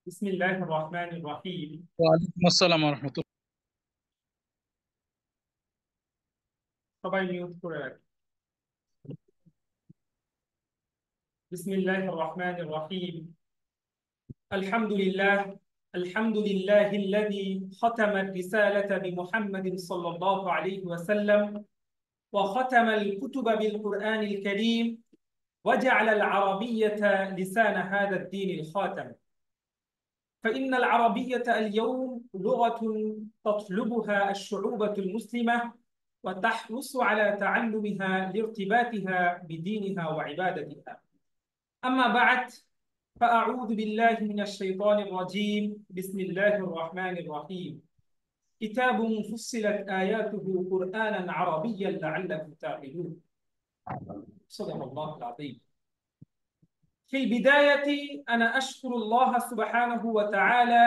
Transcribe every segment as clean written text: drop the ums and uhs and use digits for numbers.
বিসমিল্লাহির রহমানির রহিম। ওয়ালাইকুম আসসালাম রহমতুল্লাহ। সবাই মিউট করে রাখি। বিসমিল্লাহির রহমানির রহিম। আলহামদুলিল্লাহ আলহামদুলিল্লাহিল্লাযী খাতামার রিসালাতা বিমুহাম্মাদিন সাল্লাল্লাহু আলাইহি ওয়াসাল্লাম ওয়া খাতামাল কুতুবা বিল কুরআনিল কারীম ওয়া জা'আলাল আরাবিয়্যাতা লিসানা হাযা ad-দীনিল খাতাম। فإن العربية اليوم لغة تطلبها الشعوبة المسلمة وتحرص على تعلمها لارتباطها بدينها وعبادتها. أما بعد، فأعوذ بالله من الشيطان الرجيم. بسم الله الرحمن الرحيم. كتاب فصلت آياته قرآنا عربيا لعلكم تعقلون. صدق الله العظيم. في البداية أنا أشكر الله سبحانه وتعالى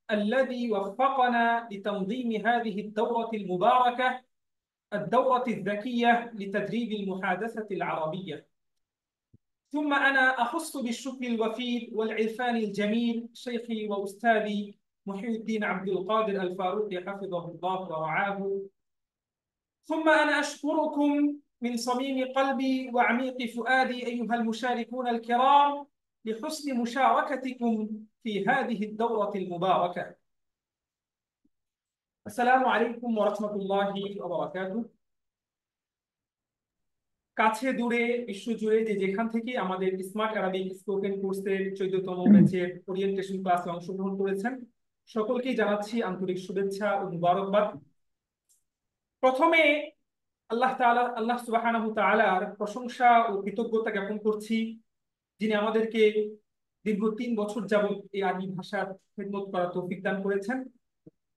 الذي وفقنا لتنظيم هذه الدورة المباركة، الدورة الذكية لتدريب المحادثة العربية. ثم أنا أخص بالشكر الوفير والعرفان الجميل شيخي وأستاذي محي الدين عبد القادر الفاروقي حفظه الله ورعاه. ثم أنا أشكركم من صميم قلبي وعميق فؤادي أيها المشاركون الكرام لحسن مشاركتكم في هذه الدورة المباركة. السلام عليكم ورحمة الله وبركاته. কাছে দূরে বিশ্ব জুড়ে যেখান থেকে আমাদের স্মার্ট আরবিক স্পোকেন কোর্সের 14তম ব্যাচের ওরিয়েন্টেশন ক্লাসে অংশগ্রহণ করেছেন, সকলকেই জানাচ্ছি আন্তরিক শুভেচ্ছা ও মুবারকবাদ। প্রথমে আল্লাহ সুবহানাহু ওয়া তাআলার প্রশংসা ও কৃতজ্ঞতা জ্ঞাপন করছি, যিনি আমাদেরকে দীর্ঘ 3 বছর যাবত এই আরবি ভাষার খেদমত করার তৌফিক দান করেছেন।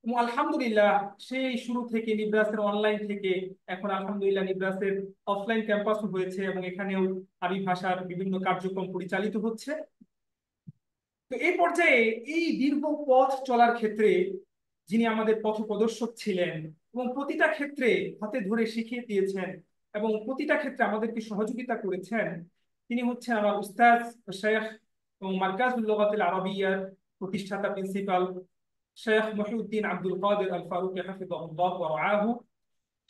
এবং আলহামদুলিল্লাহ, সেই শুরু থেকে নিব্রাসের অনলাইন থেকে এখন আলহামদুলিল্লাহ নিব্রাসের অফলাইন ক্যাম্পাসও হয়েছে এবং এখানেও আরবি ভাষার বিভিন্ন কার্যক্রম পরিচালিত হচ্ছে। তো এই পর্যায়ে এই দীর্ঘ পথ চলার ক্ষেত্রে যিনি আমাদের পথ প্রদর্শক ছিলেন এবং প্রতিটা ক্ষেত্রে হাতে ধরে শিখিয়ে দিয়েছেন এবং প্রতিটা ক্ষেত্রে আমাদেরকে সহযোগিতা করেছেন, তিনি হচ্ছেন আমার উস্তাদ শেখ এবং মারকাজুল লুগাতিল আরাবিয়ার প্রতিষ্ঠাতা প্রিন্সিপাল শেখ মহিউদ্দিন আব্দুল কাদের আল ফারুকী হাফিজাহুল্লাহ ওয়া রাআহু।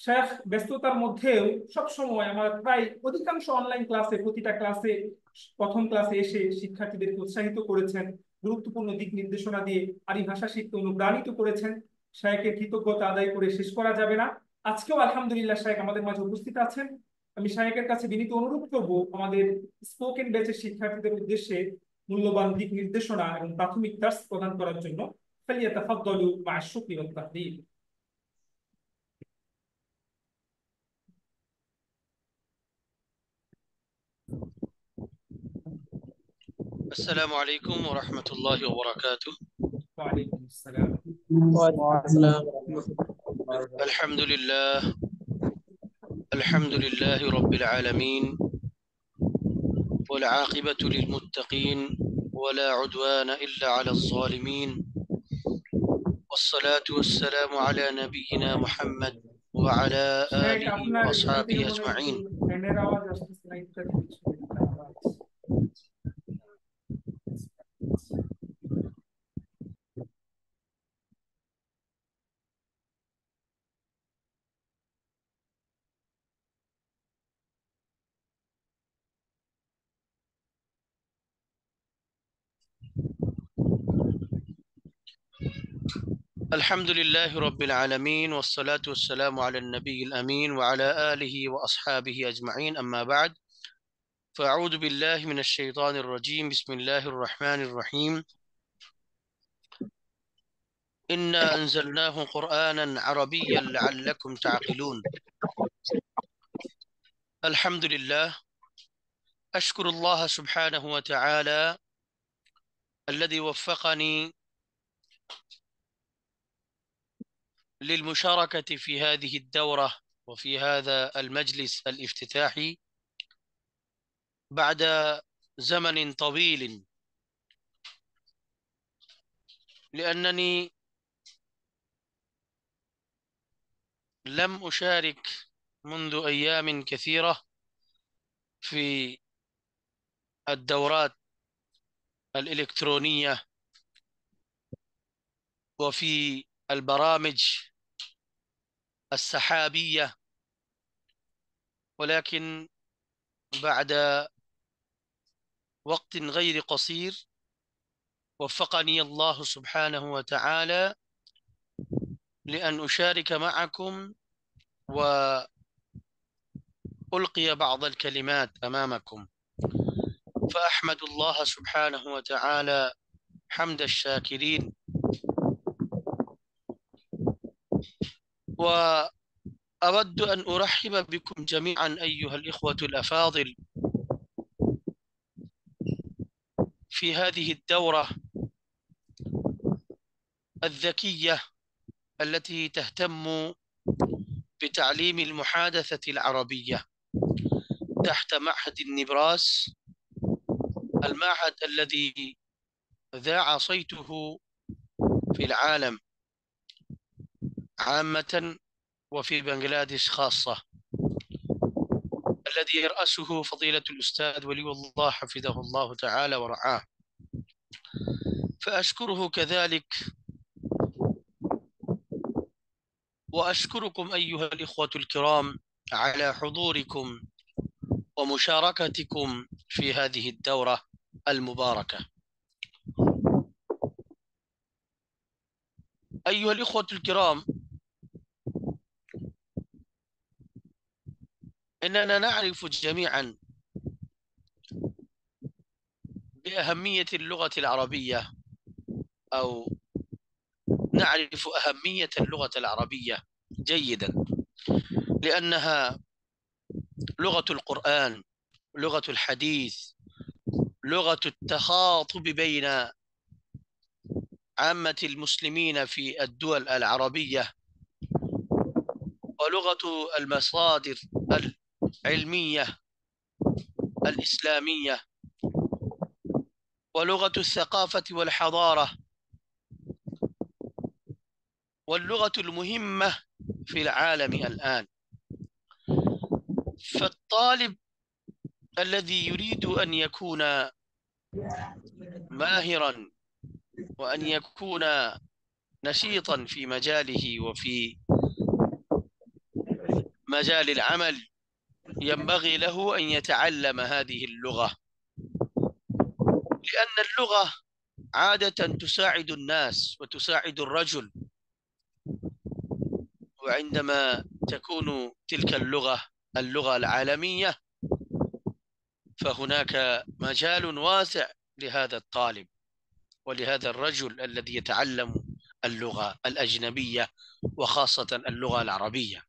শেখ ব্যস্ততার মধ্যেও সবসময় আমার প্রায় অধিকাংশ অনলাইন ক্লাসে প্রতিটা ক্লাসে প্রথম ক্লাসে এসে শিক্ষার্থীদেরকে উৎসাহিত করেছেন, গুরুত্বপূর্ণ দিক নির্দেশনা দিয়ে আরবি ভাষা শিখতে অনুপ্রাণিত করেছেন। শেখের কৃতজ্ঞতা আদায় করে শেষ করা যাবে না। আজকেও আলহামদুলিল্লাহ শেখ আমাদের মাঝে উপস্থিত আছেন। আমি শেখের কাছে বিনীত অনুরোধ করব আমাদের স্পোকেন ব্যাচের শিক্ষার্থীদের উদ্দেশ্যে মূল্যবান দিক নির্দেশনা এবং প্রাথমিক দার্স প্রদান করার জন্য। فليتفضلوا مع الشكر والتقدير. السلام عليكم ورحمة الله وبركاته. وعليكم السلام. الحمد لله الحمد لله رب العالمين، والعاقبة للمتقين، ولا عدوان إلا على الظالمين، والصلاة والسلام على نبينا محمد وعلى آله وأصحابه أجمعين. الحمد لله رب العالمين، والصلاة والسلام على النبي الأمين وعلى آله وأصحابه أجمعين. أما بعد، فأعوذ بالله من الشيطان الرجيم. بسم الله الرحمن الرحيم. إنا أنزلناه قرآنا عربيا لعلكم تعقلون. الحمد لله، أشكر الله سبحانه وتعالى الذي وفقني للمشاركة في هذه الدورة وفي هذا المجلس الافتتاحي بعد زمن طويل، لأنني لم أشارك منذ أيام كثيرة في الدورات الإلكترونية وفي البرامج السحابية، ولكن بعد وقت غير قصير وفقني الله سبحانه وتعالى لأن أشارك معكم وألقي بعض الكلمات أمامكم. فأحمد الله سبحانه وتعالى حمد الشاكرين، وأود أن أرحب بكم جميعا أيها الإخوة الأفاضل في هذه الدورة الذكية التي تهتم بتعليم المحادثة العربية تحت معهد النبراس، المعهد الذي ذاع صيته في العالم عامة وفي بنغلاديش خاصة، الذي يرأسه فضيلة الأستاذ ولي الله حفظه الله تعالى ورعاه. فأشكره كذلك، وأشكركم أيها الإخوة الكرام على حضوركم ومشاركتكم في هذه الدورة المباركة. أيها الإخوة الكرام، إننا نعرف جميعا بأهمية اللغة العربية، أو نعرف أهمية اللغة العربية جيدا، لأنها لغة القرآن، لغة الحديث، لغة التخاطب بين عامة المسلمين في الدول العربية، ولغة المصادر العلمية الإسلامية، ولغة الثقافة والحضارة، واللغة المهمة في العالم الآن. فالطالب الذي يريد أن يكون ماهرا وأن يكون نشيطا في مجاله وفي مجال العمل ينبغي له أن يتعلم هذه اللغة، لأن اللغة عادة تساعد الناس وتساعد الرجل، وعندما تكون تلك اللغة العالمية فهناك مجال واسع لهذا الطالب ولهذا الرجل الذي يتعلم اللغة الأجنبية وخاصة اللغة العربية।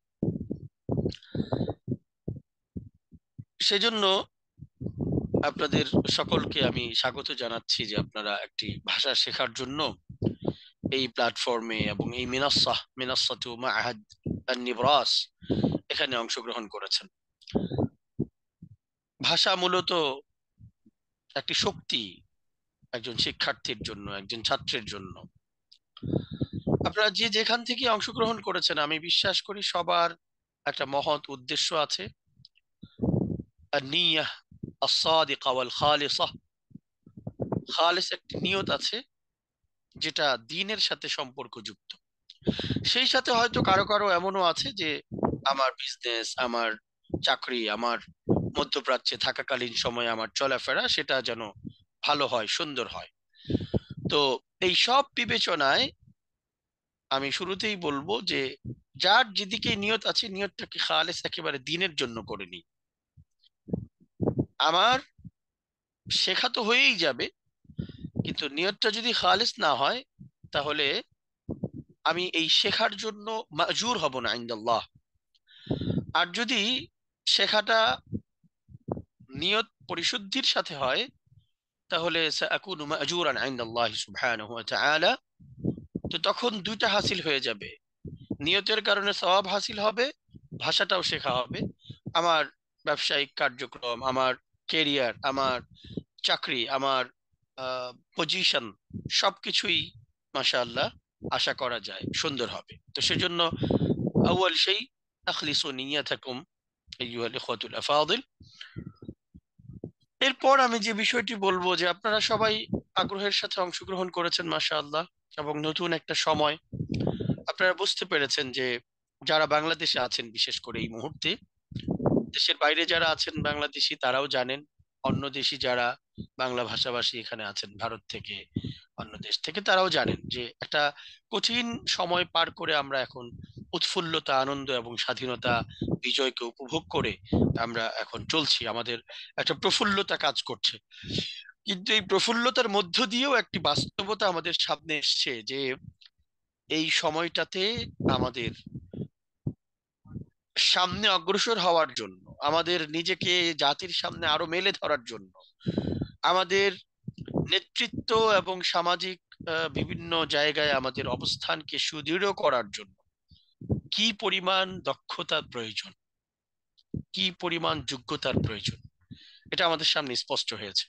সেজন্য আপনাদের সকলকে আমি স্বাগত জানাচ্ছি যে আপনারা একটি ভাষা শেখার জন্য এই প্ল্যাটফর্মে এবং এই মিনাসাতু মাআহাদ আন-নিবরাস এখানে অংশগ্রহণ করেছেন। ভাষা মূলত একটি শক্তি একজন শিক্ষার্থীর জন্য, একজন ছাত্রের জন্য। আপনারা যে যেখান থেকে অংশগ্রহণ করেছেন, আমি বিশ্বাস করি সবার একটা মহৎ উদ্দেশ্য আছে। আন-নিয়াহ আস-সাদিকা ওয়াল খালিসা, খালিস একটি নিয়ত আছে যেটা দ্বীনের সাথে সম্পর্কযুক্ত। সেই সাথে হয়তো কারো কারো এমনও আছে যে আমার বিজনেস, আমার চাকরি, আমার মধ্যপ্রাচ্যে থাকাকালীন সময় আমার চলাফেরা সেটা যেন ভালো হয়, সুন্দর হয়। তো এই সব বিবেচনায় আমি শুরুতেই বলবো যে যার যেদিকে নিয়ত আছে নিয়তটাকে খালেস একেবারে দ্বীনের জন্য করে নি। আমার শেখা তো হয়েই যাবে, কিন্তু নিয়তটা যদি খালেস না হয় তাহলে আমি এই শেখার জন্য মাজুর হব না ইনদাল্লাহ। আর যদি শেখাটা নিয়ত পরিশুদ্ধির সাথে হয় তাহলে সাআকুনু মাজুরান ইনদাল্লাহ সুবহানাহু ওয়া তাআলা। তো তখন দুইটা হাসিল হয়ে যাবে, নিয়তের কারণে সওয়াব হাসিল হবে, ভাষাটাও শেখা হবে, আমার ব্যবসায়িক কার্যক্রম, আমার কেরিয়ার, আমার চাকরি, আমার পজিশন সবকিছুই মাশাআল্লাহ আশা করা যায় সুন্দর হবে। তো সেজন্য আউয়াল শাই আখলিসু নিয়াতাকুম আইয়ুহাল ইখওয়াতুল আফাদিল। এরপর আমি যে বিষয়টি বলবো, যে আপনারা সবাই আগ্রহের সাথে অংশগ্রহণ করেছেন মাশাআল্লাহ, এবং নতুন একটা সময় আপনারা বুঝতে পেরেছেন যে যারা বাংলাদেশে আছেন, বিশেষ করে এই মুহূর্তে দেশের বাইরে যারা আছেন বাংলাদেশি, তারাও জানেন, অন্য দেশি যারা বাংলা ভাষাভাষী এখানে আছেন ভারত থেকে, অন্য দেশ থেকে, তারাও জানেন যে একটা কঠিন সময় পার করে আমরা এখন উৎফুল্লতা, আনন্দ এবং স্বাধীনতা বিজয়কে উপভোগ করে আমরা এখন চলছি। আমাদের একটা প্রফুল্লতা কাজ করছে, কিন্তু এই প্রফুল্লতার মধ্য দিয়েও একটি বাস্তবতা আমাদের সামনে এসছে, যে এই সময়টাতে আমাদের সামনে অগ্রসর হওয়ার জন্য, আমাদের নিজেকে জাতির সামনে আরো মেলে ধরার জন্য, আমাদের নেতৃত্ব এবং সামাজিক বিভিন্ন জায়গায় আমাদের অবস্থানকে সুদৃঢ় করার জন্য কি পরিমাণ দক্ষতার প্রয়োজন, কি পরিমাণ যোগ্যতার প্রয়োজন, এটা আমাদের সামনে স্পষ্ট হয়েছে।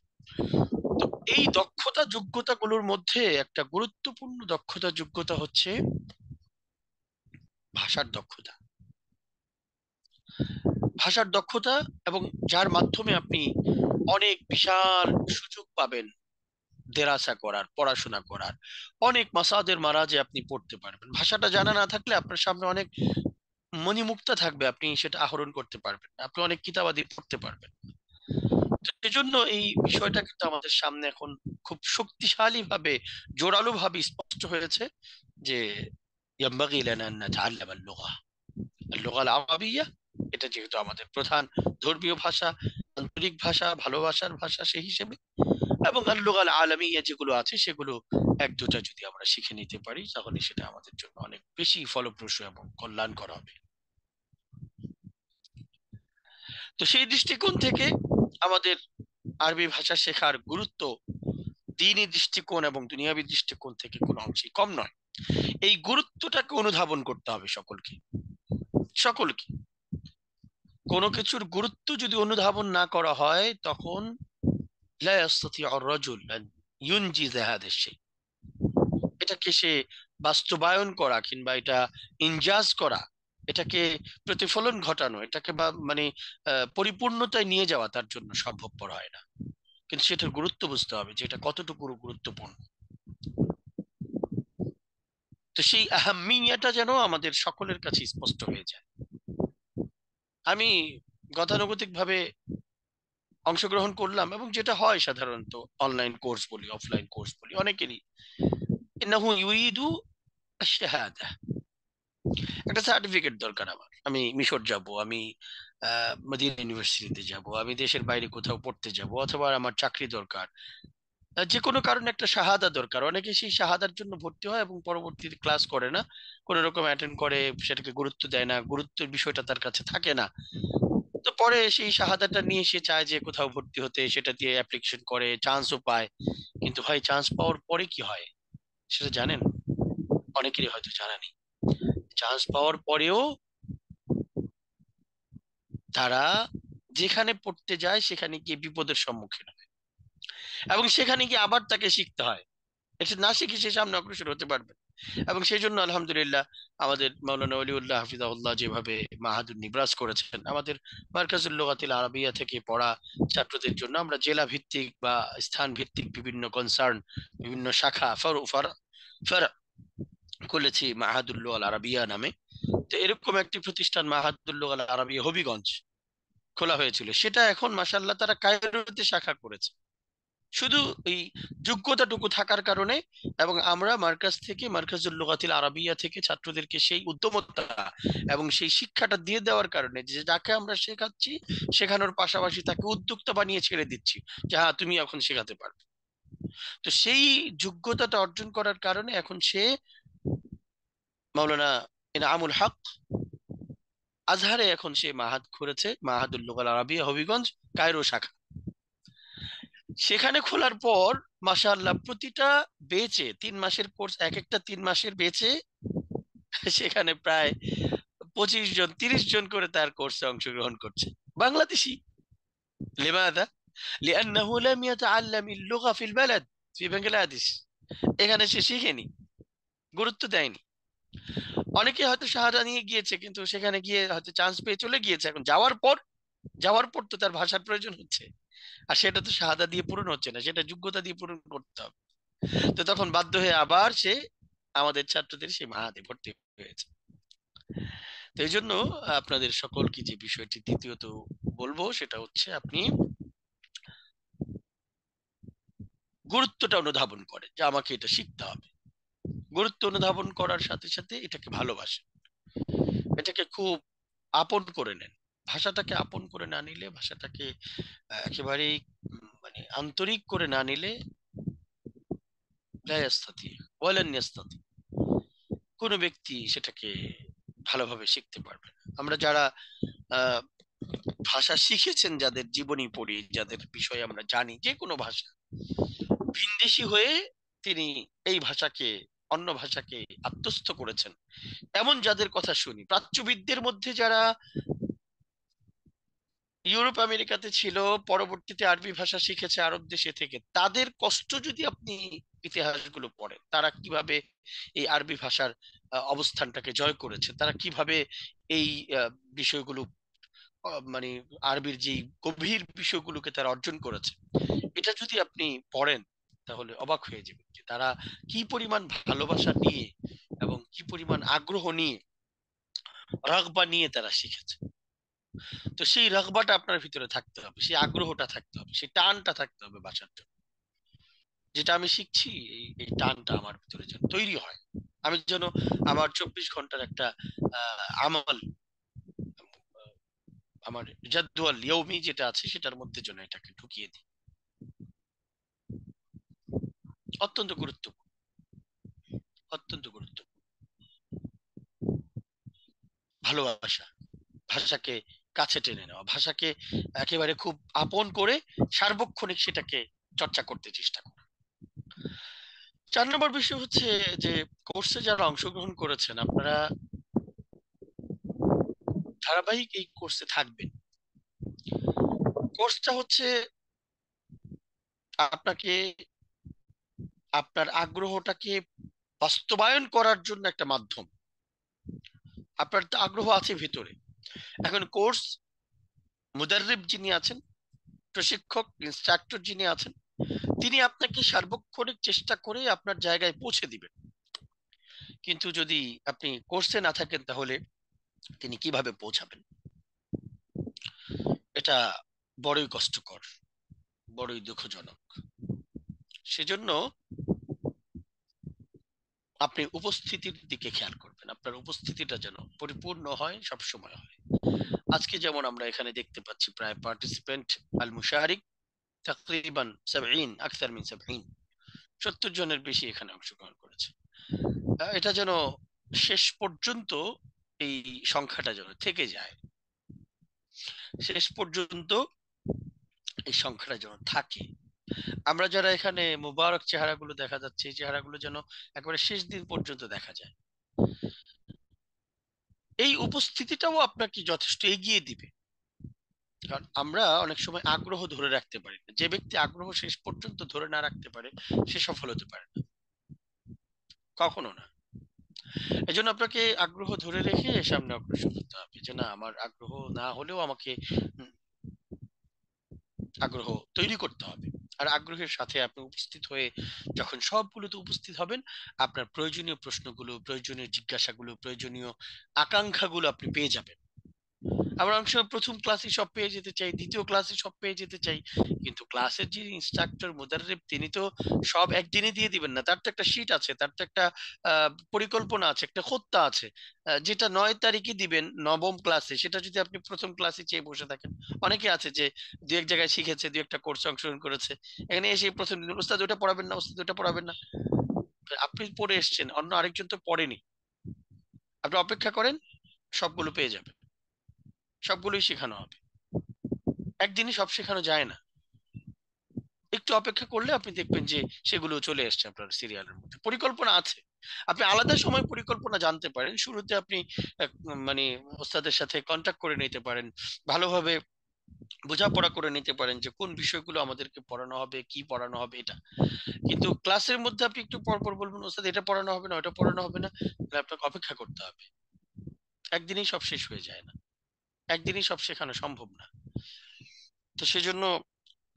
তো এই দক্ষতা যোগ্যতাগুলোর মধ্যে একটা গুরুত্বপূর্ণ দক্ষতা যোগ্যতা হচ্ছে ভাষার দক্ষতা। ভাষার দক্ষতা, এবং যার মাধ্যমে আপনি অনেক বিশাল সুযোগ পাবেন দেরাসা করার, পড়াশোনা করার, অনেক মাসাদের মারাজে আপনি পড়তে পারবেন। ভাষাটা জানা না থাকলে আপনার সামনে অনেক মণিমুক্তা থাকবে, আপনি সেটা আহরণ করতে পারবেন, আপনি অনেক কিতাবাদি পড়তে পারবেন। তো সেজন্য এই বিষয়টা কিন্তু আমাদের সামনে এখন খুব শক্তিশালী ভাবে, জোরালো ভাবে স্পষ্ট হয়েছে যে ইয়াম্বাগি লানা আন নাতাআল্লামা আল-লুগা আল-লুগা আল-আরাবিয়্যা। এটা যেহেতু আমাদের প্রধান ধর্মীয় ভাষা, আন্তরিক ভাষা, ভালোবাসার ভাষা, সেই হিসেবে, এবং আল-লুগা আল-আলামিয়্যা যেগুলো আছে সেগুলো এক দুটা যদি আমরা শিখে নিতে পারি, তাহলে সেটা আমাদের জন্য অনেক বেশি ফলপ্রসূ এবং কল্যাণকর হবে। তো সেই দৃষ্টিকোণ থেকে আমাদের আরবি ভাষা শেখার গুরুত্ব দ্বীনি দৃষ্টিকোণ এবং দুনিয়াবী দৃষ্টিকোণ থেকে কোনো অংশেই কম নয়। এই গুরুত্বটাকে অনুধাবন করতে হবে সকলকে, সকলকে। কোনো কিছুর গুরুত্ব যদি অনুধাবন না করা হয়, তখন লা ইস্তাতিউ আর-রাজুল আন ইউনজিযা হাযা আশ-শাই, এটাকে সে বাস্তবায়ন করা কিংবা এটা ইনজাজ করা, এটাকে প্রতিফলন ঘটানো, এটাকে বা মানে পরিপূর্ণতায় নিয়ে যাওয়া তার জন্য সম্ভবপর হয় না। কিন্তু সেটার গুরুত্ব বুঝতে হবে যে এটা কতটুকু গুরুত্বপূর্ণ। তো সেই আহাম্মিয়াটা যেন আমাদের সকলের কাছে স্পষ্ট হয়ে যায়। আমি গতানুগতিক ভাবে অংশগ্রহণ করলাম, এবং যেটা হয় সাধারণত অনলাইন কোর্স বলি, অফলাইন কোর্স বলি, অনেকেরই ইন্নাহু ইউরিদু আশ-শাহাদা, একটা সার্টিফিকেট দরকার আমার, আমি মিশর যাব, আমি মদিনা ইউনিভার্সিটিতে যাব, আমি দেশের বাইরে কোথাও পড়তে যাব, অথবা আমার চাকরি দরকার, যে কোনো কারণে একটা শাহাদা দরকার। অনেকে সেই শাহাদার জন্য ভর্তি হয় এবং পরবর্তীতে ক্লাস করে না, কোনো রকম অ্যাটেন্ড করে, সেটাকে গুরুত্ব দেয় না, গুরুত্বের বিষয়টা তার কাছে থাকে না। তো পরে সেই শাহাদাটা নিয়ে সে চায় যে কোথাও ভর্তি হতে, সেটা দিয়ে অ্যাপ্লিকেশন করে, চান্সও পায়। কিন্তু ভাই, চান্স পাওয়ার পরে কি হয় সেটা জানেন? অনেকেরই হয়তো জানা নেই। চান্স পাওয়ার পরেও তারা যেখানে পড়তে যায় সেখানে গিয়ে বিপদের সম্মুখীন হয়, এবং সেখানে গিয়ে আবার তাকে শিখতে হয়। এটা না শিখে সে সামনে অগ্রসর হতে পারবে না। এবং সেই জন্য আলহামদুলিল্লাহ আমাদের মাওলানা ওলিউল্লাহ হাফিজাহুল্লাহ যেভাবে মাহাদুর নিবরাজ করেছেন, আমাদের মারকাজুল লুগাতিল আরাবিয়া থেকে পড়া ছাত্রদের জন্য আমরা জেলা ভিত্তিক বা স্থান ভিত্তিক বিভিন্ন কনসার্ন, বিভিন্ন শাখা ফার খুলেছি মাহাদুল লুগাল আরাবিয়া নামে। তো এরকম একটি প্রতিষ্ঠান মাহাদুল লুগাল আরাবিয়া হবিগঞ্জ খোলা হয়েছিল, সেটা এখন মাশাআল্লাহ তারা কায়রোতে শাখা করেছে, শুধু এই যোগ্যতাটুকু থাকার কারণে। এবং আমরা মার্কাজ থেকে, মার্কাজুল লুগাতিল আরাবিয়া থেকে ছাত্রদেরকে সেই উদ্যমতা এবং সেই শিক্ষাটা দিয়ে দেওয়ার কারণে, যে যাকে আমরা শেখাচ্ছি, শেখানোর পাশাপাশি তাকে উদ্যোক্তা বানিয়ে ছেড়ে দিচ্ছি যে হ্যাঁ তুমি এখন শেখাতে পারবে। তো সেই যোগ্যতাটা অর্জন করার কারণে এখন সে মাওলানা ইনআমুল হক আজহারে এখন সে মাহাদ করেছে, মাহাদুল লুগাল আরাবিয়া হবিগঞ্জ কায়রো শাখা। সেখানে খোলার পর মাশাআল্লাহ প্রতিটা বেচে 3 মাসের কোর্স, এক একটা 3 মাসের বেচে সেখানে প্রায় 25 জন 30 জন করে তার কোর্সে অংশগ্রহণ করছে, বাংলাদেশি। লিমাদা? লিআন্নাহু লাম ইয়াতাআল্লাম আল-লুগা ফিল বালাদ ফি বাংলাদেশ, এখানে সে শিখেনি, গুরুত্ব দেয়নি। অনেকে হয়তো শাহাদা নিয়ে গিয়েছে, কিন্তু সেখানে গিয়ে হয়তো চান্স পেয়ে চলে গিয়েছে, এখন যাওয়ার পর যাওয়ার পর তো তার ভাষার প্রয়োজন হচ্ছে, আর সেটা তো শাহাদা দিয়ে পূরণ হচ্ছে না, সেটা যোগ্যতা দিয়ে পূরণ করতে হবে। তো তখন বাধ্য হয়ে আবার সে আমাদের ছাত্রদের সেই মাহাদে ভর্তি হয়েছে। তো এই জন্য আপনাদের সকলকে যে বিষয়টি দ্বিতীয়ত বলবো সেটা হচ্ছে, আপনি গুরুত্বটা অনুধাবন করেন যে আমাকে এটা শিখতে হবে। গুরুত্ব অনুধাবন করার সাথে সাথে এটাকে ভালোবাসেন, এটাকে খুব আপন করে নেন। ভাষাটাকে আপন করে না নিলে, ভাষাটাকে একেবারেই মানে আন্তরিক করে না নিলে, লা ইয়াস্তাতি ওয়ালান ইয়াস্তাতি, কোনো ব্যক্তি সেটাকে ভালোভাবে শিখতে পারবে না। আমরা যারা আহ ভাষা শিখেছেন, যাদের জীবনী পড়ি, যাদের বিষয়ে আমরা জানি, যে কোনো ভাষা, ভিনদেশী হয়ে তিনি এই ভাষাকে, অন্য ভাষাকে আত্মস্থ করেছেন, এমন যাদের কথা শুনি, প্রাচ্যবিদদের মধ্যে যারা ইউরোপ আমেরিকাতে ছিল, পরবর্তীতে আরবি ভাষা শিখেছে আরব দেশে থেকে, তাদের কষ্ট যদি আপনি ইতিহাসগুলো পড়েন, তারা কিভাবে এই আরবি ভাষার অবস্থানটাকে জয় করেছে, তারা কিভাবে এই আহ, বিষয়গুলো মানে আরবির যে গভীর বিষয়গুলোকে তারা অর্জন করেছে, এটা যদি আপনি পড়েন তাহলে অবাক হয়ে যাবেন যে তারা কি পরিমাণ ভালোবাসা নিয়ে এবং কি পরিমাণ আগ্রহ নিয়ে, রাগবা নিয়ে তারা শিখেছে। তো সেই রাগবাটা আপনার ভিতরে থাকতে হবে, সেই আগ্রহটা থাকতে হবে, সেই টানটা থাকতে হবে ভাষার জন্য। যেটা আমি শিখছি, এই টানটা আমার ভিতরে যেন তৈরি হয়, আমি যেন আমার 24 ঘন্টার একটা আমল, আমার জাদওয়াল ইয়ৌমি যেটা আছে সেটার মধ্যে যেন এটাকে ঢুকিয়ে দিই। অত্যন্ত গুরুত্বপূর্ণ, অত্যন্ত গুরুত্বপূর্ণ। ভালোবাসা, ভাষাকে কাছে টেনে নেওয়া, ভাষাকে একেবারে খুব আপন করে সার্বক্ষণিক সেটাকে চর্চা করতে চেষ্টা করা। 4 নম্বর বিষয় হচ্ছে যে, কোর্সে যারা অংশগ্রহণ করেছেন, আপনারা ধারাবাহিক এই কোর্সে থাকবেন। কোর্সটা হচ্ছে আপনাকে আপনার আগ্রহটাকে বাস্তবায়ন করার জন্য একটা মাধ্যম। আপনার তো আগ্রহ আছে ভিতরে, এখন কোর্স মুদাররিব যিনি আছেন, প্রশিক্ষক ইনস্ট্রাক্টর যিনি আছেন, তিনি আপনাকে সার্বক্ষণিক চেষ্টা করে আপনার জায়গায় পৌঁছে দিবেন। কিন্তু যদি আপনি কোর্সে না থাকেন তাহলে তিনি কিভাবে পৌঁছাবেন? এটা বড়ই কষ্টকর, বড়ই দুঃখজনক। সেজন্য আপনি উপস্থিতির দিকে খেয়াল করবেন, আপনার উপস্থিতিটা যেন পরিপূর্ণ হয়, সব সময় হয়। আজকে যেমন আমরা এখানে দেখতে পাচ্ছি প্রায় পার্টিসিপেন্ট আল মুশারিক তাকরিবান 70, আকসার মিন 70, 70 জনের বেশি এখানে অংশগ্রহণ করেছে। এটা যেন শেষ পর্যন্ত এই সংখ্যাটা যেন থেকে যায়, শেষ পর্যন্ত এই সংখ্যাটা যেন থাকে। আমরা যারা এখানে মুবারক চেহারাগুলো দেখা যাচ্ছে, এই চেহারাগুলো যেন একেবারে শেষ দিন পর্যন্ত দেখা যায়। এই উপস্থিতিটাও আপনাকে যথেষ্ট এগিয়ে দিবে, কারণ আমরা অনেক সময় আগ্রহ ধরে রাখতে পারি না। যে ব্যক্তি আগ্রহ শেষ পর্যন্ত ধরে না রাখতে পারে, সে সফল হতে পারে না, কখনো না। এই জন্য আপনাকে আগ্রহ ধরে রেখে সামনে অগ্রসর হতে হবে, যে না, আমার আগ্রহ না হলেও আমাকে আগ্রহ তৈরি করতে হবে। আর আগ্রহের সাথে আপনি উপস্থিত হয়ে যখন সবগুলোতে উপস্থিত হবেন, আপনার প্রয়োজনীয় প্রশ্নগুলো, প্রয়োজনীয় জিজ্ঞাসাগুলো, প্রয়োজনীয় আকাঙ্ক্ষাগুলো আপনি পেয়ে যাবেন। আমরা অনেক সময় প্রথম ক্লাসে সব পেয়ে যেতে চাই, দ্বিতীয় ক্লাসে সব পেয়ে যেতে চাই, কিন্তু ক্লাসের যে ইনস্ট্রাক্টর মুদাররিব, তিনি তো সব একদিনে দিয়ে দিবেন না। তার তো একটা শীট আছে, তার তো একটা পরিকল্পনা আছে, একটা খোত্তা আছে। যেটা 9 তারিখে দিবেন নবম ক্লাসে, সেটা যদি আপনি প্রথম ক্লাসে চেয়ে বসে থাকেন, অনেকে আছে যে দু এক জায়গায় শিখেছে, দু একটা কোর্সে অংশগ্রহণ করেছে, এখানে এসে প্রথম দিন ওস্তাদ ওটা পড়াবেন না, ওস্তাদ ওটা পড়াবেন না। আপনি পড়ে এসছেন, অন্য আরেকজন তো পড়েনি। আপনি অপেক্ষা করেন, সবগুলো পেয়ে যাবেন, সবগুলোই শেখানো হবে। একদিনই সব শেখানো যায় না, একটু অপেক্ষা করলে আপনি দেখবেন যে সেগুলো চলে আসছে আপনার সিরিয়ালের মধ্যে। পরিকল্পনা আছে, আপনি আলাদা সময় পরিকল্পনা জানতে পারেন। শুরুতে আপনি মানে ওস্তাদের সাথে কন্ট্যাক্ট করে নিতে পারেন, ভালোভাবে বোঝাপড়া করে নিতে পারেন যে কোন বিষয়গুলো আমাদেরকে পড়ানো হবে, কি পড়ানো হবে এটা। কিন্তু ক্লাসের মধ্যে আপনি একটু পর পর বলবেন ওস্তাদ এটা পড়ানো হবে না, ওটা পড়ানো হবে না, তাহলে আপনাকে অপেক্ষা করতে হবে, একদিনেই সব শেষ হয়ে যায় না। একদিনই সব শেখানো সম্ভব না। তো সেজন্য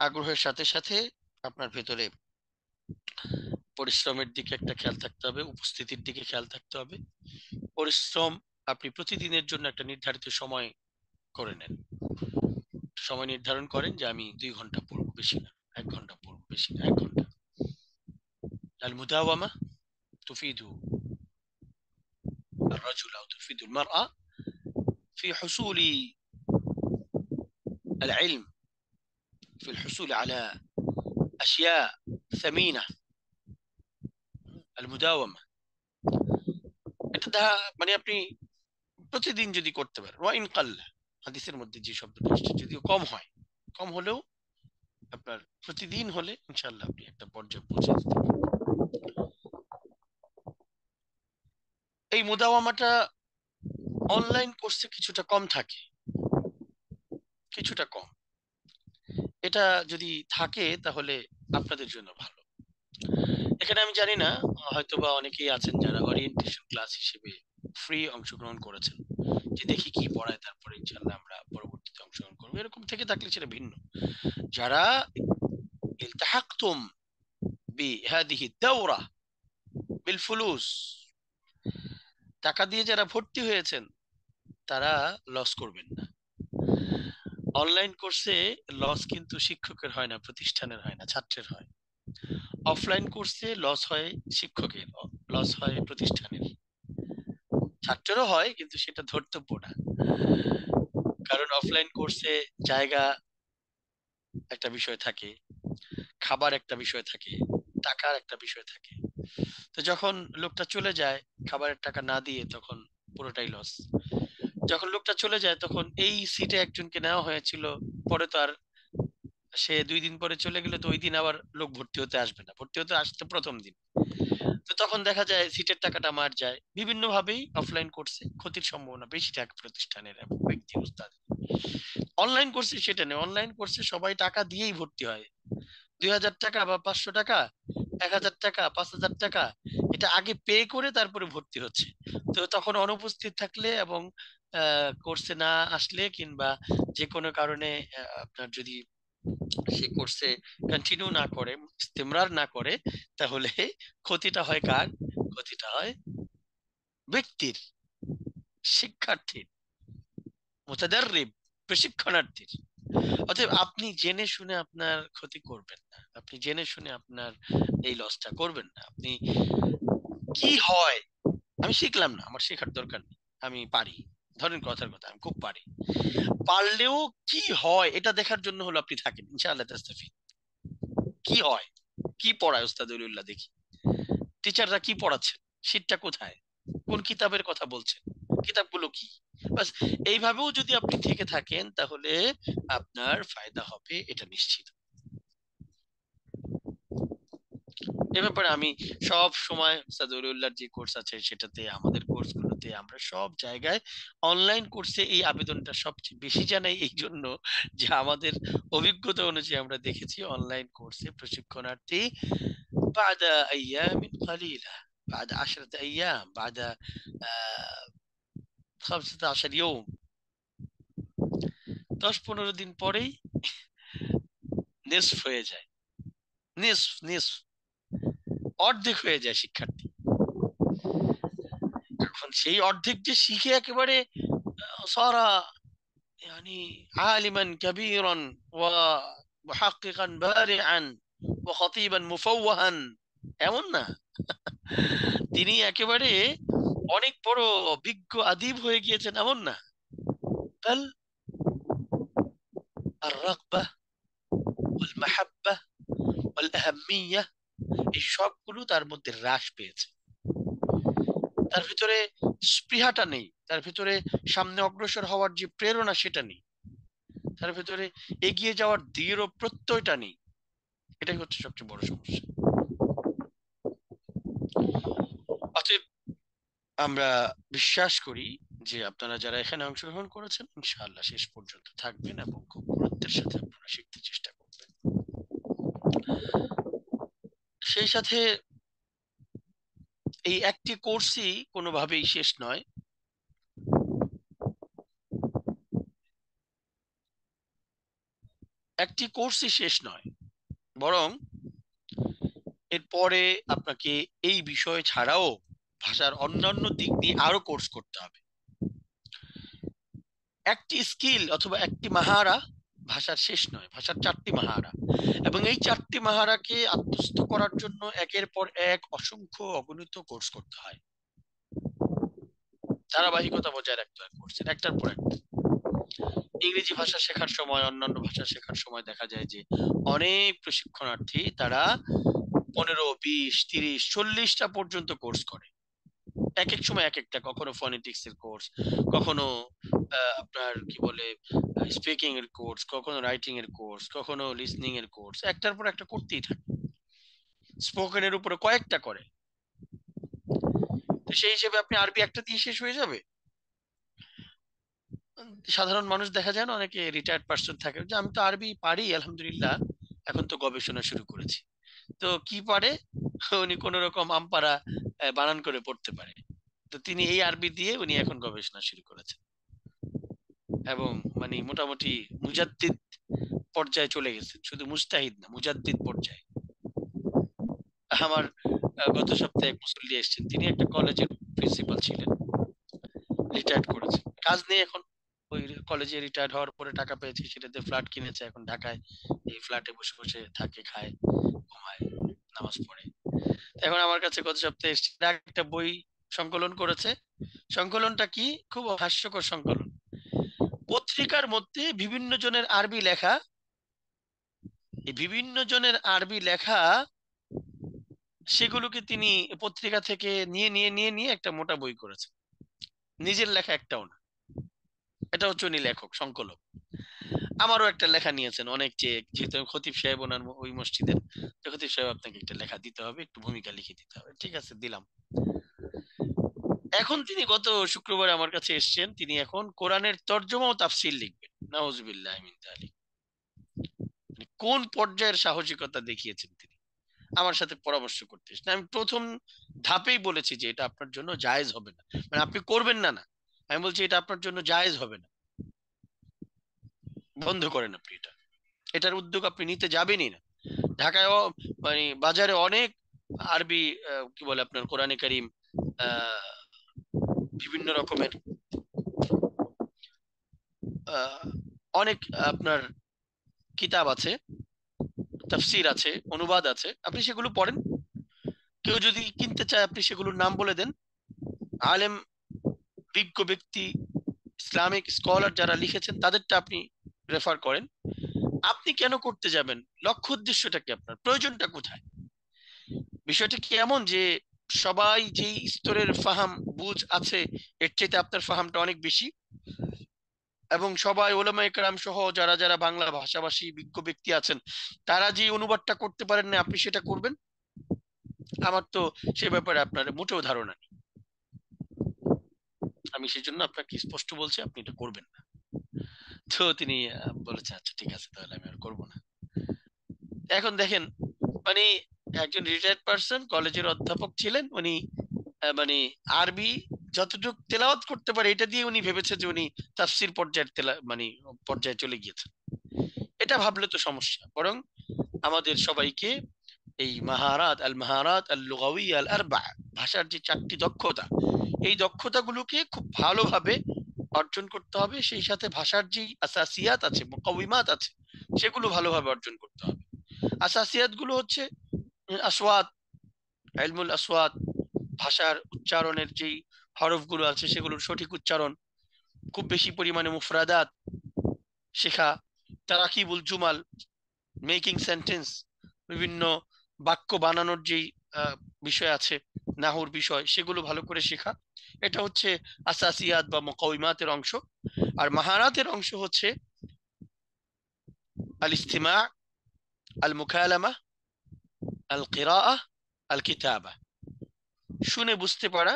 আগ্রহের সাথে সাথে আপনার ভেতরে পরিশ্রমের দিকে একটা খেয়াল থাকতে হবে, উপস্থিতির দিকে খেয়াল থাকতে হবে। পরিশ্রম আপনি প্রতিদিনের জন্য একটা নির্ধারিত সময় করে নেন, সময় নির্ধারণ করেন যে আমি 2 ঘন্টা পড়বো, বেশি না 1 ঘন্টা পড়বো, বেশি না 1 ঘন্টা। আল মুদাওয়ামা তুফিদু الرجل أو تفيد المرأة في حصول العلم، في الحصول على أشياء ثمينة। المداومة এটা মানে আপনি প্রতিদিন যদি করতে পারেন, ওয়াইন কাল্লা, হাদিসের মধ্যে যে শব্দটা আসছে, যদিও কম হয়, কম হলেও আপনার প্রতিদিন হলে ইনশাআল্লাহ আপনি একটা পর্যায়ে পৌঁছে যেতে পারবেন। এই মুদাওয়ামাটা অনলাইন কোর্সে কিছুটা কম থাকে, কিছুটা কম। এটা যদি থাকে তাহলে আপনাদের জন্য ভালো। এখানে আমি জানি না, হয়তোবা অনেকেই আছেন যারা ওরিয়েন্টেশন ক্লাস হিসেবে ফ্রি অংশগ্রহণ করেছেন, যে দেখি কি পড়ায়, তারপরে ইনশাআল্লাহ আমরা পরবর্তীতে অংশগ্রহণ করবো, এরকম থেকে থাকলে সেটা ভিন্ন। যারা ইলতাহাকতুম বিহাদিহি দাওরা বিলফুলুস, টাকা দিয়ে যারা ভর্তি হয়েছেন তারা লস করবেন না। অনলাইন কোর্সে লস কিন্তু শিক্ষকের হয় না, প্রতিষ্ঠানের হয় না, ছাত্রের হয়। অফলাইন কোর্সে লস হয় শিক্ষকের, লস হয় প্রতিষ্ঠানের। ছাত্রেরও হয় কিন্তু সেটা ধর্তব্য না, কারণ অফলাইন কোর্সে জায়গা একটা বিষয় থাকে, খাবার একটা বিষয় থাকে, টাকার একটা বিষয় থাকে। তো যখন লোকটা চলে যায় খাবারের টাকা না দিয়ে, তখন পুরোটাই লস। যখন লোকটা চলে যায় তখন এই সিটে একজনকে নেওয়া হয়েছিল, পরে তো আর সে 2 দিন পরে চলে গেলে তো ওই দিন আবার লোক ভর্তি হতে আসবে না, ভর্তি হতে আসতে প্রথম দিন। তো তখন দেখা যায় সিটের টাকাটা মার যায়। বিভিন্ন ভাবেই অফলাইন কোর্সে ক্ষতির সম্ভাবনা বেশি থাকে প্রতিষ্ঠানের এবং ব্যক্তি উস্তাদ। অনলাইন কোর্সে সেটা নেই, অনলাইন কোর্সে সবাই টাকা দিয়েই ভর্তি হয়। 2,000 টাকা বা 500 টাকা, 1,000 টাকা, 5,000 টাকা, এটা আগে পে করে তারপরে ভর্তি হচ্ছে। তো তখন অনুপস্থিত থাকলে এবং কোর্সে না আসলে, কিংবা যে কোনো কারণে আপনার যদি সে কোর্সে কন্টিনিউ না করে, ইস্তেমরার না করে, তাহলে ক্ষতিটা হয় কার? ক্ষতিটা হয় ব্যক্তির, শিক্ষার্থীর, মুতাদাররিব, প্রশিক্ষণার্থীর। অতএব আপনি জেনে শুনে আপনার ক্ষতি করবেন না, আপনি জেনে শুনে আপনার এই লসটা করবেন না। আপনি কি হয়, আমি শিখলাম না, আমার শেখার দরকার নেই, আমি পারি, ধরেন কথার কথা আমি খুব পারি, পারলেও কি হয় এটা দেখার জন্য হলো আপনি থাকেন, ইনশাআল্লাহ তাস্তাফিদ। কি হয়, কি পড়ায় ওস্তাদ উল্লাহ, দেখি টিচাররা কি পড়াচ্ছেন, শীটটা কোথায়, কোন কিতাবের কথা বলছেন, কিতাবগুলো কি। বাস এইভাবেও যদি আপনি থেকে থাকেন তাহলে আপনার ফায়দা হবে, এটা নিশ্চিত। এ ব্যাপারে আমি সব সময় সাদুল্লাহর যে কোর্স আছে সেটাতে, আমাদের কোর্সগুলোতে, আমরা সব জায়গায় অনলাইন কোর্সে এই আবেদনটা সবচেয়ে বেশি জানাই, এই জন্য যে আমাদের অভিজ্ঞতা অনুযায়ী আমরা দেখেছি অনলাইন কোর্সে প্রশিক্ষণার্থী بعد أيام قليلة، بعد 10 أيام، بعد 15 يوم، 10-15 দিন পরেই নিসফ হয়ে যায়, নিসফ নিসফ, অর্ধেক হয়ে যায় শিক্ষার্থী। এখন সেই অর্ধেক যে শিখে একেবারে সারা يعني عالما كبيرا ومحققا بارعا وخطيبا مفوها، এমন না, তিনি একেবারে অনেক বড় বিজ্ঞ আদিব হয়ে গিয়েছেন, এমন না। بل الرغبة والمحبة والأهمية এই সবগুলো তার মধ্যে হ্রাস পেয়েছে। তার ভিতরে স্পৃহাটা নেই, তার ভিতরে সামনে অগ্রসর হওয়ার যে প্রেরণা সেটা নেই, তার ভিতরে এগিয়ে যাওয়ার দৃঢ় প্রত্যয়টা নেই। এটাই হচ্ছে সবচেয়ে বড় সমস্যা। অতএব আমরা বিশ্বাস করি যে আপনারা যারা এখানে অংশগ্রহণ করেছেন ইনশাআল্লাহ শেষ পর্যন্ত থাকবেন এবং খুব গুরুত্বের সাথে আপনারা শিখতে চেষ্টা করবেন। সেই সাথে এই একটি কোর্সই কোনোভাবেই শেষ নয়। একটি কোর্সই শেষ নয়, বরং এরপরে আপনাকে এই বিষয় ছাড়াও ভাষার অন্যান্য দিক নিয়ে আরো কোর্স করতে হবে। একটি স্কিল অথবা একটি মাহারা ভাষার শেষ নয়, ভাষার 4টি মাহারা, এবং এই 4টি মাহারাকে আত্মস্থ করার জন্য একের পর এক অসংখ্য অগণিত কোর্স করতে হয়। ধারাবাহিকতা বজায় রাখতে হয় কোর্সের একটার পর একটা। ইংরেজি ভাষা শেখার সময়, অন্যান্য ভাষা শেখার সময় দেখা যায় যে অনেক প্রশিক্ষণার্থী তারা 15, 20, 30, 40টা পর্যন্ত কোর্স করে। এক এক সময় এক একটা, কখনো ফনেটিক্স এর কোর্স, কখনো আপনার কি বলে স্পিকিং এর কোর্স, কখনো রাইটিং এর কোর্স, কখনো লিসনিং এর কোর্স, একটার পর একটা করতেই থাকে। স্পোকেন এর উপরে কয়েকটা করে। তো সেই হিসেবে আপনি আরবি একটা দিয়ে শেষ হয়ে যাবে? সাধারণ মানুষ দেখা যায় না, অনেকে রিটায়ার্ড পার্সন থাকে, যে আমি তো আরবি পারি আলহামদুলিল্লাহ, এখন তো গবেষণা শুরু করেছি। তো কি পারে? উনি কোন রকম আমপারা বানান করে পড়তে পারে। তো তিনি এই আরবি দিয়ে উনি এখন গবেষণা শুরু করেছেন, এবং মানে মোটামুটি মুজাদ্দিদ পর্যায়ে চলে গেছেন। শুধু মুস্তাহিদ না, মুজাদ্দিদ পর্যায়ে। আমার গত সপ্তাহে এক মুসল্লি এসেছেন, তিনি একটা কলেজের প্রিন্সিপাল ছিলেন, রিটায়ার্ড করেছেন, কাজ নেই এখন। ওই কলেজে রিটায়ার্ড হওয়ার পরে টাকা পেয়েছে, সেটাতে ফ্ল্যাট কিনেছে, এখন ঢাকায় এই ফ্ল্যাটে বসে বসে থাকে, খায়, ঘুমায়, নামাজ পড়ে। এখন আমার কাছে গত সপ্তাহে এসেছে, একটা বই সংকলন করেছে। সংকলনটা কি? খুব হাস্যকর সংকলন। পত্রিকার মধ্যে বিভিন্ন জনের আরবি লেখা, এই বিভিন্ন জনের আরবি লেখা সেগুলোকে তিনি পত্রিকা থেকে নিয়ে নিয়ে নিয়ে নিয়ে একটা মোটা বই করেছে। নিজের লেখা একটাও না। এটা হচ্ছে উনি লেখক, সংকলক। আমারও একটা লেখা নিয়েছেন অনেক চেয়ে, যেহেতু আমি খতিব সাহেব ওনার ওই মসজিদের, তো খতিব সাহেব আপনাকে একটা লেখা দিতে হবে, একটু ভূমিকা লিখে দিতে হবে। ঠিক আছে, দিলাম। এখন তিনি গত শুক্রবার আমার কাছে এসেছেন, তিনি এখন কোরআনের তর্জমা ও তাফসীর লিখবেন। নাউজুবিল্লাহ মিন যালিক। মানে কোন পর্যায়ের সাহসিকতা দেখিয়েছেন তিনি! আমার সাথে পরামর্শ করতে এসেছেন। আমি প্রথম ধাপেই বলেছি যে এটা আপনার জন্য জায়েজ হবে না, মানে আপনি করবেন না না, আমি বলছি এটা আপনার জন্য জায়েজ হবে না, বন্ধ করেন আপনি এটা, এটার উদ্যোগ আপনি নিতে যাবেনই না। ঢাকায় মানে বাজারে অনেক আরবি কি বলে আপনার কোরআনে কারীম, আহ, বিভিন্ন রকমের অনেক আপনার কিতাব আছে, তাফসীর আছে, অনুবাদ আছে, আপনি সেগুলো পড়েন। কেউ যদি কিনতে চায় আপনি সেগুলোর নাম বলে দেন। আলেম, বিজ্ঞ ব্যক্তি, ইসলামিক স্কলার যারা লিখেছেন তাদেরটা আপনি রেফার করেন। আপনি কেন করতে যাবেন? লক্ষ্য উদ্দেশ্যটা কি? আপনার প্রয়োজনটা কোথায়? বিষয়টা কি এমন যে সবাই যেই স্তরের ফাহাম বুঝ আছে, এর চাইতে আপনার ফাহামটা অনেক বেশি, এবং সবাই ওলামা একরাম সহ যারা যারা বাংলা ভাষাভাষী বিজ্ঞ ব্যক্তি আছেন, তারা যে অনুবাদটা করতে পারেন না, আপনি সেটা করবেন? আমার তো সে ব্যাপারে আপনার মোটেও ধারণা নেই। আমি সেই জন্য আপনাকে স্পষ্ট বলছি, আপনি এটা করবেন না। তো তিনি বলেছে আচ্ছা ঠিক আছে, তাহলে আমি আর করবো না। এখন দেখেন, মানে একজন রিটায়ার্ড পার্সন, কলেজের অধ্যাপক ছিলেন উনি, মানে আরবি যতটুকু তেলাওয়াত করতে পারে এটা দিয়ে উনি ভেবেছে যে উনি তাফসীর পর্যায়ের মানে পর্যায়ে চলে গিয়েছেন। এটা ভাবলে তো সমস্যা। বরং আমাদের সবাইকে এই মাহারাত আল লুগাওয়িয়া আল আরবা, ভাষার যে 4টি দক্ষতা, এই দক্ষতাগুলোকে খুব ভালোভাবে অর্জন করতে হবে। সেই সাথে ভাষার যে আসাসিয়াত আছে, মুকাওয়িমাত আছে, সেগুলো ভালোভাবে অর্জন করতে হবে। আসাসিয়াত গুলো হচ্ছে আসওয়াত, ইলমুল আসওয়াত, ভাষার উচ্চারণের যেই হরফগুলো আছে সেগুলোর সঠিক উচ্চারণ, খুব বেশি পরিমাণে মুফরাদাত শেখা, তারাকিবুল জুমাল, মেকিং সেন্টেন্স, বিভিন্ন বাক্য বানানোর যেই বিষয় আছে, নাহুর বিষয়, সেগুলো ভালো করে শেখা। এটা হচ্ছে আসাসিয়াত বা মুকাওয়িমাতের অংশ। আর মাহারাতের অংশ হচ্ছে আল ইস্তিমা, আল মুকালামা, আল কিরাআহ, আল কিতাবা। শুনে বুঝতে পারা,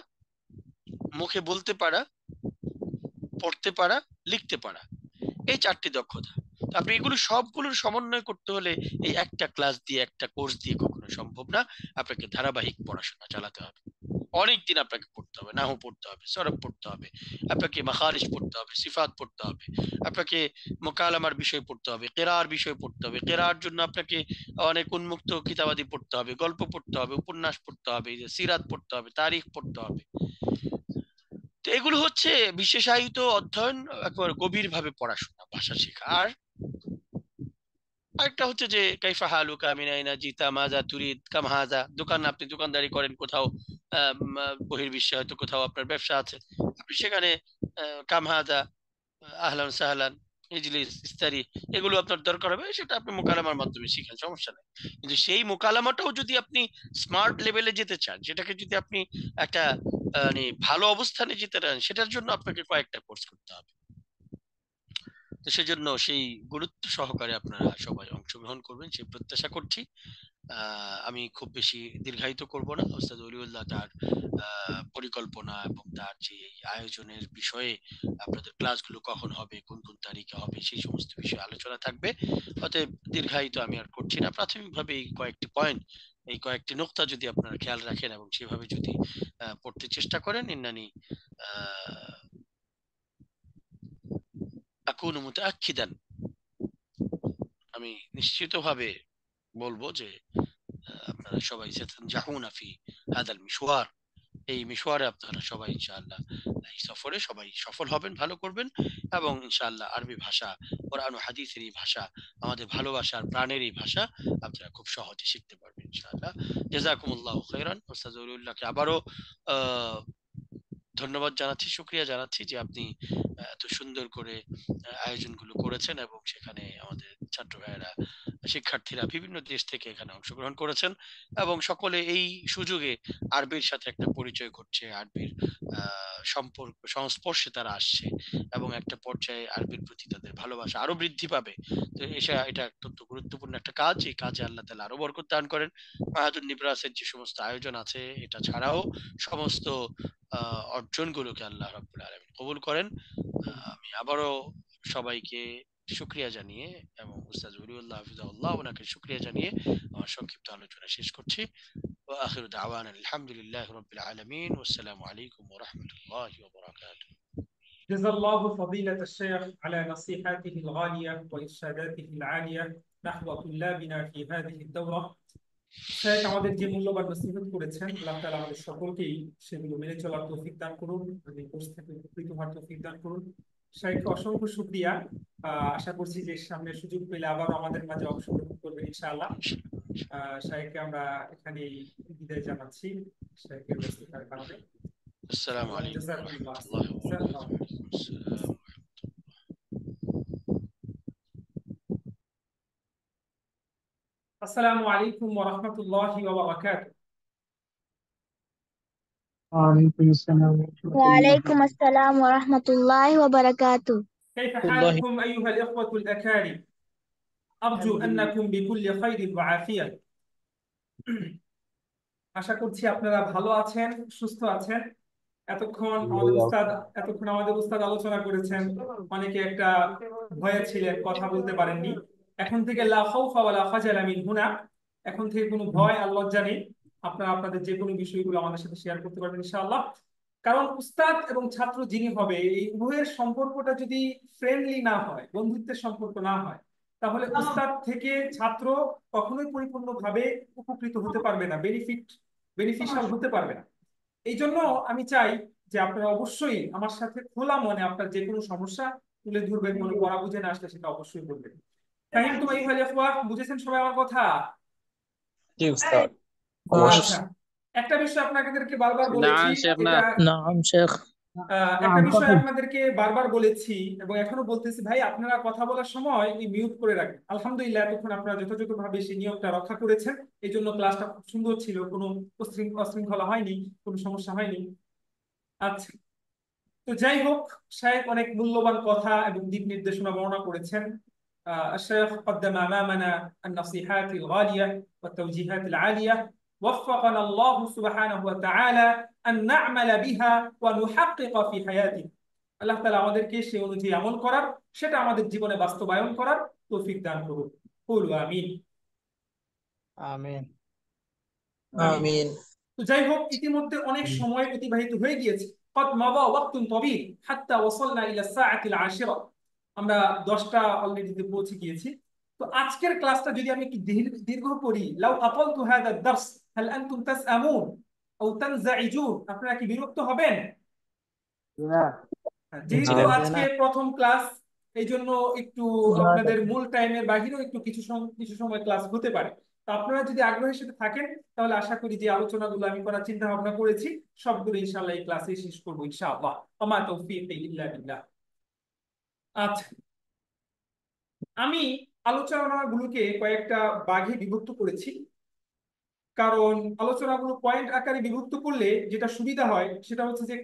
মুখে বলতে পারা, পড়তে পারা, লিখতে পারা, এই 4টি দক্ষতা। আপনি এগুলো সবগুলোর সমন্বয় করতে হলে এই একটা ক্লাস দিয়ে, একটা কোর্স দিয়ে কখনো সম্ভব না। আপনাকে ধারাবাহিক পড়াশোনা চালাতে হবে। অনেকদিন আপনাকে পড়তে হবে, নাহু পড়তে হবে, সরফ পড়তে হবে, আপনাকে মাখারিজ পড়তে হবে, সিফাত পড়তে হবে, আপনাকে মোকালামার বিষয় পড়তে হবে, কেরার বিষয় পড়তে হবে। কেরার জন্য আপনাকে অনেক উন্মুক্ত কিতাবাদি পড়তে হবে, গল্প পড়তে হবে, উপন্যাস পড়তে হবে, সিরাত পড়তে হবে, তারিখ পড়তে হবে। তো এগুলো হচ্ছে বিশেষায়িত অধ্যয়ন, একবার গভীর ভাবে পড়াশোনা, ভাষা শেখা। আর আরেকটা হচ্ছে যে কাইফা হালুকা মিন আইনা জিতা মাজা তুরিদ কাম হাজা। আপনি দোকানদারি করেন কোথাও, বহির্বিশ্বে হয়তো কোথাও আপনার ব্যবসা আছে, আপনি সেখানে কাম হাজা, আহলান সাহলান, ইজলিস, ইস্তারি, এগুলো আপনার দরকার হবে, সেটা আপনি মোকালামার মাধ্যমে শিখেন, সমস্যা নেই। কিন্তু সেই মোকালামাটাও যদি আপনি স্মার্ট লেভেলে যেতে চান, সেটাকে যদি আপনি একটা মানে ভালো অবস্থানে যেতে চান, সেটার জন্য আপনাকে কয়েকটা কোর্স করতে হবে। তো সেজন্য সেই গুরুত্ব সহকারে আপনারা সবাই অংশগ্রহণ করবেন সেই প্রত্যাশা করছি। আমি খুব বেশি দীর্ঘায়িত করব না। ওস্তাদ ওলিউল্লাহ তার পরিকল্পনা এবং তার যে এই আয়োজনের বিষয়ে, আপনাদের ক্লাসগুলো কখন হবে, কোন কোন তারিখে হবে, সেই সমস্ত বিষয়ে আলোচনা থাকবে। অতএব দীর্ঘায়িত আমি আর করছি না। প্রাথমিকভাবে এই কয়েকটি পয়েন্ট, এই কয়েকটি নোক্তা যদি আপনারা খেয়াল রাখেন এবং সেভাবে যদি পড়তে চেষ্টা করেন, ইন্নানি আকুনু মুতাআক্কিদান, আমি নিশ্চিতভাবে বলবো যে আপনারা সবাই সাতানজাহুনা ফি হাদাল মিশওয়ার, এই মিশওয়ারে আপনারা সবাই ইনশাআল্লাহ, এই সফরে সবাই সফল হবেন, ভালো করবেন, এবং ইনশাআল্লাহ আরবি ভাষা, কোরআন ও হাদিসের এই ভাষা, আমাদের ভালোবাসার প্রাণের এই ভাষা আপনারা খুব সহজে শিখতে পারবেন ইনশাআল্লাহ। জাযাকুমুল্লাহু খাইরান। ওস্তাদ জলিউল্লাহকে আবারও আহ ধন্যবাদ জানাচ্ছি, শুকরিয়া জানাচ্ছি যে আপনি এত সুন্দর করে আয়োজনগুলো করেছেন এবং সেখানে আমাদের ছাত্র ভাইয়েরা, শিক্ষার্থীরা বিভিন্ন দেশ থেকে এখানে অংশগ্রহণ করেছেন এবং সকলে এই সুযোগে আরবির সাথে একটা পরিচয় ঘটছে, আরবির সম্পর্ক সংস্পর্শে তারা আসছে এবং একটা পর্যায়ে আরবির প্রতি তাদের ভালোবাসা আরো বৃদ্ধি পাবে। তো এটা অত্যন্ত গুরুত্বপূর্ণ একটা কাজ। এই কাজে আল্লাহ তাআলা আরো বরকত দান করেন। মাহাদুন নিবরাসের যে সমস্ত আয়োজন আছে, এটা ছাড়াও সমস্ত অর্জনগুলোকে আল্লাহ রাব্বুল আলামিন কবুল করেন। আমি আবারও সবাইকে শুকরিয়া জানিয়ে এবং উস্তাদ ওলিউল্লাহ হাফিজাহুল্লাহ ওনাকে শুকরিয়া জানিয়ে আমার সংক্ষিপ্ত আলোচনা শেষ করছি। ওয়া আখিরু দাওয়ানা আলহামদুলিল্লাহি রাব্বিল আলামিন, ওয়াসসালামু আলাইকুম ওয়া রাহমাতুল্লাহি ওয়া বারাকাতুহু। جزا الله فضيلة الشيخ على نصيحاته الغالية وإرشاداته العالية نحو طلابنا في هذه الدورة. শেখ আমাদের যে মূল্যবান নসিহত করেছেন, আল্লাহ তাআলা আমাদের সকলকেই সেগুলো মেনে চলার তৌফিক দান করুন, এই কোর্স থেকে উপকৃত হওয়ার তৌফিক দান করুন। শেখকে অসংখ্য শুকরিয়া। আশা করছি যে সামনে সুযোগ পেলে আবার আমাদের মাঝে অংশগ্রহণ করবেন ইনশাআল্লাহ। শেখকে আমরা এখানেই বিদায় জানাচ্ছি শেখের ব্যস্ততার কারণে। আসসালামু আলাইকুম ওয়া জাযাকুমুল্লাহ রাহমাতুল্লাহি ওয়া খাইরান। বারাকাতুহু। আসসালাম। আসসালামু আলাইকুম ওয়া রাহমাতুল্লাহি ওয়া বারাকাতুহু। وعليكم السلام ورحمة الله وعليكم السلام ورحمة الله وبركاته. كيف الله. حالكم أيها الإخوة الأكارم؟ أرجو أنكم بكل خير وعافية. আশা করছি আপনারা ভালো আছেন, সুস্থ আছেন। এতক্ষণ আমাদের উস্তাদ আলোচনা করেছেন, অনেকে একটা ভয়ে ছিলেন, কথা বলতে পারেননি। এখন থেকে লা খাউফা ওয়ালা খাজালা মিন হুনা, এখন থেকে কোনো ভয় আর লজ্জা নেই। আপনারা আপনাদের যে কোনো বিষয়গুলো আমাদের সাথে শেয়ার করতে পারবেন ইনশাআল্লাহ। কারণ উস্তাদ এবং ছাত্র যিনি হবে, এই উভয়ের সম্পর্কটা যদি ফ্রেন্ডলি না হয়, বন্ধুত্বের সম্পর্ক না হয়, তাহলে উস্তাদ থেকে ছাত্র কখনোই পরিপূর্ণভাবে উপকৃত হতে পারবে না, বেনিফিশিয়াল হতে পারবে না। এই জন্য আমি চাই যে আপনারা অবশ্যই আমার সাথে খোলা মনে আপনার যে কোনো সমস্যা তুলে ধরবেন, কোনো পড়া বুঝে না আসলে সেটা অবশ্যই বলবেন। ফাহিম তুমি বুঝেছেন সবাই আমার কথা? জি উস্তাদ। আচ্ছা, একটা বিষয় আপনাদেরকে বারবার বলেছি, নাম শেখনা। এটা নাম শেখ। একটা বিষয় আপনাদেরকে বারবার বলেছি এবং এখনো বলতেছি, ভাই আপনারা কথা বলার সময় এই মিউট করে রাখেন। আলহামদুলিল্লাহ এতক্ষণ আপনারা যথাযথভাবে সেই নিয়মটা রক্ষা করেছেন, এই জন্য ক্লাসটা খুব সুন্দর ছিল, কোনো অশৃঙ্খলা হয়নি, কোনো সমস্যা হয়নি। আচ্ছা, তো যাই হোক, শায়েখ অনেক মূল্যবান কথা এবং দিক নির্দেশনা বর্ণনা করেছেন। الشيخ قدم أمامنا النصيحات الغالية والتوجيهات العالية، وفقنا الله سبحانه وتعالى أن نعمل بها ونحقق في حياتنا. আল্লাহ তাআলা আমাদেরকে সেই অনুযায়ী আমল করার, সেটা আমাদের জীবনে বাস্তবায়ন করার তৌফিক দান করুন। কুলু আমিন। آمين আমিন। آمين তো যাই হোক, ইতিমধ্যে অনেক সময় অতিবাহিত হয়ে গিয়েছে। قد مضى وقت طويل حتى وصلنا الى الساعه العاشره। আমরা 10টা অলরেডি পৌঁছে গিয়েছি। তো আজকের ক্লাসটা যদি আমি একটু দীর্ঘ করি, লাউ আতালতু হাদা দারস হাল আনতুম তাসআমুন আও তানজাইজুন, আপনারা কি বিরক্ত হবেন? না যেহেতু জি না। আজকে প্রথম ক্লাস, এই জন্য একটু আপনাদের মূল টাইমের বাহিরেও একটু কিছু সময় ক্লাস হতে পারে। তো আপনারা যদি আগ্রহের সাথে থাকেন, তাহলে আশা করি যে আলোচনাগুলো আমি করার চিন্তা ভাবনা করেছি সবগুলো ইনশাআল্লাহ এই ক্লাসে শেষ করবো ইনশাআল্লাহ। ওমা তৌফিক ইল্লা বিল্লাহ। আচ্ছা, আমি আলোচনাগুলোকে কয়েকটা ভাগে বিভক্ত করেছি, কারণ আলোচনাগুলো পয়েন্ট আকারে বিভক্ত করলে যেটা সুবিধা হয় সেটা হচ্ছে যে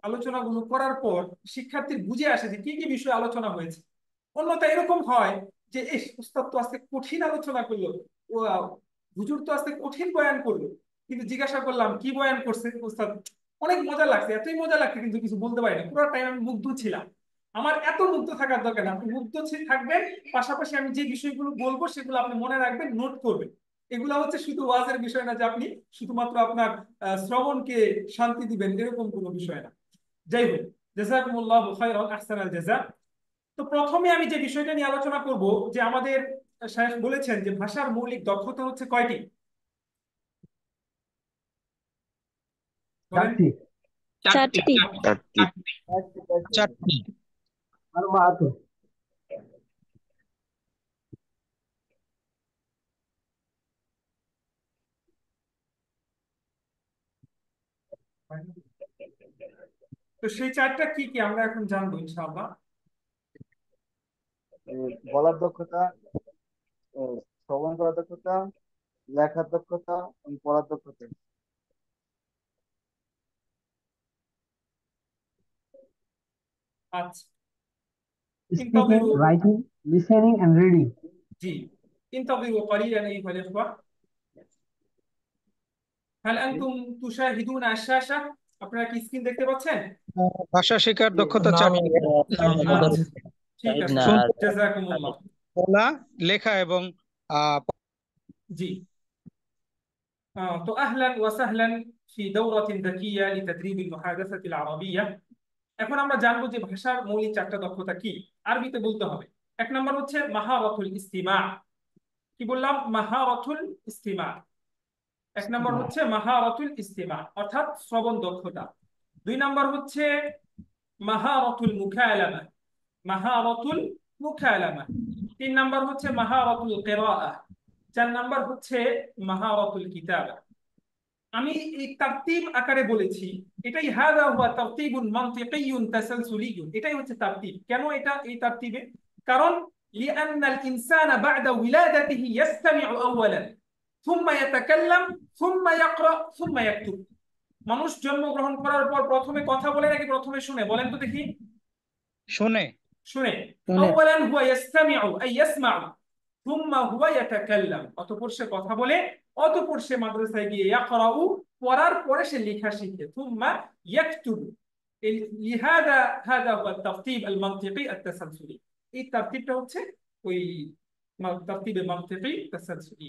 আলোচনাগুলো করার পর শিক্ষার্থীর বুঝে আসে যে কি কি বিষয়ে আলোচনা হয়েছে। অন্যথা এরকম হয় যে উস্তাদ তো আজকে কঠিন আলোচনা করলো, ও হুজুর তো আজকে কঠিন বয়ান করলো, কিন্তু জিজ্ঞাসা করলাম কি বয়ান করছে উস্তাদ, অনেক মজা লাগছে, এতই মজা লাগছে কিন্তু কিছু বলতে পারি না, পুরো টাইম আমি মুগ্ধ ছিলাম। আমার এত মুগ্ধ থাকার দরকার না, আপনি মুগ্ধ থাকবেন, পাশাপাশি আমি যে বিষয়গুলো বলবো সেগুলো আপনি মনে রাখবেন, নোট করবেন। এগুলা হচ্ছে শুধু ওয়াজের বিষয় না যে আপনি শুধুমাত্র আপনার শ্রবণকে শান্তি দিবেন, এরকম কোনো বিষয় না। যাই হোক, জাযাকুমুল্লাহু খাইরান, আহসানাল জাযা। তো প্রথমে আমি যে বিষয়টা নিয়ে আলোচনা করব, যে আমাদের শায়খ বলেছেন যে ভাষার মৌলিক দক্ষতা হচ্ছে কয়টি? বলেন। চারটি চারটি। চারটি। চারটি। আর বাহাত্তর। তো সেই চারটা কি কি আমরা এখন জানবো ইনশাআল্লাহ। বলার দক্ষতা, শ্রবণ করার দক্ষতা, লেখার দক্ষতা এবং পড়ার দক্ষতা। আচ্ছা, Speaking, ইন্তাযিরু। writing, listening and reading. জি, ইন্তাযিরু ক্বালিলান আইয়ুহা আল-ইখওয়া। হাল আনতুম তুশাহিদুনা আশ-শাশা? আপনারা কি স্ক্রিন দেখতে পাচ্ছেন? ভাষা শেখার দক্ষতা না, চারটি: আচ্ছা, ঠিক আছে, শুনতে, জাযাকুমুল্লাহ। বলা, লেখা এবং জি, তো আহলান ওয়া সাহলান ফি দাওরাতিন যাকিয়া লিতাদরিবিল মুহাদাসাতিল আরাবিয়্যা। এখন আমরা জানবো যে ভাষার মৌলিক চারটা দক্ষতা কি, আরবিতে বলতে হবে। এক নম্বর হচ্ছে মাহারাতুল ইস্তিমা। কি বললাম? মাহারাতুল ইস্তিমা। এক নম্বর হচ্ছে মাহারাতুল ইস্তিমা, অর্থাৎ শ্রবণ দক্ষতা। দুই নম্বর হচ্ছে মাহারাতুল মুকালামা, মাহারাতুল মুকালামা। তিন নম্বর হচ্ছে মাহারাতুল কিরাআহ। চার নম্বর হচ্ছে মাহারাতুল কিতাবা। আমি এই তারতিব আকারে বলেছি, এটাই হাযা হুয়া তারতিবুন মানতিকিয়্যুন তাসালসুলিয়্যুন, এটাই হচ্ছে তারতিব। কেন এটা এই তারতিবে? কারণ লিআন্নাল ইনসানা বা'দা উলাদাতিহি ইস্তামি'ু আওয়ালান থুম্মা ইয়াতাকাল্লাম থুম্মা ইয়াকরা থুম্মা ইয়াকতুব। মানুষ জন্মগ্রহণ করার পর প্রথমে কথা বলে নাকি প্রথমে শুনে? বলেন তো দেখি। শুনে। শুনে। আওয়ালান হুয়া ইস্তামি'ু আই ইয়াসমা'ু থুম্মা হুয়া ইয়াতাকাল্লাম, অতঃপর সে কথা বলে, অতঃপর সে মাদ্রাসায় গিয়ে ইয়াকরাউ, পড়ার পরে সে লেখা শিখে, থুম্মা ইয়াকতুবু। লিহাযা হাযা হুয়া তারতিব আল মানতিকি আত তাসালসুলি। এই তারতিবটা হচ্ছে ওই তারতিবে মানতিকি তাসালসুলি।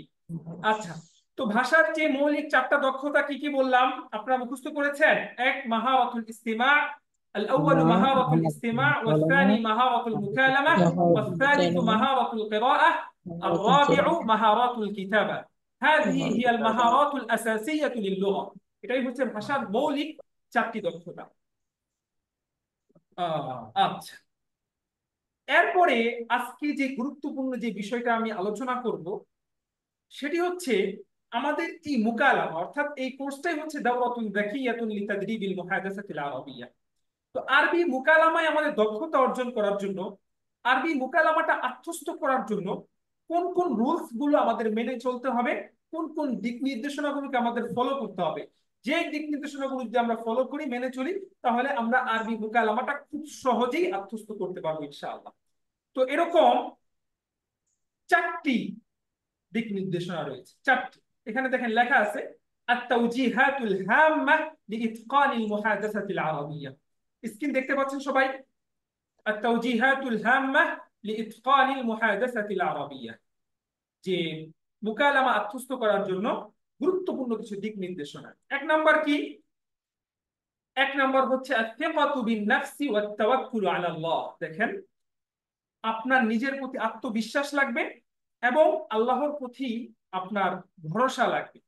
আচ্ছা, তো ভাষার যে মৌলিক চারটা দক্ষতা কি কি বললাম আপনারা মুখস্থ করেছেন? এক, মাহারাতুল ইস্তিমা। الأول مهارة الاستماع، والثاني مهارة المكالمة، والثالث مهارة القراءة، الرابع مهارات الكتابة. هذه هي المهارات الأساسية للغة. এটাই হচ্ছে ভাষার মৌলিক চারটি দক্ষতা। আচ্ছা, এরপরে আজকে যে গুরুত্বপূর্ণ যে বিষয়টা আমি আলোচনা করব সেটি হচ্ছে আমাদের এই মুকালামা, অর্থাৎ এই কোর্সটাই হচ্ছে দাওরাতুন যাকিয়াতুন লিতাদরিবিল মুহাদাসাতিল আরাবিয়্যা। তো আরবি মুকালামায় আমাদের দক্ষতা অর্জন করার জন্য, আরবি মুকালামাটা আত্মস্থ করার জন্য কোন কোন রুলস গুলো আমাদের মেনে চলতে হবে, কোন কোন দিক নির্দেশনাগুলোকে আমাদের ফলো করতে হবে, যে দিক নির্দেশনাগুলো যদি আমরা ফলো করি, মেনে চলি, তাহলে আমরা আরবি মুকালামাটা খুব সহজেই আত্মস্থ করতে পারবো ইনশাআল্লাহ। তো এরকম চারটি দিক নির্দেশনা রয়েছে, চারটি। এখানে দেখেন লেখা আছে আত-তাওজিহাতুল হাম্মা লিইতকানিল মুহাদাসাতিল আরাবিয়্যা। স্ক্রিন দেখতে পাচ্ছেন সবাই? আত-তাওজিহাতুল হাম্মা লিইতকানিল মুহাদাসাতিল আরাবিয়্যা, যে মুকালামা আত্মস্থ করার জন্য গুরুত্বপূর্ণ কিছু দিক নির্দেশনা। এক নাম্বার কি? এক নাম্বার হচ্ছে আত-তিকাতু বিন-নাফসি ওয়াত-তাওয়াক্কুলু আলা আল্লাহ। দেখেন, আপনার নিজের প্রতি আত্মবিশ্বাস লাগবে এবং আল্লাহর প্রতি আপনার ভরসা লাগবে।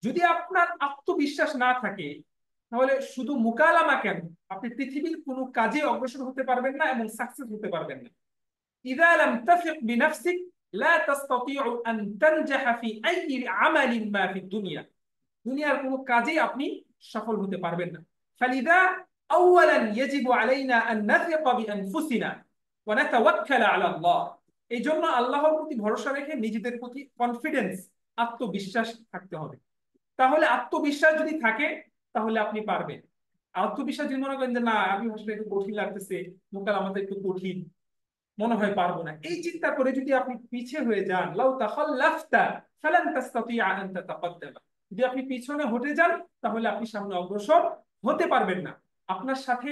যদি আপনার আত্মবিশ্বাস না থাকে তাহলে শুধু মুকালামা কেন, আপনি পৃথিবীর কোনো কাজে অগ্রসর হতে পারবেন না এবং সাকসেস হতে পারবেন না। ইযা লাম তাফিক বিনাফসিক লা তাসতাতিউ আন তানজাহা ফি আইয়ি আমালিন মা ফি দুনিয়া। দুনিয়ার কোনো কাজেই আপনি সফল হতে পারবেন না। ফালিদা আওয়ালান ইয়াজিবু আলাইনা আন নাথিকা বিআনফুসিনা ওয়া নাতাওয়াক্কালা আলা আল্লাহ। এই জন্য আল্লাহর প্রতি ভরসা রেখে নিজেদের প্রতি কনফিডেন্স, আত্মবিশ্বাস থাকতে হবে। তাহলে আত্মবিশ্বাস যদি থাকে তাহলে আপনি পারবেন। আত্মবিশ্বাস যদি মনে করেন যে না, আমি ভাষাটা একটু কঠিন লাগতেছে, মোকালামাটা একটু কঠিন, মনে হয় পারবো না, এই চিন্তা করে যদি আপনি পিছে হয়ে যান, লাউ তাখাল্লাফতা ফালান তাসতাতিআ আন তাতাকাদ্দামা, যদি আপনি পিছনে হটে যান তাহলে আপনি সামনে অগ্রসর হতে পারবেন না। আপনার সাথে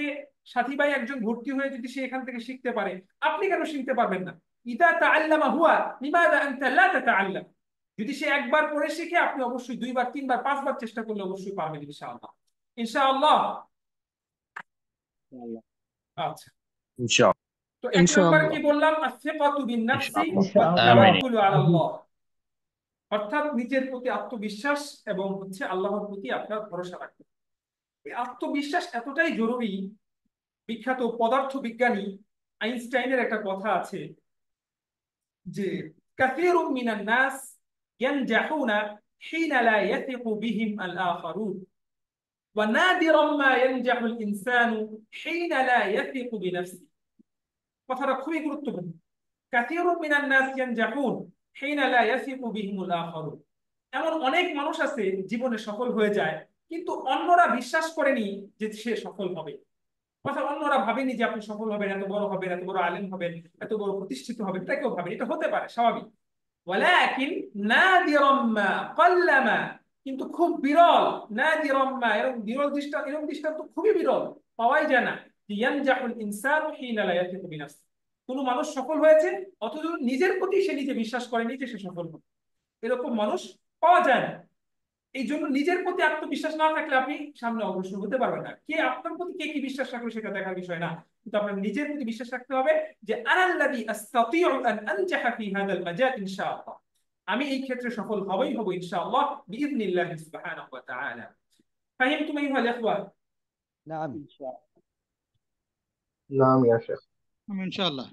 সাথী ভাই একজন ভর্তি হয়ে যদি সে এখান থেকে শিখতে পারে, আপনি কেন শিখতে পারবেন না? ইদা তাআল্লামা হুয়া লিমাযা আনতা লা তাতাআল্লাম। যদি সে একবার পড়ে শিখে, আপনি অবশ্যই দুইবার, তিনবার, পাঁচবার চেষ্টা করলে অবশ্যই পারবেন ইনশাআল্লাহ। ইনশাআল্লাহ। আচ্ছা, ইনশাআল্লাহ। তো এক নাম্বার কি বললাম? আস-সিকাতু বিন-নাফসি ওয়াত-তাওয়াক্কুলু আলা আল্লাহ, অর্থাৎ নিজের প্রতি আত্মবিশ্বাস এবং হচ্ছে আল্লাহর প্রতি আপনার ভরসা রাখতে। এই আত্মবিশ্বাস এতটাই জরুরি, বিখ্যাত পদার্থবিজ্ঞানী আইনস্টাইনের একটা কথা আছে যে কাসীরুম মিনান নাস ইয়ানজাহুনা হিনা লা ইয়াথিকু বিহিম আল-আখারুন ওয়া নাদিরাম মা ইয়ানজাহুল ইনসানু হিনা লা ইয়াথিকু বিনাফসিহি। কথাটা খুবই গুরুত্বপূর্ণ। কাসীরুম মিনান নাস ইয়ানজাহুন হিনা লা ইয়াথিকু বিহিমুল আখারুন। এমন অনেক মানুষ আছে জীবনে সফল হয়ে যায়, কিন্তু অন্যরা বিশ্বাস করেনি যে সে সফল হবে। অর্থাৎ অন্যরা ভাবেনি যে আপনি সফল হবেন, এত বড় হবেন, এত বড় আলেম হবেন, এত বড় প্রতিষ্ঠিত হবেন, এটা কেউ ভাবেনি। এটা হতে পারে, স্বাভাবিক। ওয়ালাকিন নাদিরাম মা কাল্লামা, কিন্তু খুব বিরল। নাদিরাম মা, এরকম বিরল দৃষ্টান্ত, এরকম দৃষ্টান্ত খুবই বিরল, পাওয়াই যায় না। ইয়ানজাহুল ইনসানু হিনা লা ইয়াথিকু বিনাফসিহি। কোন মানুষ সফল হয়েছে অথচ নিজের প্রতি সে নিজে বিশ্বাস করেনি যে সে সফল হবে, এরকম মানুষ পাওয়া যায় না। এই জন্য নিজের প্রতি আত্মবিশ্বাস না থাকলে আপনি সামনে অগ্রসর হতে পারবেন না। কে আপনার প্রতি কে কি বিশ্বাস রাখবে সেটা দেখার বিষয় না, কিন্তু আপনার নিজের প্রতি বিশ্বাস রাখতে হবে যে আনাল্লাযী আস্তাতিউ আন আনজাহা ফি হাযাল মাজাল ইনশাআল্লাহ, আমি এই ক্ষেত্রে সফল হবই হব ইনশাআল্লাহ বিইذنিল্লাহি সুবহানাহু ওয়া তাআলা। ফাহিমতুম আইয়ুহা আল-ইখওয়া? নাম ইনশাআল্লাহ। নাম ইয়া শেখ। ইনশাআল্লাহ।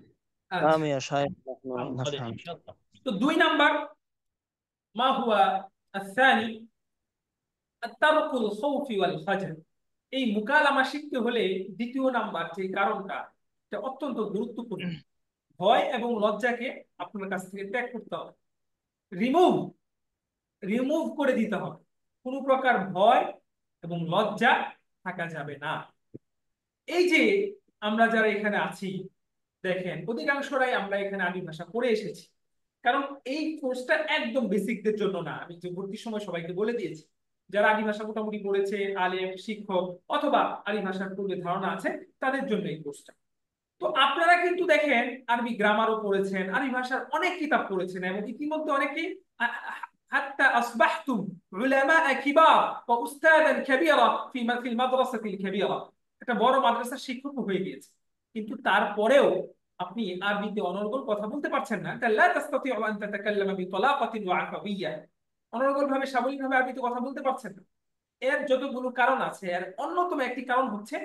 نعم يا شيخ نحن نعم نفهم. إن شاء الله. তো দুই নাম্বার, মা হুয়া আস-সানি আত-তারকুল খাউফি ওয়াল ফাজর। এই মুকালামা শিখতে হলে দ্বিতীয় নাম্বার যে কারণটা, এটা অত্যন্ত গুরুত্বপূর্ণ। ভয় এবং লজ্জাকে আপনার কাছ থেকে ত্যাগ করতে হবে, রিমুভ রিমুভ করে দিতে হবে। কোনো প্রকার ভয় এবং লজ্জা থাকা যাবে না। এই যে আমরা যারা এখানে আছি, দেখেন অধিকাংশরাই আমরা এখানে আরবি ভাষা পড়ে এসেছি। কারণ এই কোর্সটা একদম বেসিকদের জন্য না, আমি যে ভর্তির সময় সবাইকে বলে দিয়েছি, যারা আরবি ভাষা মোটামুটি পড়েছে, আলেম, শিক্ষক অথবা আরবি ভাষার পূর্বে ধারণা আছে, তাদের জন্য এই কোর্সটা। তো আপনারা কিন্তু দেখেন আরবি গ্রামারও পড়েছেন, আরবি ভাষার অনেক কিতাব পড়েছেন, এবং ইতিমধ্যে অনেকেই হাত্তা আসবাহতুম উলামা কিবার ওয়া উস্তাদান কাবীরা ফিল মাদ্রাসাতিল কাবীরা, একটা বড় মাদ্রাসার শিক্ষক হয়ে গিয়েছে, কিন্তু তারপরেও আপনি আরবিতে অনর্গল কথা বলতে পারছেন না। লা তাস্তাতিউ আন তাতাকাল্লামা বিতলাকাতিন ওয়া আফাবিয়্যা, অনর্গল ভাবে, সাবলীল ভাবে আরবিতে কথা বলতে পারছেন না। এর যতগুলো কারণ আছে, এর অন্যতম একটি কারণ হচ্ছে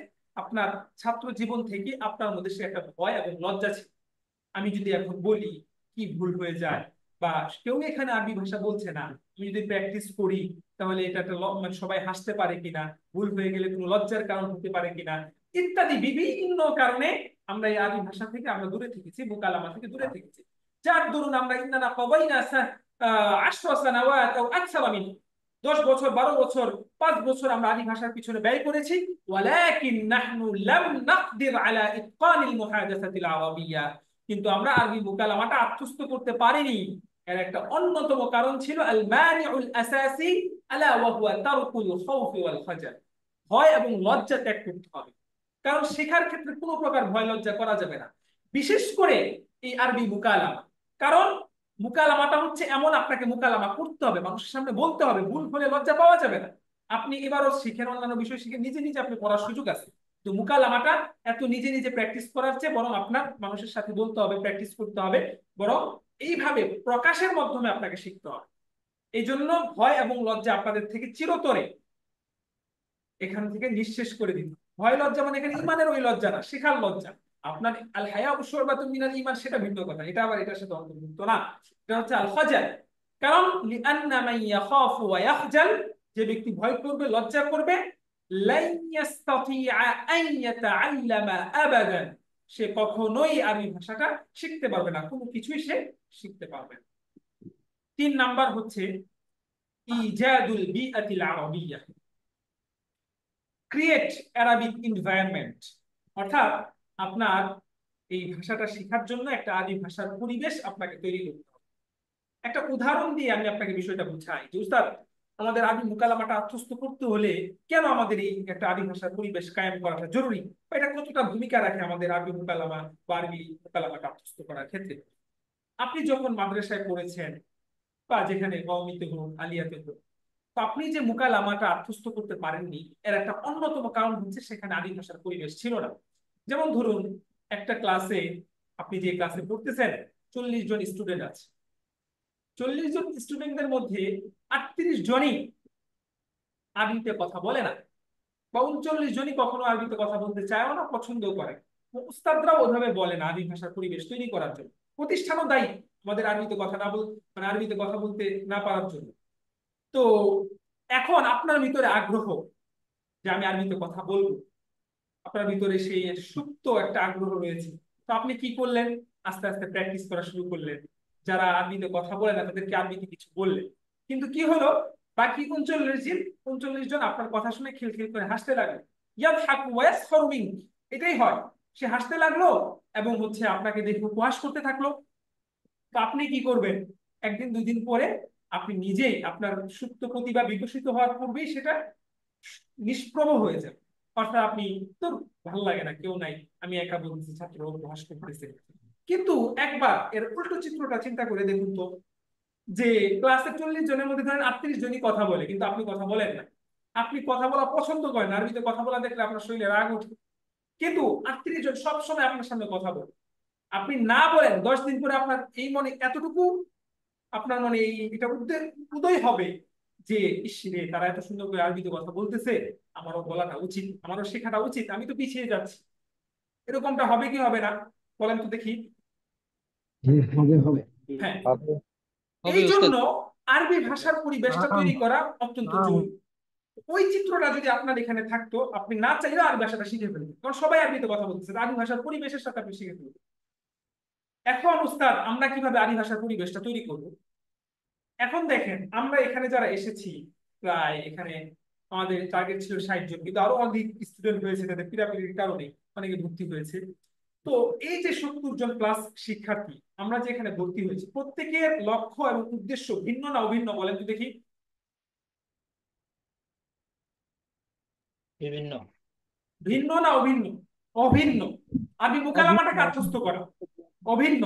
আপনার ছাত্র জীবন থেকে আপনার মধ্যে সে একটা ভয় এবং লজ্জা ছিল। আমি যদি এখন বলি কি ভুল হয়ে যায়, বা কেউ এখানে আরবি ভাষা বলছে না, আমি যদি প্র্যাকটিস করি তাহলে এটা একটা মানে সবাই হাসতে পারে কিনা, ভুল হয়ে গেলে কোনো লজ্জার কারণ হতে পারে কিনা, ইত্যাদি বিভিন্ন কারণে আমরা এই আরবি ভাষা থেকে আমরা দূরে থেকেছি, মুকালামা থেকে দূরে থেকেছি। যার দরুন আমরা ইন্নানা কাদাইনা 10 সানাওয়াত আও আকসারা মিন, 10 বছর, 12 বছর, 5 বছর আমরা আরবি ভাষার পিছনে ব্যয় করেছি। ওয়ালাকিন নাহনু লাম নাকদির আলা ইতকানিল মুহাদাসাতিল আরাবিয়্যা, কিন্তু আমরা আরবি মুকালামাটা আত্মস্থ করতে পারিনি। এর একটা অন্যতম কারণ ছিল আল মানিউল আসাসি আলা ওয়া হুয়া তারকুল খাউফি ওয়াল ফাজর, ভয় এবং লজ্জা ত্যাগ করতে হবে। কারণ শেখার ক্ষেত্রে কোনো প্রকার ভয় লজ্জা করা যাবে না, বিশেষ করে এই আরবি মুকালামা। কারণ মুকালামাটা হচ্ছে এমন, আপনাকে মুকালামা করতে হবে, মানুষের সামনে বলতে হবে, ভুল হলে লজ্জা পাওয়া যাবে না। আপনি এবারও শিখেন, অন্যান্য বিষয় শিখে নিজে নিজে আপনি পড়ার সুযোগ আছে। তো মুকালামাটা এত নিজে নিজে প্র্যাকটিস করার চেয়ে বরং আপনার মানুষের সাথে বলতে হবে, প্র্যাকটিস করতে হবে, বরং এইভাবে প্রকাশের মাধ্যমে আপনাকে শিখতে হবে। এই জন্য ভয় এবং লজ্জা আপনাদের থেকে চিরতরে এখান থেকে নিঃশেষ করে দিন। ভয় লজ্জা মানে এখানে ইমানের ওই লজ্জা না, শেখার লজ্জা। আপনার আল হায়া শুরবাতুম মিনাল ঈমান, সেটা ভিন্ন কথা, এটা আবার এটার সাথে অন্তর্ভুক্ত না। এটা হচ্ছে আল খাজাল। কারণ লিআন্না মান ইয়াখাফু ওয়া ইয়াখজাল, যে ব্যক্তি ভয় করবে, লজ্জা করবে, লান ইস্তাতিআ আন ইয়াতাআল্লামা আবাদান, সে কখনোই আরবি ভাষাটা শিখতে পারবে না, কোনো কিছুই সে শিখতে পারবে না। 3 নাম্বার হচ্ছে ইজাদুল বিআতিল আরাবিয়্যাহ, ক্রিয়েট অ্যারাবিক এনভায়রনমেন্ট। অর্থাৎ আপনার এই ভাষাটা শেখার জন্য একটা আরবি ভাষার পরিবেশ আপনাকে তৈরি করতে হবে। একটা উদাহরণ দিয়ে আমি আপনাকে বিষয়টা বুঝাই যে উস্তাদ, আমাদের আরবি মুকালামাটা আত্মস্থ করতে হলে কেন আমাদের এই একটা আরবি ভাষার পরিবেশ কায়েম করাটা জরুরি, বা এটা কতটা ভূমিকা রাখে আমাদের আরবি মুকালামা বা আরবি মুকালামাটা আত্মস্থ করার ক্ষেত্রে। আপনি যখন মাদ্রাসায় পড়েছেন বা যেখানে কওমিতে হোক, আলিয়াতে হোক, তো আপনি যে মুকালামাটা আত্মস্থ করতে পারেননি, এর একটা অন্যতম কারণ হচ্ছে সেখানে আরবি ভাষার পরিবেশ ছিল না। যেমন ধরুন, একটা ক্লাসে, আপনি যে ক্লাসে পড়তেছেন, 40 জন স্টুডেন্ট আছে। 40 জন স্টুডেন্টদের মধ্যে 38 জনই আরবিতে কথা বলে না, বা 39 জনই কখনো আরবিতে কথা বলতে চায়ও না, পছন্দও করে। উস্তাদরাও ওইভাবে বলে না আরবি ভাষার পরিবেশ তৈরি করার জন্য। প্রতিষ্ঠানও দায়ী আমাদের আরবিতে কথা না মানে আরবিতে কথা বলতে না পারার জন্য। তো এখন আপনার ভিতরে আগ্রহ যে আমি আরবিতে কথা বলবো, আপনার ভিতরে সেই সুপ্ত একটা আগ্রহ রয়েছে। তো আপনি কি করলেন? আস্তে আস্তে প্র্যাকটিস করা শুরু করলেন। যারা আরবিতে কথা বলে না তাদেরকে আরবিতে কিছু বললেন। কিন্তু কি হলো, বাকি 39 জন আপনার কথা শুনে খিলখিল করে হাসতে লাগলো। ইয়াদহাকু ওয়া ইয়াসখারু মিনক, এটাই হয়। সে হাসতে লাগলো এবং হচ্ছে আপনাকে দেখে উপহাস করতে থাকলো। তো আপনি কি করবেন? একদিন 2 দিন পরে আপনি নিজেই আপনার সুপ্ত প্রতিভা বিকশিত হওয়ার পূর্বেই সেটা নিষ্প্রভ হয়ে যাবে। অর্থাৎ আপনি তো ভালো লাগে না, কেউ নাই, আমি একা বলতেছি, ছাত্র উপহাস করতেছে। কিন্তু একবার এর উল্টো চিত্রটা চিন্তা করে দেখুন তো, যে ক্লাসে 40 জনের মধ্যে ধরেন 38 জনই কথা বলে, কিন্তু আপনি কথা বলেন না। আপনি কথা বলা পছন্দ করেন, আরবিতে কথা বলা দেখলে আপনার শরীরে রাগ ওঠে। কিন্তু 38 জন সবসময় আপনার সামনে কথা বলে, আপনি না বলেন, 10 দিন পরে আপনার এই মনে এতটুকু, আপনার মনে এটা উদয় হবে যে ইসরে, তারা এত সুন্দর করে আরবিতে কথা বলতেছে, আমারও বলাটা উচিত, আমারও শেখাটা উচিত, আমি তো পিছিয়ে যাচ্ছি। এরকমটা হবে কি হবে না বলেন তো দেখি? হবে হবে হ্যাঁ। হবে এই উস্তাদ। জন্য আরবি ভাষার পরিবেশটা তৈরি করা অত্যন্ত জরুরি। ওই চিত্রটা যদি আপনার এখানে থাকতো, আপনি না চাইলেও আরবি ভাষাটা শিখে ফেলতেন, কারণ সবাই আরবিতে কথা বলতেছে, আরবি ভাষার পরিবেশের সাথে আপনি শিখে ফেলতেন। এখন উস্তাদ, আমরা কিভাবে আরবি ভাষার পরিবেশটা তৈরি করব? এখন দেখেন, আমরা এখানে যারা এসেছি, প্রায় এখানে আমাদের টার্গেট ছিল 60 জন, কিন্তু আরো অনেক স্টুডেন্ট হয়েছে, তাদের পিরাপিরির কারণে অনেকে ভর্তি হয়েছে। তো এই যে 70 জন প্লাস শিক্ষার্থী আমরা যে এখানে ভর্তি হয়েছি, প্রত্যেকের লক্ষ্য এবং উদ্দেশ্য ভিন্ন না অভিন্ন বলেন তো দেখি? বিভিন্ন। ভিন্ন না অভিন্ন? অভিন্ন। আরবি মুকালামাটাকে আত্মস্থ করা অভিন্ন,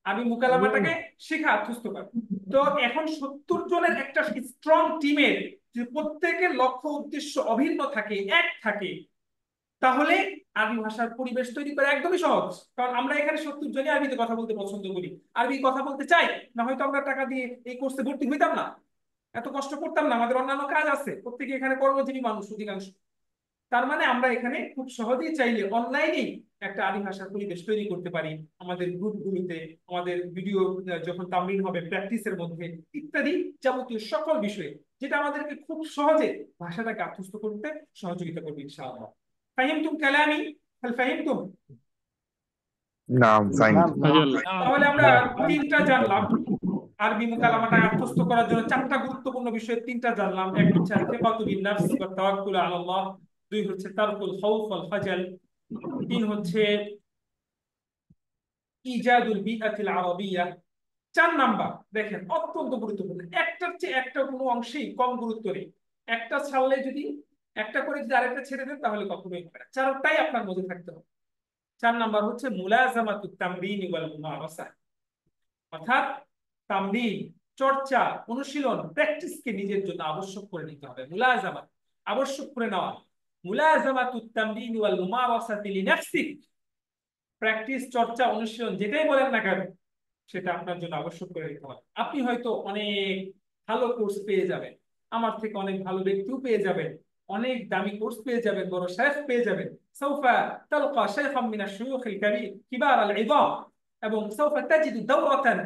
আরবি মুকালামাটাকে শেখা আত্মস্থ করা। তো এখন 70 জনের একটা স্ট্রং টিমের যদি প্রত্যেকের লক্ষ্য উদ্দেশ্য অভিন্ন থাকে, এক থাকে, তাহলে আরবি ভাষার পরিবেশ তৈরি করা একদমই সহজ। কারণ আমরা এখানে 70 জনই আরবিতে কথা বলতে পছন্দ করি, আরবি কথা বলতে চাই, না হয়তো আমরা টাকা দিয়ে এই কোর্সে ভর্তি হইতাম না, এত কষ্ট করতাম না, আমাদের অন্যান্য কাজ আছে, প্রত্যেকে এখানে কর্মজীবী মানুষ অধিকাংশ। তার মানে আমরা এখানে খুব সহজেই চাইলে অনলাইনেই একটা আরবি ভাষার পরিবেশ তৈরি করতে পারি, আমাদের গ্রুপগুলোতে, আমাদের ভিডিও যখন তামরিন হবে প্র্যাকটিসের মধ্যে ইত্যাদি যাবতীয় সকল বিষয়ে, যেটা আমাদেরকে খুব সহজে ভাষাটাকে আত্মস্থ করতে সহযোগিতা করবে ইনশাআল্লাহ। ফাহিমতুম কালামি? হাল ফাহিমতুম? নাম ফাইন তাহলে আমরা 3টা জানলাম আরবি মুকালামাটা আত্মস্থ করার জন্য, 4টা গুরুত্বপূর্ণ বিষয় 3টা জানলাম। এক হচ্ছে আল-সিকাতু বিন-নাফস ওয়া তাওয়াক্কুল আলা আল্লাহ, 2 হচ্ছে তারকুল খাউফ ওয়াল খাজাল, 3 হচ্ছে ইজাদুল বিআতিল আরাবিয়্যাহ। 4 নাম্বার দেখেন অত্যন্ত গুরুত্বপূর্ণ, একটার চেয়ে একটা কোনো অংশেই কম গুরুত্ব নেই। একটা ছাড়লে যদি, একটা করে যদি আরেকটা ছেড়ে দেন তাহলে কখনোই হবে না, 4টাই আপনার মধ্যে থাকতে হবে। 4 নাম্বার হচ্ছে মুলাযামাতুত তামরিন ওয়াল মুমারাসা, অর্থাৎ তামরিন, চর্চা, অনুশীলন, প্র্যাকটিসকে নিজের জন্য আবশ্যক করে নিতে হবে। মুলাজামা আবশ্যক করে নেওয়া, মুলাজামাতুত তামরিন ওয়াল মুমারাসাতি লিনাফসিক, প্র্যাকটিস, চর্চা, অনুশীলন যেটাই বলেন না কেন সেটা আপনার জন্য আবশ্যক করে নিতে হবে। আপনি হয়তো অনেক ভালো কোর্স পেয়ে যাবেন, আমার থেকে অনেক ভালো ব্যক্তিও পেয়ে যাবেন, অনেক দামি কোর্স পেয়ে যাবেন, বড় শেখ পেয়ে যাবেন। সাউফা তালকা শাইখাম মিনাশ শুয়ুখিল কাবীর কিবার আল ইযাম, এবং সাউফা তাজিদু দাওরাতান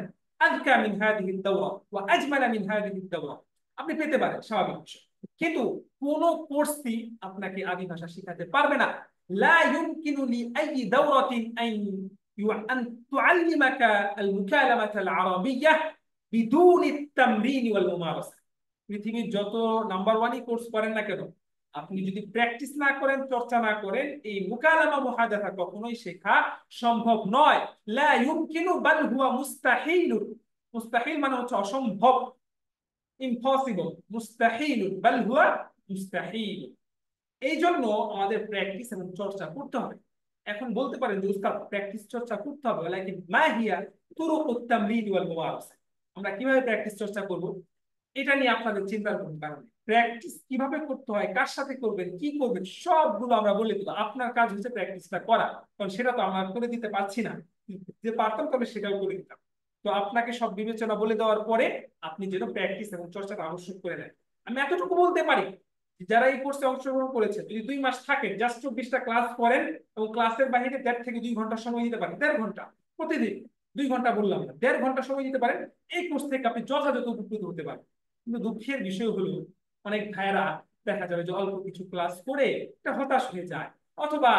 আযকা মিন হাদিহি দাওরা ওয়া আজমালা মিন হাদিহি দাওরা, আপনি পেতে পারেন, স্বাভাবিক বিষয়। কিন্তু কোন কোর্সই আপনাকে আরবি ভাষা শেখাতে পারবে না। লা ইউমকিনু লি আই দাওরাতিন أن تعلمك المكالمة العربية بدون التمرين والممارسة। পৃথিবীর যত নাম্বার ওয়ানই কোর্স করেন না কেন, আপনি যদি প্র্যাকটিস না করেন, চর্চা না করেন, এই মুকালামা মুহাদাসা কখনোই শেখা সম্ভব নয়। লা ইউমকিনু বাল হুয়া মুস্তাহিল, মুস্তাহিল মানে হচ্ছে অসম্ভব, ইম্পসিবল, মুস্তাহিল বাল হুয়া মুস্তাহিল। এই জন্য আমাদের প্র্যাকটিস এবং চর্চা করতে হবে। এখন বলতে পারেন যে উস্তাদ প্র্যাকটিস চর্চা করতে হবে, লাকিন মা হিয়া তুরুকুত তামরিন ওয়াল মুমারাসা, আমরা কিভাবে প্র্যাকটিস চর্চা করব এটা নিয়ে আপনাদের চিন্তার কোনো কারণ নেই। প্র্যাকটিস কিভাবে করতে হয়, কার সাথে করবেন, কি করবেন, সবগুলো আমরা বলে দেবো। আপনার কাজ হচ্ছে প্র্যাকটিসটা করা, কারণ সেটা তো আমরা করে দিতে পারছি না, যে পারতাম তবে সেটাও করে দিতাম। তো আপনাকে সব বিবেচনা বলে দেওয়ার পরে আপনি যেন প্র্যাকটিস এবং চর্চাটা আবশ্যক করে নেন। আমি এতটুকু বলতে পারি, যারা এই কোর্সে অংশগ্রহণ করেছে যদি 2 মাস থাকেন, জাস্ট 24টা ক্লাস করেন এবং ক্লাসের বাইরে 1.5 থেকে 2 ঘন্টা সময় দিতে পারেন, 1.5 ঘন্টা প্রতিদিন, 2 ঘন্টা বললাম না, 1.5 ঘন্টা সময় দিতে পারেন, এই কোর্স থেকে আপনি যথাযথ উপকৃত হতে পারেন। কিন্তু দুঃখের বিষয় হলো অনেক ভাইয়েরা দেখা যাবে যে অল্প কিছু ক্লাস করে এটা হতাশ হয়ে যায়, অথবা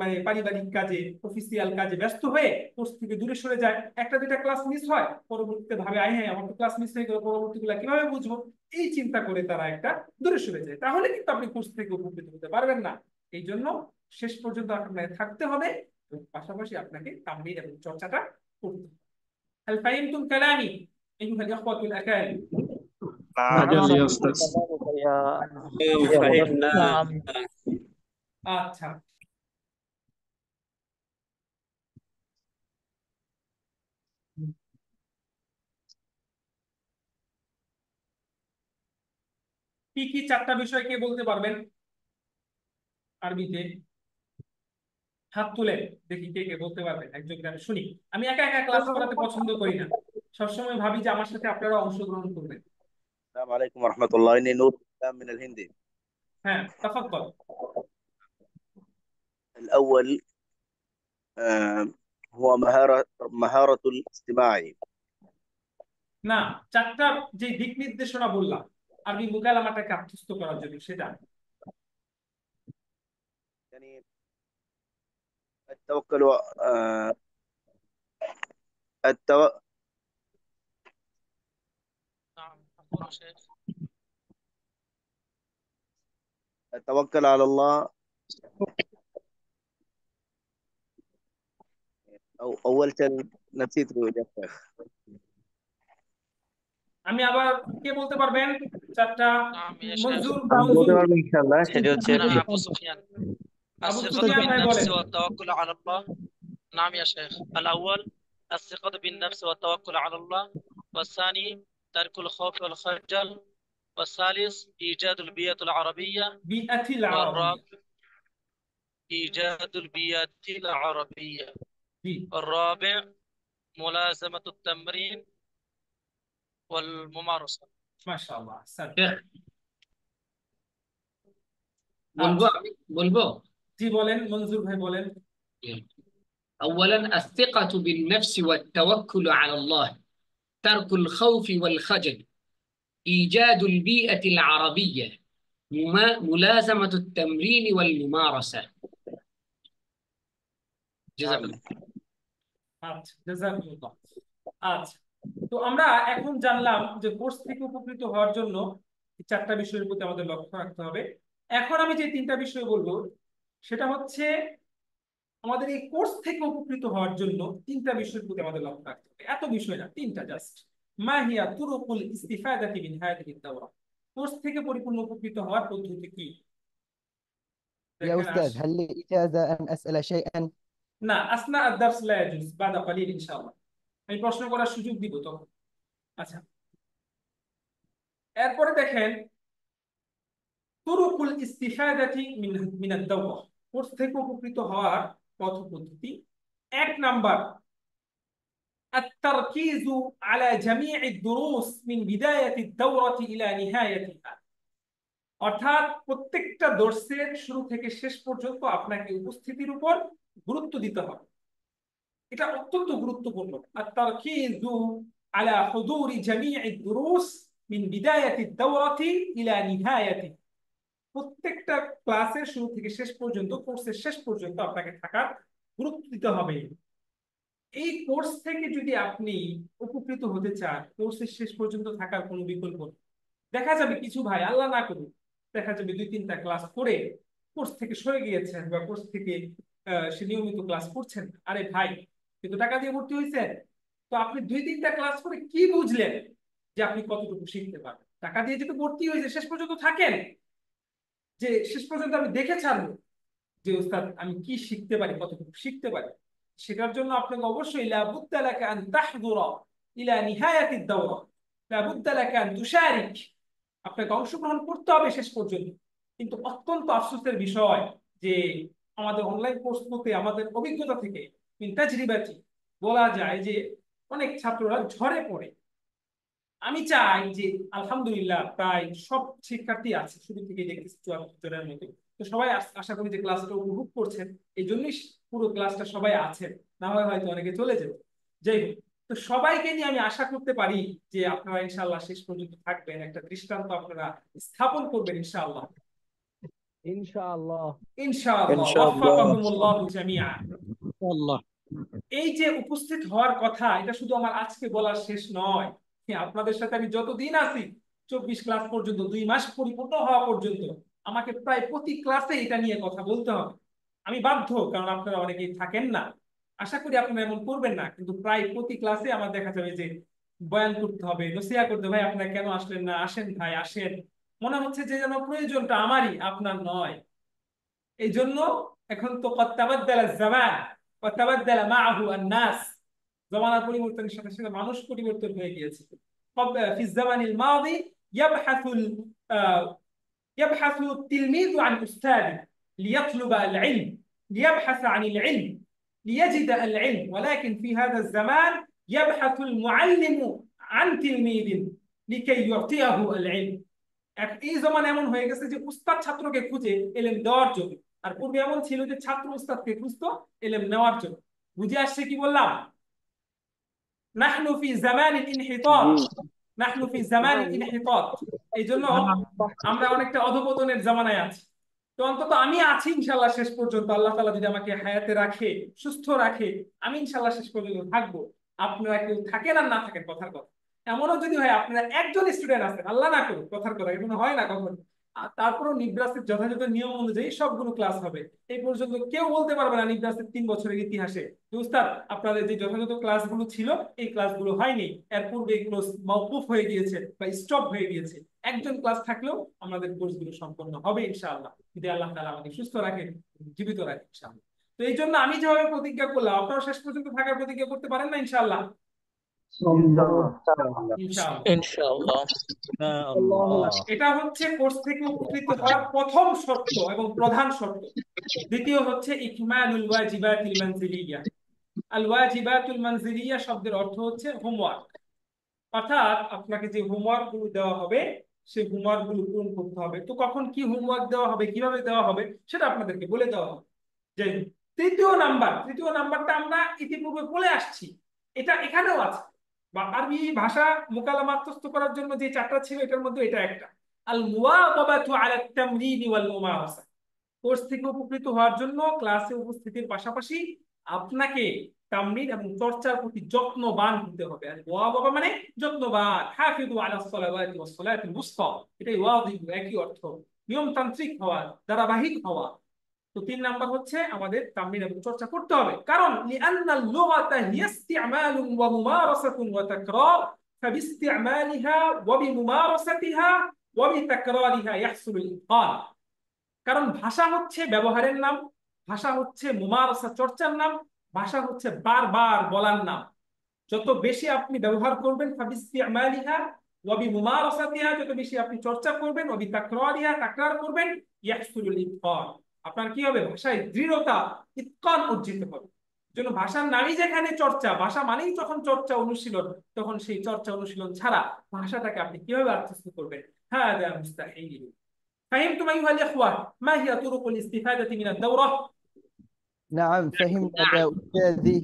মানে পারিবারিক কাজে, অফিসিয়াল কাজে ব্যস্ত হয়ে কোর্স থেকে দূরে সরে যায়। 1-2টা ক্লাস মিস হয়, পরবর্তীতে ভাবে আই হ্যাঁ আমার তো ক্লাস মিস হয়ে গেল, পরবর্তীগুলো কিভাবে বুঝবো, এই চিন্তা করে তারা একটা দূরে সরে যায়। তাহলে কিন্তু আপনি কোর্স থেকে উপকৃত হতে পারবেন না। এই জন্য শেষ পর্যন্ত আপনাকে থাকতে হবে এবং পাশাপাশি আপনাকে তামরিন এবং চর্চাটা করতে হবে। هل فهمتم كلامي أيها الإخوة الأكارم؟ أجل يا أستاذ. فهمنا. আচ্ছা, কি কি 4টা বিষয় কে বলতে পারবেন আরবিতে? হাত তুলে দেখি কে কে বলতে পারবেন, একজন আমি শুনি। আমি একা একা ক্লাস করাতে পছন্দ করি না, সবসময় ভাবি যে আমার সাথে আপনারা অংশগ্রহণ করবেন। السلام عليكم ورحمة الله، إني نور الإسلام من الهندي. হ্যাঁ, তাফাদ্দাল। الأول هو مهارة الاستماع. না, 4টা যে দিক নির্দেশনা বললাম আরবি মুকালামাটাকে আত্মস্থ করার জন্য, সেটা يعني التوكل التو... نعم أقول شيخ. التوكل على الله، أو أول شيء نسيته يا شيخ. আমি আবার, কে বলতে পারবেন 4টা? نعم يا شيخ. মনজুর, বলতে মনজুর, পারবো ইনশাআল্লাহ, সেটা হচ্ছে أنا أبو سفيان. আবু الثقة সুফিয়ান ভাই بالنفس বলেন। والتوكل على الله. نعم يا شيخ. الأول الثقة بالنفس والتوكل على الله، والثاني ترك الخوف والخجل، والثالث إيجاد البيئة العربية، বিআতিল আরবিয়া, والرابع إيجاد البيئة العربية، জি والرابع ملازمة التمرين والممارسة. মাশাআল্লাহ। বলবো আমি বলবো জি বলেন মনজুর ভাই বলেন। أولا الثقة بالنفس والتوكل على الله، ترك الخوف والخجل، إيجاد البيئة العربية، ملازمة التمرين والممارسة. جزاك الله. আচ্ছা, জাযাকুমুল্লাহ। আচ্ছা, তো আমরা এখন জানলাম যে কোর্স থেকে উপকৃত হওয়ার জন্য এই 4টা বিষয়ের প্রতি আমাদের লক্ষ্য রাখতে হবে। এখন আমি যে 3টা বিষয় বলবো সেটা হচ্ছে আমাদের এই কোর্স থেকে উপকৃত হওয়ার জন্য 3টা বিষয়ের প্রতি আমাদের লক্ষ্য রাখতে হবে। এত বিষয় না, 3টা জাস্ট। মা হিয়া তুরুকুল ইস্তিফাদাতি মিন হাদিহি দাওরা, কোর্স থেকে পরিপূর্ণ উপকৃত হওয়ার পদ্ধতি কি? يا أستاذ هل لي إجازة أن أسأل شيئا؟ না, আসনা আদ-দারস লা ইয়াজুজ, বাদা কালিল ইনশাআল্লাহ। আমি প্রশ্ন করার সুযোগ দিব তখন। আচ্ছা, এরপরে দেখেন তুরুকুল ইস্তিফাদাতি মিনাদ দাওরা, কোর্স থেকে উপকৃত হওয়ার পথ পদ্ধতি। 1 নাম্বার التركيز على جميع الدروس من بداية الدورة إلى نهايتها। অর্থাৎ প্রত্যেকটা দর্শের শুরু থেকে শেষ পর্যন্ত আপনাকে উপস্থিতির উপর গুরুত্ব দিতে হবে, এটা অত্যন্ত গুরুত্বপূর্ণ। التركيز على حضور جميع الدروس من بداية الدورة إلى نهايتها। প্রত্যেকটা ক্লাসের শুরু থেকে শেষ পর্যন্ত, কোর্সের শেষ পর্যন্ত আপনাকে থাকার গুরুত্ব দিতে হবে। এই কোর্স থেকে যদি আপনি উপকৃত হতে চান, কোর্সের শেষ পর্যন্ত থাকার কোনো বিকল্প নেই। দেখা যাবে কিছু ভাই, আল্লাহ না করুন, দেখা যাবে 2-3টা ক্লাস করে কোর্স থেকে সরে গিয়েছেন বা কোর্স থেকে সে নিয়মিত ক্লাস করছেন। আরে ভাই, কিন্তু টাকা দিয়ে ভর্তি হয়েছেন, তো আপনি 2-3টা ক্লাস করে কি বুঝলেন যে আপনি কতটুকু শিখতে পারবেন? টাকা দিয়ে যেহেতু ভর্তি হয়েছে, শেষ পর্যন্ত থাকেন, যে শেষ পর্যন্ত আমি দেখে ছাড়বো যে উস্তাদ আমি কি শিখতে পারি, কতটুকু শিখতে পারি। সেটার জন্য আপনাকে অবশ্যই লাবুদ্দা লাকা আন তাহদুরা ইলা নিহায়াতিদ দাওরা, লাবুদ্দা লাকা আন তুশারিক, আপনাকে অংশগ্রহণ করতে হবে শেষ পর্যন্ত। কিন্তু অত্যন্ত আফসোসের বিষয় যে আমাদের অনলাইন কোর্স করতে আমাদের অভিজ্ঞতা থেকে মিন তাজরিবাতি বলা যায় যে অনেক ছাত্ররা ঝরে পড়ে। আমি চাই যে আলহামদুলিল্লাহ প্রায় সব শিক্ষার্থী আছে, শুরু থেকে দেখতেছি 74 জনের মতো, তো সবাই আশা করি যে ক্লাসটা উপভোগ করছেন, এই জন্যই পুরো ক্লাসটা সবাই আছেন, না হয় হয়তো অনেকে চলে যেত। যাই হোক, তো সবাইকে নিয়ে আমি আশা করতে পারি যে আপনারা ইনশাআল্লাহ শেষ পর্যন্ত থাকবেন, একটা দৃষ্টান্ত আপনারা স্থাপন করবেন ইনশাআল্লাহ। ইনশাআল্লাহ ইনশাআল্লাহ ইনশাআল্লাহ। ওয়াফাকাকুমুল্লাহু জামিআ। আল্লাহ। এই যে উপস্থিত হওয়ার কথা, এটা শুধু আমার আজকে বলার শেষ নয়। আপনাদের সাথে আমি যতদিন আছি, 24 ক্লাস পর্যন্ত, 2 মাস পরিপূর্ণ হওয়া পর্যন্ত আমাকে প্রায় প্রতি ক্লাসে এটা নিয়ে কথা বলতে হবে। আমি বাধ্য, কারণ আপনারা অনেকেই থাকেন না, আশা করি আপনারা এমন করবেন না, কিন্তু প্রায় প্রতি ক্লাসে আমার দেখা যাবে যে বয়ান করতে হবে, নসিহা করতে, ভাই আপনারা কেন আসলেন না, আসেন ভাই আসেন। মনে হচ্ছে যে যেন প্রয়োজনটা আমারই, আপনার নয়। এই জন্য এখন তো قد تبدل الزمان وتبدل معه الناس، জমানার পরিবর্তনের সাথে সাথে মানুষ পরিবর্তন হয়ে গিয়েছে। في الزمن الماضي يبحث التلميذ عن أستاذه ليطلب العلم، ليبحث عن العلم، ليجد العلم، ولكن في هذا الزمان يبحث المعلم عن تلميذ لكي يعطيه العلم। এই জমানা এমন হয়ে গেছে যে উস্তাদ ছাত্রকে খুঁজে এলেম দেওয়ার জন্য, আর পূর্বে এমন ছিল যে ছাত্র উস্তাদকে খুঁজতো এলেম নেওয়ার জন্য। বুঝে আসছে কি বললাম? নাহনু ফি জামানিল ইনহিতাত, নাহনু ফি জামানিল ইনহিতাত। এই জন্য আমরা অনেকটা অধপতনের জামানায় আছি। তো অন্তত আমি আছি ইনশাআল্লাহ শেষ পর্যন্ত, আল্লাহ তাআলা যদি আমাকে হায়াতে রাখে, সুস্থ রাখে, আমি ইনশাআল্লাহ শেষ পর্যন্ত থাকবো। আপনারা কেউ থাকেন আর না থাকেন কথার কথা, এমনও যদি হয় আপনারা একজন স্টুডেন্ট আছেন, আল্লাহ না করুক, কথার কথা এমন হয় না কখনো, তারপরেও নিব্রাসের যথাযথ নিয়ম অনুযায়ী সবগুলো ক্লাস হবে। এই পর্যন্ত কেউ বলতে পারবে না নিব্রাসের 3 বছরের ইতিহাসে যে উস্তাদ আপনাদের যে যথাযথ ক্লাসগুলো ছিল এই ক্লাসগুলো হয়নি, এর পূর্বে এগুলো মওকুফ হয়ে গিয়েছে বা স্টপ হয়ে গিয়েছে। একজন ক্লাস থাকলেও আমাদের কোর্সগুলো সম্পন্ন হবে ইনশাআল্লাহ, যদি আল্লাহ তাআলা আমাদের সুস্থ রাখেন, জীবিত রাখেন ইনশাআল্লাহ। তো এই জন্য আমি যেভাবে প্রতিজ্ঞা করলাম, আপনারা শেষ পর্যন্ত থাকার প্রতিজ্ঞা করতে পারেন না ইনশাআল্লাহ? ইনশাআল্লাহ। এটা হচ্ছে কোর্স থেকে উপকৃত হওয়ার প্রথম শর্ত এবং প্রধান শর্ত। দ্বিতীয় হচ্ছে ইকমালুল ওয়াজিবাতিল মানজিলিয়া। আল ওয়াজিবাতুল মানজিলিয়া শব্দের অর্থ হচ্ছে হোমওয়ার্ক, অর্থাৎ আপনাকে যে হোমওয়ার্ক গুলো দেওয়া হবে সেই হোমওয়ার্ক গুলো পূরণ করতে হবে। তো কখন কি হোমওয়ার্ক দেওয়া হবে, কিভাবে দেওয়া হবে, সেটা আপনাদেরকে বলে দেওয়া হবে। যে তৃতীয় নাম্বারটা আমরা ইতিপূর্বে বলে আসছি, এটা এখানেও আছে। বা আরবি ভাষা মুকালামা আত্মস্থ করার জন্য যে 4টা ছিল, এটার মধ্যে এটা একটা। আল মুওয়াযাবাতু আলা তামরিন ওয়াল মুমারাসা। কোর্স থেকে উপকৃত হওয়ার জন্য ক্লাসে উপস্থিতির পাশাপাশি আপনাকে তামরিন এবং চর্চার প্রতি যত্নবান হতে হবে। আর মুওয়াযাবা মানে যত্নবান। হাফিযু আলাস সালাওয়াতি ওয়াস সালাতিল উসতা, এটাই ওয়াজিব, একই অর্থ। নিয়মতান্ত্রিক হওয়া, ধারাবাহিক হওয়া। তো 3 নাম্বার হচ্ছে আমাদের তামরিন এবং চর্চা করতে হবে, কারণ লিআন্নাল লুগাতা হিয়া ইসতিমালুন ওয়া মুমারাসাতুন ওয়া তাকরার, ফাবিইসতিমালিহা ওয়া বিমুমারাসাতিহা ওয়া বিতাকরারিহা ইয়াহসুলুল ইতকান। কারণ ভাষা হচ্ছে ব্যবহারের নাম, ভাষা হচ্ছে মুমারাসা চর্চার নাম, ভাষা হচ্ছে বারবার বলার নাম। যত বেশি আপনি ব্যবহার করবেন ফাবিস্তিমালিহা ওয়া বিমুমারাসাতিহা, যত বেশি আপনি চর্চা করবেন, ওয়া বিতাকরারিহা, তাকরার করবেন, ইয়াহসুলুল ইতকান, আপনার কি হবে, ভাষায় দৃঢ়তা, ইতকান অর্জিত হবে। জন্য ভাষার নামই যেখানে চর্চা, ভাষা মানেই যখন চর্চা অনুশীলন, তখন সেই চর্চা অনুশীলন ছাড়া ভাষাটাকে আপনি কিভাবে আত্মস্থ করবেন? হাদা মুস্তাহিল। فهمتم أيها الإخوة ما هي طرق الاستفادة من الدورة؟ نعم فهمت يا أستاذي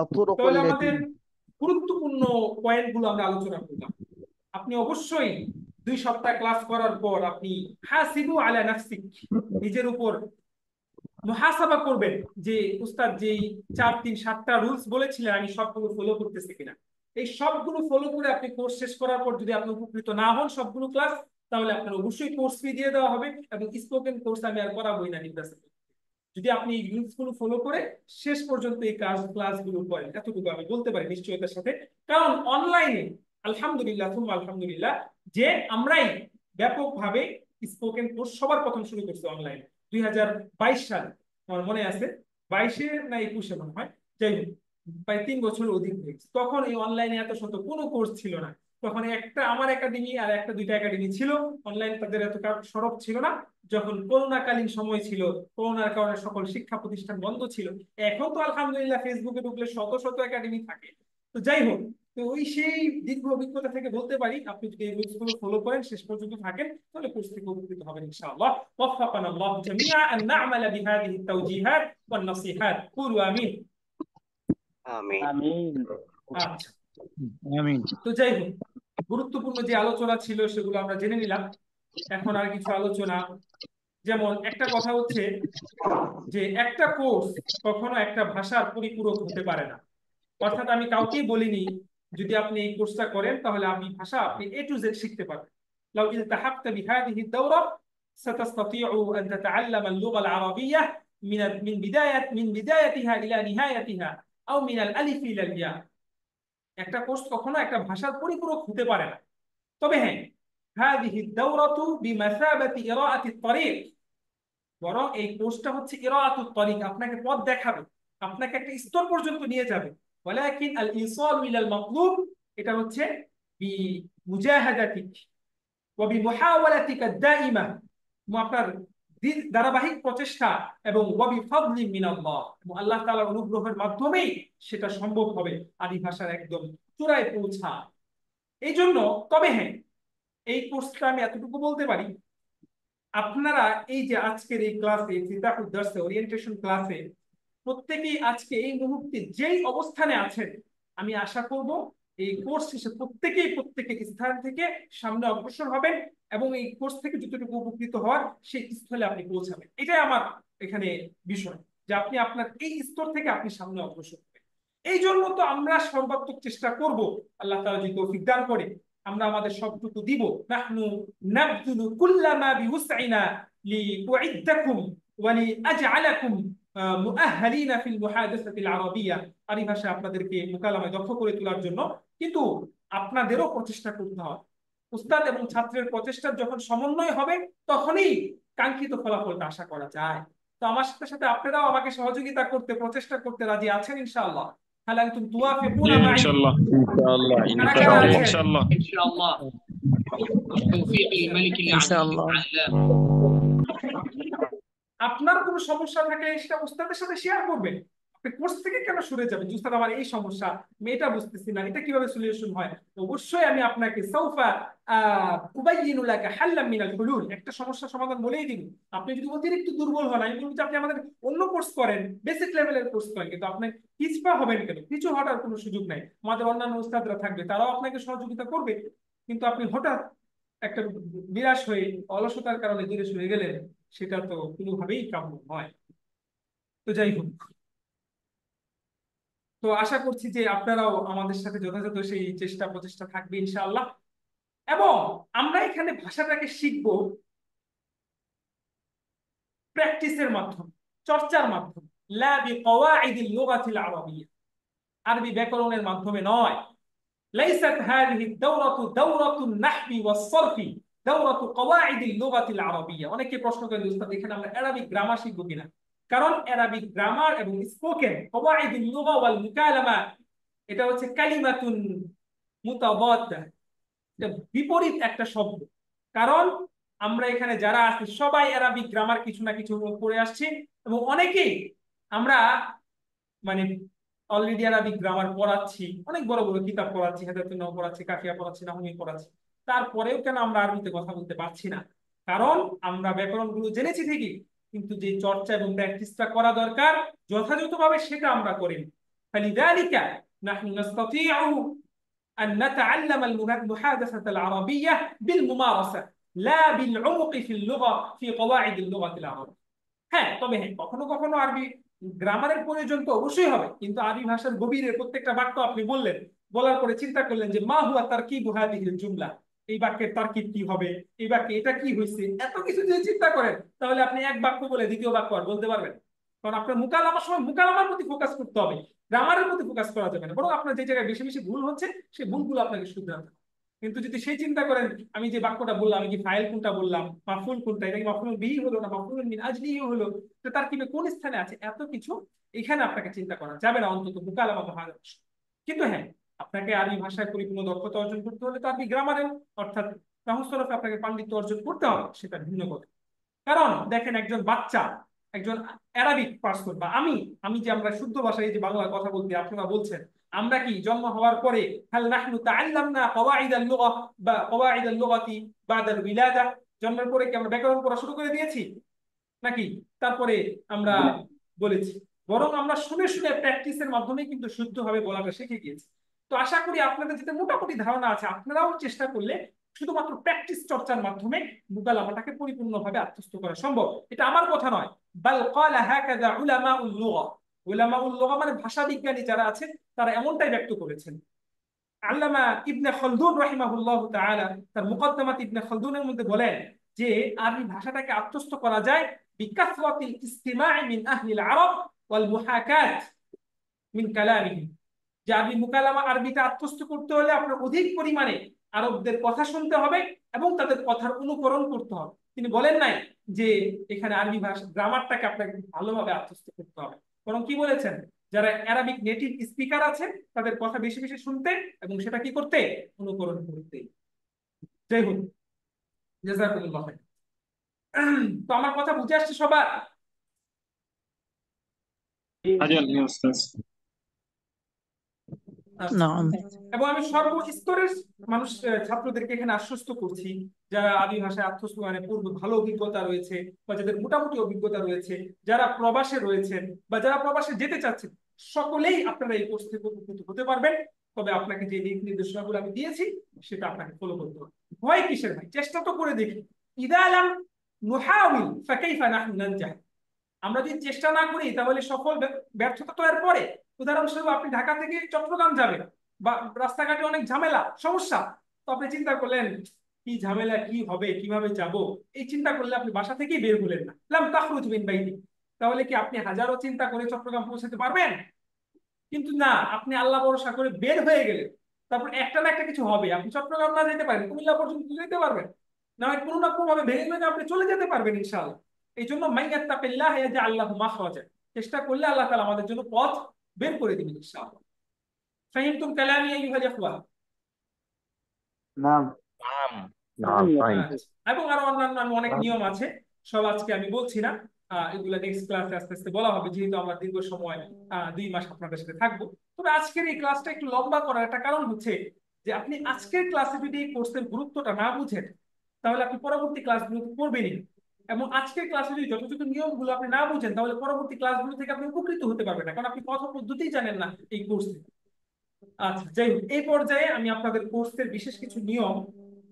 الطرق তাহলে আমাদের التي গুরুত্বপূর্ণ পয়েন্টগুলো আমরা আলোচনা করলাম। আপনি অবশ্যই 2 সপ্তাহ ক্লাস করার পর আপনি হাসিবু আলা নাফসিক, নিজের উপর মুহাসাবা করবেন যে উস্তাদ যেই 4-3-7টা রুলস বলেছিলেন আমি সবগুলো ফলো করতেছি কিনা। এই সবগুলো ফলো করে আপনি কোর্স শেষ করার পর যদি আপনি উপকৃত না হন সবগুলো ক্লাস, তাহলে আপনার অবশ্যই কোর্স ফি দিয়ে দেওয়া হবে এবং স্পোকেন কোর্স আমি আর করাবোই না নির্বাচন। যদি আপনি এই রুলসগুলো ফলো করে শেষ পর্যন্ত এই ক্লাসগুলো করেন, এতটুকু আমি বলতে পারি নিশ্চয়তার সাথে। কারণ অনলাইনে আলহামদুলিল্লাহ তুম আলহামদুলিল্লাহ যে আমরাই ব্যাপকভাবে স্পোকেন কোর্স সবার প্রথম শুরু করছি অনলাইনে 2022 সালে, আমার মনে আছে 22-এ না 21-এ মনে হয়, যাই হোক প্রায় 3 বছর অধিক হয়েছে। তখন এই অনলাইনে এত শত কোনো কোর্স ছিল না, তখন একটা আমার একাডেমি আর একটা 2টা একাডেমি ছিল, অনলাইন তাদের এত সরব ছিল না। যখন করোনাকালীন সময় ছিল, করোনার কারণে সকল শিক্ষা প্রতিষ্ঠান বন্ধ ছিল। এখন তো আলহামদুলিল্লাহ ফেসবুকে ঢুকলে শত শত একাডেমি থাকে। তো যাই হোক, তো ওই সেই দীর্ঘ অভিজ্ঞতা থেকে বলতে পারি আপনি যদি এই রুলসগুলো ফলো করেন শেষ পর্যন্ত থাকেন তাহলে কোর্স থেকে উপকৃত হবেন ইনশাআল্লাহ। ওয়াফাকানা আল্লাহু জামিআ আন না'মালা বিহাদিহি আত-তাওজীহাত ওয়ান নাসিহাত। কুলু আমিন। আমিন। আমিন। আচ্ছা, আমিন। তো যাই হোক, গুরুত্বপূর্ণ যে আলোচনা ছিল সেগুলো আমরা জেনে নিলাম। এখন আর কিছু আলোচনা, যেমন একটা কথা হচ্ছে যে একটা কোর্স কখনো একটা ভাষার পরিপূরক হতে পারে না। অর্থাৎ আমি কাউকেই বলিনি যদি আপনি এই কোর্সটা করেন তাহলে আপনি ভাষা আপনি A to Z শিখতে পারবেন। لو التحقت بهذه الدورة ستستطيع أن تتعلم اللغة العربية من بدايتها إلى نهايتها أو من الألف إلى الياء। একটা কোর্স কখনো একটা ভাষার পরিপূরক হতে পারে না। তবে হ্যাঁ, هذه الدورة بمثابة قراءة الطريق، বরং এই কোর্সটা হচ্ছে ইরাআতুত তারিক, আপনাকে পথ দেখাবে, আপনাকে একটা স্তর পর্যন্ত নিয়ে যাবে। ওয়ালাকিন আল ইসালু ইলাল মাতলুব, এটা হচ্ছে বিমুজাহাদাতিক ওয়া বিমুহাওয়ালাতিকা দাইমা, আপনার ধারাবাহিক প্রচেষ্টা এবং ওয়া বিফাদলিন মিনাল্লাহ, এবং আল্লাহ তাআলার অনুগ্রহের মাধ্যমেই সেটা সম্ভব হবে আদি ভাষার একদম চূড়ায় পৌঁছা। এই জন্য তবে হ্যাঁ, এই কোর্সটা আমি এতটুকু বলতে পারি, আপনারা এই যে আজকের এই ক্লাসে ইফতিতাহুদ দারসে ওরিয়েন্টেশন ক্লাসে প্রত্যেকেই আজকে এই মুহূর্তে যেই অবস্থানে আছেন, আমি আশা করব এই কোর্স শেষে প্রত্যেকের স্থান থেকে সামনে অগ্রসর হবেন এবং এই কোর্স থেকে যতটুকু উপকৃত হওয়ার সেই স্থলে আপনি পৌঁছাবেন। এটাই আমার এখানে বিষয়, যে আপনি আপনার এই স্তর থেকে আপনি সামনে অগ্রসর হবেন। এই জন্য তো আমরা সর্বাত্মক চেষ্টা করব, আল্লাহ তাআলা যদি তৌফিক দান করে আমরা আমাদের সবটুকু দিব। নাহনু নাবযুলু কুল্লামা বিউসইনা লিউইদ্দাকুম ওয়া লিআজআলাকুম মুআহহালিনা ফিল মুহাদাসাতিল আরাবিয়া, আরবি ভাষা আপনাদেরকে মুকালামায় দক্ষ করে তোলার জন্য। কিন্তু আপনাদেরও প্রচেষ্টা করতে হবে। উস্তাদ এবং ছাত্রের প্রচেষ্টার যখন সমন্বয় হবে তখনই কাঙ্ক্ষিত ফলাফলটা আশা করা যায়। তো আমার সাথে সাথে আপনারাও আমাকে সহযোগিতা করতে প্রচেষ্টা করতে রাজি আছেন ইনশাআল্লাহ? هل أنتم توافقون معي؟ إن شاء الله إن شاء الله إن شاء الله توفيق الملك إن شاء العلي الله. الأعلى. আপনার কোনো সমস্যা থাকলে সেটা উস্তাদের সাথে শেয়ার করবেন। আপনি কোর্স থেকে কেন সরে যাবেন? উস্তাদ আমার এই সমস্যা, আমি এটা বুঝতেছি না, এটা কিভাবে সলিউশন হয়? অবশ্যই আমি আপনাকে সাউফা উবাইয়িনু লাকা হাল্লাম মিনাল হুলুল, একটা সমস্যার সমাধান বলেই দিব। আপনি যদি অতিরিক্ত দুর্বল হন আমি বলবো যে আপনি আমাদের অন্য কোর্স করেন, বেসিক লেভেলের কোর্স করেন, কিন্তু আপনি পিছপা হবেন কেন? পিছু হটার কোনো সুযোগ নাই। আমাদের অন্যান্য উস্তাদরা থাকবে, তারাও আপনাকে সহযোগিতা করবে। কিন্তু আপনি হঠাৎ একটা নিরাশ হয়ে অলসতার কারণে দূরে সরে গেলেন, সেটা তো কোনোভাবেই কাম্য নয়। তো যাই হোক, তো আশা করছি যে আপনারাও আমাদের সাথে যথাযথ সেই চেষ্টা প্রচেষ্টা থাকবে ইনশাআল্লাহ। এবং আমরা এখানে ভাষাটাকে শিখবো প্র্যাকটিসের মাধ্যমে, চর্চার মাধ্যমে, লা বিকাওয়াইদিল লুগাতিল আরাবিয়্যা, আরবি ব্যাকরণের মাধ্যমে নয়। লাইসাত হাযিহি দাওরাতু দাওরাতুন নাহবি ওয়াস সারফি দাওরাতু কাওয়াইদিল লুগাতিল আরাবিয়্যা। অনেকে প্রশ্ন করেন উস্তাদ এখানে আমরা আরবি গ্রামার শিখবো কিনা? কারণ অ্যারাবিক গ্রামার এবং স্পোকেন কওয়াইদুল লুগা ওয়াল মুকালামা এটা হচ্ছে কালিমাতুন মুতাবাদ্দা, এটা বিপরীত একটা শব্দ। কারণ আমরা এখানে যারা আছি সবাই অ্যারাবিক গ্রামার কিছু না কিছু পড়ে আসছি, এবং অনেকেই আমরা মানে অলরেডি অ্যারাবিক গ্রামার পড়াচ্ছি, অনেক বড় বড় কিতাব পড়াচ্ছি, হেদায়াতুন নাহু পড়াচ্ছি, কাফিয়া পড়াচ্ছি, নাহমি পড়াচ্ছি। তারপরেও কেন আমরা আরবিতে কথা বলতে পারছি না? কারণ আমরা ব্যাকরণ গুলো জেনেছি ঠিকই, কিন্তু যে চর্চা এবং প্র্যাকটিসটা করা দরকার যথাযথভাবে সেটা আমরা করি না। ফালিযালিকা নাহনু নাস্তাতিউ أن نتعلم المحادثة العربية بالممارسة لا بالعمق في اللغة في قواعد اللغة العربية। হ্যাঁ, তবে হ্যাঁ, কখনো কখনো আরবি গ্রামারের প্রয়োজন তো অবশ্যই হবে, কিন্তু আরবি ভাষার গভীরের প্রত্যেকটা বাক্য আপনি বললেন, বলার পরে চিন্তা করলেন যে মা হুয়া তারকিবু হাযিহিল জুমলা, এই বাক্যের তারকিব কি হবে, এই বাক্যে এটা কি হয়েছে, এত কিছু যদি চিন্তা করেন তাহলে আপনি এক বাক্য বলে দ্বিতীয় বাক্য আর বলতে পারবেন। কারণ আপনার মুকালামার সময় মুকালামার প্রতি ফোকাস করতে হবে, গ্রামারের প্রতি ফোকাস করা যাবে না। বরং আপনার যে জায়গায় বেশি বেশি ভুল হচ্ছে সেই ভুলগুলো আপনাকে শুধরাতে হবে। কিন্তু যদি সেই চিন্তা করেন আমি যে বাক্যটা বললাম, আমি কি ফাইল কোনটা বললাম, মাফউল কোনটা, এটা কি মাফউল বিহি হলো না মাফউল মিন আজলিহি হলো, তো তার কিভাবে কোন স্থানে আছে, এত কিছু এখানে আপনাকে চিন্তা করা যাবে না অন্তত মুকালামা মুহাদাসা। কিন্তু হ্যাঁ, আপনাকে আরবি ভাষায় পরিপূর্ণ দক্ষতা অর্জন করতে হলে তো আরবি গ্রামারেও অর্থাৎ নাহু সরফে আপনাকে পাণ্ডিত্য অর্জন করতে হবে, সেটা ভিন্ন কথা। কারণ দেখেন একজন বাচ্চা, একজন অ্যারাবিক পার্সন বা আমি আমি যে আমরা শুদ্ধ ভাষায় যে বাংলা কথা বলতে আপনারা বলছেন, আমরা কি জন্ম হওয়ার পরে হাল নাহনু তাআল্লামনা কওয়াইদাল লুগা বা কওয়াইদাল লুগাতি বাদাল উইলাদা, জন্মের পরে কি আমরা ব্যাকরণ পড়া শুরু করে দিয়েছি নাকি তারপরে আমরা বলেছি? বরং আমরা শুনে শুনে প্র্যাকটিসের মাধ্যমে কিন্তু শুদ্ধভাবে বলাটা শিখে গিয়েছি। তো আশা করি আপনাদের যেটা মোটামুটি ধারণা আছে, আপনারাও চেষ্টা করলে শুধুমাত্র প্র্যাকটিস চর্চার মাধ্যমে মুকালামাটাকে পরিপূর্ণভাবে আত্মস্থ করা সম্ভব। এটা আমার কথা নয়, বাল ক্বালা হাকাযা উলামাউল লুগা, উলামাউল লুগা মানে ভাষা বিজ্ঞানী যারা আছে তারা এমনটাই ব্যক্ত করেছেন। আল্লামা ইবনে খালদুন রাহিমাহুল্লাহ তাআলা তার মুকদ্দমাত ইবনে খালদুনের মধ্যে বলেন যে আরবি ভাষাটাকে আত্মস্থ করা যায় বিকাসরাতিল ইসতিমা'i মিন আহলিল আরব ওয়াল মুহাকাত মিন কালামিহি, যে আরবি মুকালামা আরবিতে আত্মস্থ করতে হলে আপনার অধিক পরিমাণে আরবদের কথা শুনতে হবে এবং তাদের কথার অনুকরণ করতে হবে। তিনি বলেন নাই যে এখানে আরবি ভাষা গ্রামারটাকে আপনাকে ভালোভাবে আত্মস্থ করতে হবে, বরং কি বলেছেন যারা অ্যারাবিক নেটিভ স্পিকার আছে তাদের কথা বেশি বেশি শুনতে এবং সেটা কি করতে, অনুকরণ করতে। যাই হোক, জাযাকুমুল্লাহ খাইর। তো আমার কথা বুঝে আসছে সবার? এবং আমি সর্বস্তরের মানুষ ছাত্রদেরকে এখানে আশ্বস্ত করছি যারা আরবি ভাষায় আত্মস্থ মানে পূর্ব ভালো অভিজ্ঞতা রয়েছে বা যাদের মোটামুটি অভিজ্ঞতা রয়েছে, যারা প্রবাসে রয়েছেন বা যারা প্রবাসে যেতে চাচ্ছেন, সকলেই আপনারা এই কোর্স থেকে উপকৃত হতে পারবেন। তবে আপনাকে যে দিক নির্দেশনাগুলো আমি দিয়েছি সেটা আপনাকে ফলো করতে হবে। ভয় কিসের ভাই, চেষ্টা তো করে দেখি। ইদা লাম নুহাউল ফাকাইফা নাহনু নানজাহ, আমরা যদি চেষ্টা না করি তাহলে সফল ব্যর্থতা তো এর পরে। উদাহরণস্বরূপ আপনি ঢাকা থেকে চট্টগ্রাম যাবেন বা রাস্তাঘাটে অনেক ঝামেলা সমস্যা, তো আপনি চিন্তা করলেন কি ঝামেলা, কি হবে, কিভাবে যাব, এই চিন্তা করলে আপনি বাসা থেকেই বের হলেন না, লাম তাখরুজ মিন বাইতি, তাহলে কি আপনি হাজারো চিন্তা করে চট্টগ্রাম পৌঁছাতে পারবেন? কিন্তু না, আপনি আল্লাহ ভরসা করে বের হয়ে গেলেন, তারপর একটা না একটা কিছু হবে, আপনি চট্টগ্রাম না যেতে পারেন কুমিল্লা পর্যন্ত যেতে পারবেন না, হয় কোনো না কোনো ভাবে ভেঙে ভেঙে আপনি চলে যেতে পারবেন ইনশাআল্লাহ। এই জন্য মাইয়াত্তাকিল্লাহ ইয়াজআল লাহু মাখরাজা, চেষ্টা করলে আল্লাহ তাআলা আমাদের জন্য পথ বের করে দিবেন ইনশাআল্লাহ। ফাহিমতুম কালামি আইয়ুহাল ইখওয়া? নাম এবং আরো অন্যান্য অনেক নিয়ম আছে, সব আজকে আমি বলছি না, এগুলা নেক্সট ক্লাসে আস্তে আস্তে বলা হবে, যেহেতু আমরা দীর্ঘ সময় 2 মাস আপনাদের সাথে থাকবো। তবে আজকের এই ক্লাসটা একটু লম্বা করার একটা কারণ হচ্ছে যে আপনি আজকের ক্লাসে যদি এই কোর্সের গুরুত্বটা না বুঝেন তাহলে আপনি পরবর্তী ক্লাসগুলোতে পড়বেনই, এবং আজকের ক্লাসে যদি যথাযথ নিয়মগুলো আপনি না বুঝেন তাহলে পরবর্তী ক্লাসগুলো থেকে আপনি উপকৃত হতে পারবেন না, কারণ আপনি কথা পদ্ধতিই জানেন না এই কোর্সে। আচ্ছা, যাই হোক, এই পর্যায়ে আমি আপনাদের কোর্সের বিশেষ কিছু নিয়ম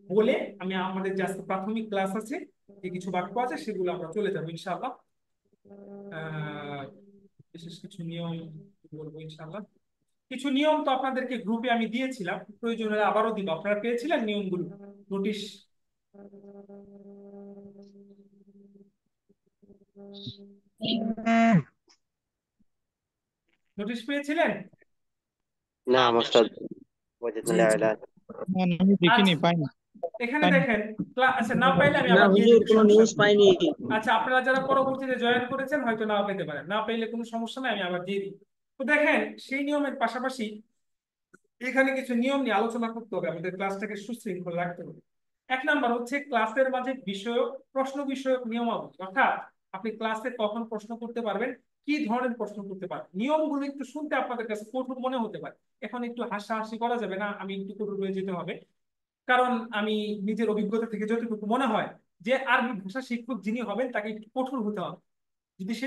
বলে আমি আমাদের যে আজকে প্রাথমিক ক্লাস আছে যে কিছু বাক্য আছে সেগুলো আমরা চলে যাবো ইনশাআল্লাহ। বিশেষ কিছু নিয়ম বলবো ইনশাআল্লাহ। কিছু নিয়ম তো আপনাদেরকে গ্রুপে আমি দিয়েছিলাম, প্রয়োজন হলে আবারও দিব। আপনারা পেয়েছিলেন নিয়মগুলো, নোটিশ? নোটিশ পেয়েছিলেন? نعم أستاذ وجدنا الإعلان আমি দেখিনি, পাইনি। এখানে দেখেন আচ্ছা না পাইলে আমি না আবার দিয়ে হুজুর, দিচ্ছি, কোনো সমস্যা নিউজ নেই। পাইনি। আচ্ছা আপনারা যারা পরবর্তীতে জয়েন করেছেন হয়তো নাও পেতে পারেন, না পেলে কোনো সমস্যা নাই, আমি আবার দিয়ে দিই। তো দেখেন সেই নিয়মের পাশাপাশি এখানে কিছু নিয়ম নিয়ে আলোচনা করতে হবে, আমাদের ক্লাসটাকে সুশৃঙ্খল রাখতে হবে। এক নাম্বার হচ্ছে ক্লাসের মাঝে প্রশ্ন বিষয়ক নিয়মাবলী, অর্থাৎ আপনি ক্লাসে কখন প্রশ্ন করতে পারবেন, কি ধরনের প্রশ্ন করতে পারবেন। নিয়মগুলো একটু শুনতে আপনাদের কাছে কঠোর মনে হতে পারে, এখন একটু হাসাহাসি করা যাবে না, আমি একটু কঠোর হয়ে যেতে হবে। কারণ আমি নিজের অভিজ্ঞতা থেকে যতটুকু মনে হয় যে আরবি ভাষা শিক্ষক যিনি হবেন তাকে একটু কঠোর হতে হবে।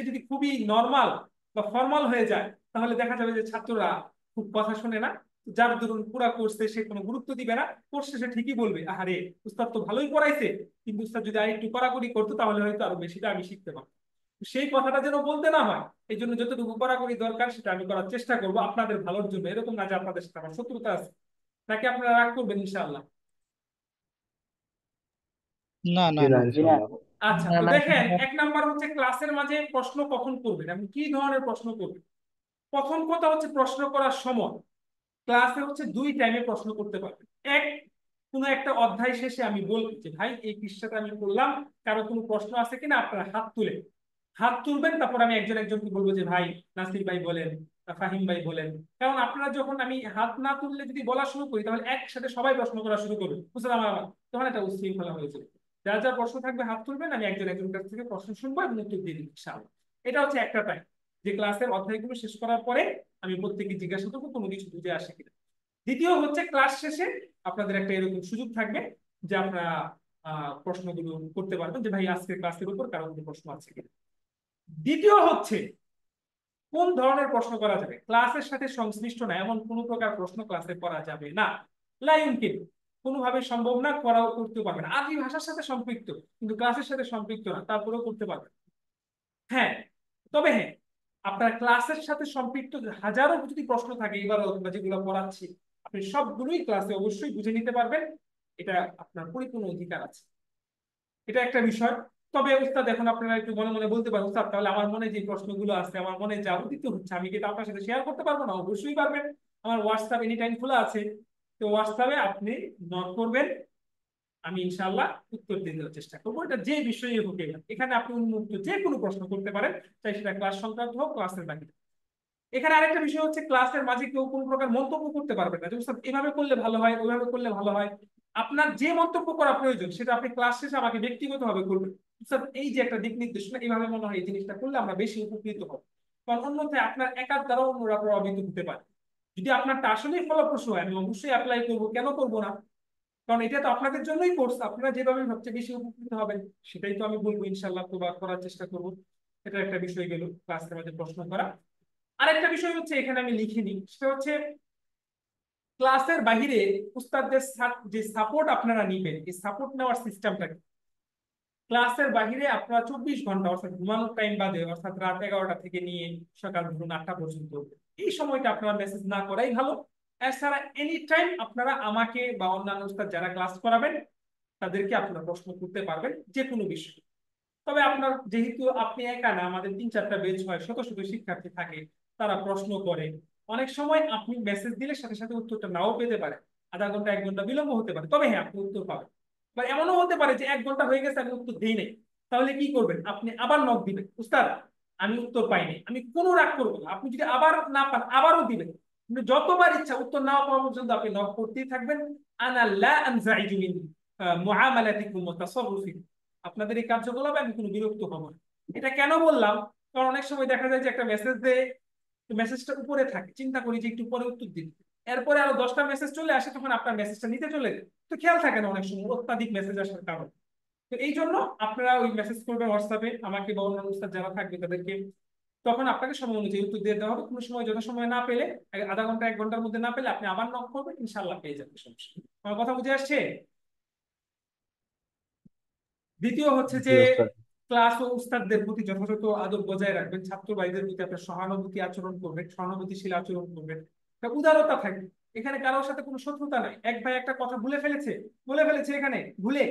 যদি খুবই নর্মাল বা ফর্মাল হয়ে যায় তাহলে দেখা যাবে যে ছাত্ররা খুব কথা শোনে না, যার দরুন পুরা কোর্সে সে কোনো গুরুত্ব দিবে না, কোর্সে সে ঠিকই বলবে আরে উস্তাদ তো ভালোই পড়াইছে, কিন্তু উস্তাদ যদি আর একটু কড়াকড়ি করতো তাহলে হয়তো আরো বেশিটা আমি শিখতে পারবো। সেই কথাটা যেন বলতে না হয়, এই জন্য যতটুকু কড়াকড়ি দরকার সেটা আমি করার চেষ্টা করবো আপনাদের ভালোর জন্য, এরকম না যে আপনাদের সাথে আমার শত্রুতা আছে। নাকি আপনারা রাগ করবেন ইনশাআল্লাহ? না না জি না না ইনশাআল্লাহ। আচ্ছা তো দেখেন এক নাম্বার হচ্ছে ক্লাসের মাঝে প্রশ্ন কখন করবেন এবং কি ধরনের প্রশ্ন করবেন। প্রথম কথা হচ্ছে প্রশ্ন করার সময় ক্লাসে হচ্ছে দুই টাইমে প্রশ্ন করতে পারবেন। এক, কোনো একটা অধ্যায় শেষে আমি বলবো যে ভাই এই পৃষ্ঠাটা আমি করলাম, কারো কোনো প্রশ্ন আছে কিনা, আপনারা হাত তুলবেন, তারপর আমি একজন একজনকে বলবো যে ভাই নাসির ভাই বলেন, ফাহিম ভাই বলেন। কারণ আপনারা যখন আমি হাত না তুললে যদি বলা শুরু করি তাহলে একসাথে সবাই প্রশ্ন করা শুরু করবে, বুঝলেন আমার, তখন একটা উচ্ছৃঙ্খলা হয়ে যাবে। যার যার প্রশ্ন থাকবে হাত তুলবেন, আমি একজন একজন কাছ থেকে প্রশ্ন শুনবো এবং উত্তর দিয়ে দিচ্ছি ইনশাআল্লাহ। এটা হচ্ছে একটা টাইম, যে ক্লাসের অধ্যায়গুলো শেষ করার পরে আমি প্রত্যেককে জিজ্ঞাসা করবো কোনো কিছু বুঝে আসে কিনা। দ্বিতীয় হচ্ছে ক্লাস শেষে আপনাদের একটা এরকম সুযোগ থাকবে যে আপনারা প্রশ্নগুলো করতে পারবেন যে ভাই আজকের ক্লাসের উপর কারো কোনো প্রশ্ন আছে কিনা। দ্বিতীয় হচ্ছে কোন ধরনের প্রশ্ন করা যাবে, ক্লাসের সাথে সংশ্লিষ্ট না এমন কোন প্রকার প্রশ্ন ক্লাসে করা যাবে না, লাইমকিন, কোনোভাবে সম্ভব না, করতেও পারবে না। আরবি ভাষার সাথে সম্পৃক্ত কিন্তু ক্লাসের সাথে সম্পৃক্ত না, তারপরেও করতে পারবেন। হ্যাঁ, তবে হ্যাঁ, আপনার ক্লাসের সাথে সম্পৃক্ত হাজারো যদি প্রশ্ন থাকে এবার যেগুলো পড়াচ্ছি আপনি সবগুলোই ক্লাসে অবশ্যই বুঝে নিতে পারবেন, এটা আপনার পরিপূর্ণ অধিকার আছে, এটা একটা বিষয়। তবে উস্তাদ এখন আপনারা একটু মনে মনে বলতে পারেন উস্তাদ তাহলে আমার মনে যে প্রশ্নগুলো আছে, আমার মনে যা উদিত হচ্ছে আমি কি আপনার সাথে শেয়ার করতে পারবো না? অবশ্যই পারবেন, আমার হোয়াটসঅ্যাপ এনি টাইম খোলা আছে, তো হোয়াটসঅ্যাপে আপনি নক করবেন, আমি ইনশাআল্লাহ উত্তর দিয়ে দেওয়ার চেষ্টা করবো, এটা যে বিষয়ে হোক। এখানে আপনি উন্মুক্ত যে কোনো প্রশ্ন করতে পারেন, চাই সেটা ক্লাস সংক্রান্ত হোক ক্লাসের বাকি। এখানে আরেকটা বিষয় হচ্ছে ক্লাসের মাঝে কেউ কোনো প্রকার মন্তব্য করতে পারবে না, যে স্যার এভাবে করলে ভালো হয় ওইভাবে করলে ভালো হয়। আপনার যে মন্তব্য করা প্রয়োজন সেটা আপনি ক্লাস শেষে আমাকে ব্যক্তিগতভাবে করবেন, স্যার এই যে একটা দিক নির্দেশনা এইভাবে মনে হয় এই জিনিসটা করলে আমরা বেশি উপকৃত হব। কারণ অন্যথায় আপনার একার দ্বারা অন্যরা প্রভাবিত হতে পারে। যদি আপনারটা আসলেই ফলপ্রসূ হয় আমি অবশ্যই অ্যাপ্লাই করবো, কেন করবো না? কারণ এটা তো আপনাদের জন্যই কোর্স, আপনারা যেভাবে সবচেয়ে বেশি উপকৃত হবেন সেটাই তো আমি বলবো ইনশাল্লাহ করার চেষ্টা করবো। এটা একটা বিষয় গেল ক্লাসের মধ্যে প্রশ্ন করা। আরেকটা বিষয় হচ্ছে এখানে আমি লিখিনি, সেটা হচ্ছে ক্লাসের বাহিরে উস্তাদদের যে সাপোর্ট আপনারা নিবেন, এই সাপোর্ট নেওয়ার সিস্টেমটা কি। ক্লাসের বাহিরে আপনারা 24 ঘন্টা অর্থাৎ ঘুমানোর টাইম বাদে অর্থাৎ রাত 11টা থেকে নিয়ে সকাল ধরুন 8টা পর্যন্ত এই সময়টা আপনারা মেসেজ না করাই ভালো। এছাড়া এনি টাইম আপনারা আমাকে বা অন্যান্য উস্তাদ যারা ক্লাস করাবেন তাদেরকে আপনারা প্রশ্ন করতে পারবেন যে কোনো বিষয়। তবে আপনার যেহেতু আপনি একা না, আমাদের 3-4টা বেচ হয়, শত শত শিক্ষার্থী থাকে, তারা প্রশ্ন করে, অনেক সময় আপনি মেসেজ দিলে সাথে সাথে উত্তরটা নাও পেতে পারে, আধা ঘন্টা 1 ঘন্টা বিলম্ব হতে পারে, তবে হ্যাঁ আপনি উত্তর পাবেন। বা এমনও হতে পারে যে 1 ঘন্টা হয়ে গেছে আমি উত্তর দিই নাই, তাহলে কি করবেন, আপনি আবার নক দিবেন, উস্তাদ আমি উত্তর পাইনি, আমি কোনো রাগ করবো না, আপনি যদি আবার না পান আবারও দিবেন, কিন্তু যতবার ইচ্ছা উত্তর না পাওয়া পর্যন্ত আপনি নক করতেই থাকবেন। আনা লা আনজাইজু মিন মুআমালাতিকুম ওয়া তাসাররুফিকুম, আপনাদের এই কার্যকলাপ আমি কোনো বিরক্ত হব না। এটা কেন বললাম, কারণ অনেক সময় দেখা যায় যে একটা মেসেজ দেয়, মেসেজটা উপরে থাকে, চিন্তা করি যে একটু পরে উত্তর দিন, এরপরে আরো 10টা মেসেজ চলে আসে, তখন আপনার মেসেজটা নিতে চলে যায়, তো খেয়াল থাকে না অনেক সময় অত্যাধিক মেসেজ আসার কারণে। তো এই জন্য আপনারা ওই মেসেজ করবেন হোয়াটসঅ্যাপে আমাকে বা অন্যান্য উস্তাদ যারা থাকবে তাদেরকে, তখন আপনাকে সময় অনুযায়ী উত্তর দিয়ে দেওয়া হবে। কোনো সময় যত সময় না পেলে, আধা ঘন্টা 1 ঘন্টার মধ্যে না পেলে আপনি আবার নক করবেন, ইনশাআল্লাহ পেয়ে যাবেন, সমস্যা নেই। আমার কথা বুঝে আসছে? দ্বিতীয় হচ্ছে যে ক্লাস ও উস্তাদদের প্রতি যথাযথ আদব বজায় রাখবেন, ছাত্র ভাইদের প্রতি আপনার সহানুভূতি আচরণ করবেন, সহানুভূতিশীল আচরণ করবেন, একটা উদারতা থাকবে। এখানে কারোর সাথে কোনো শত্রুতা নাই, এক ভাই একটা কথা বলে ফেলেছে এখানে ভুলে,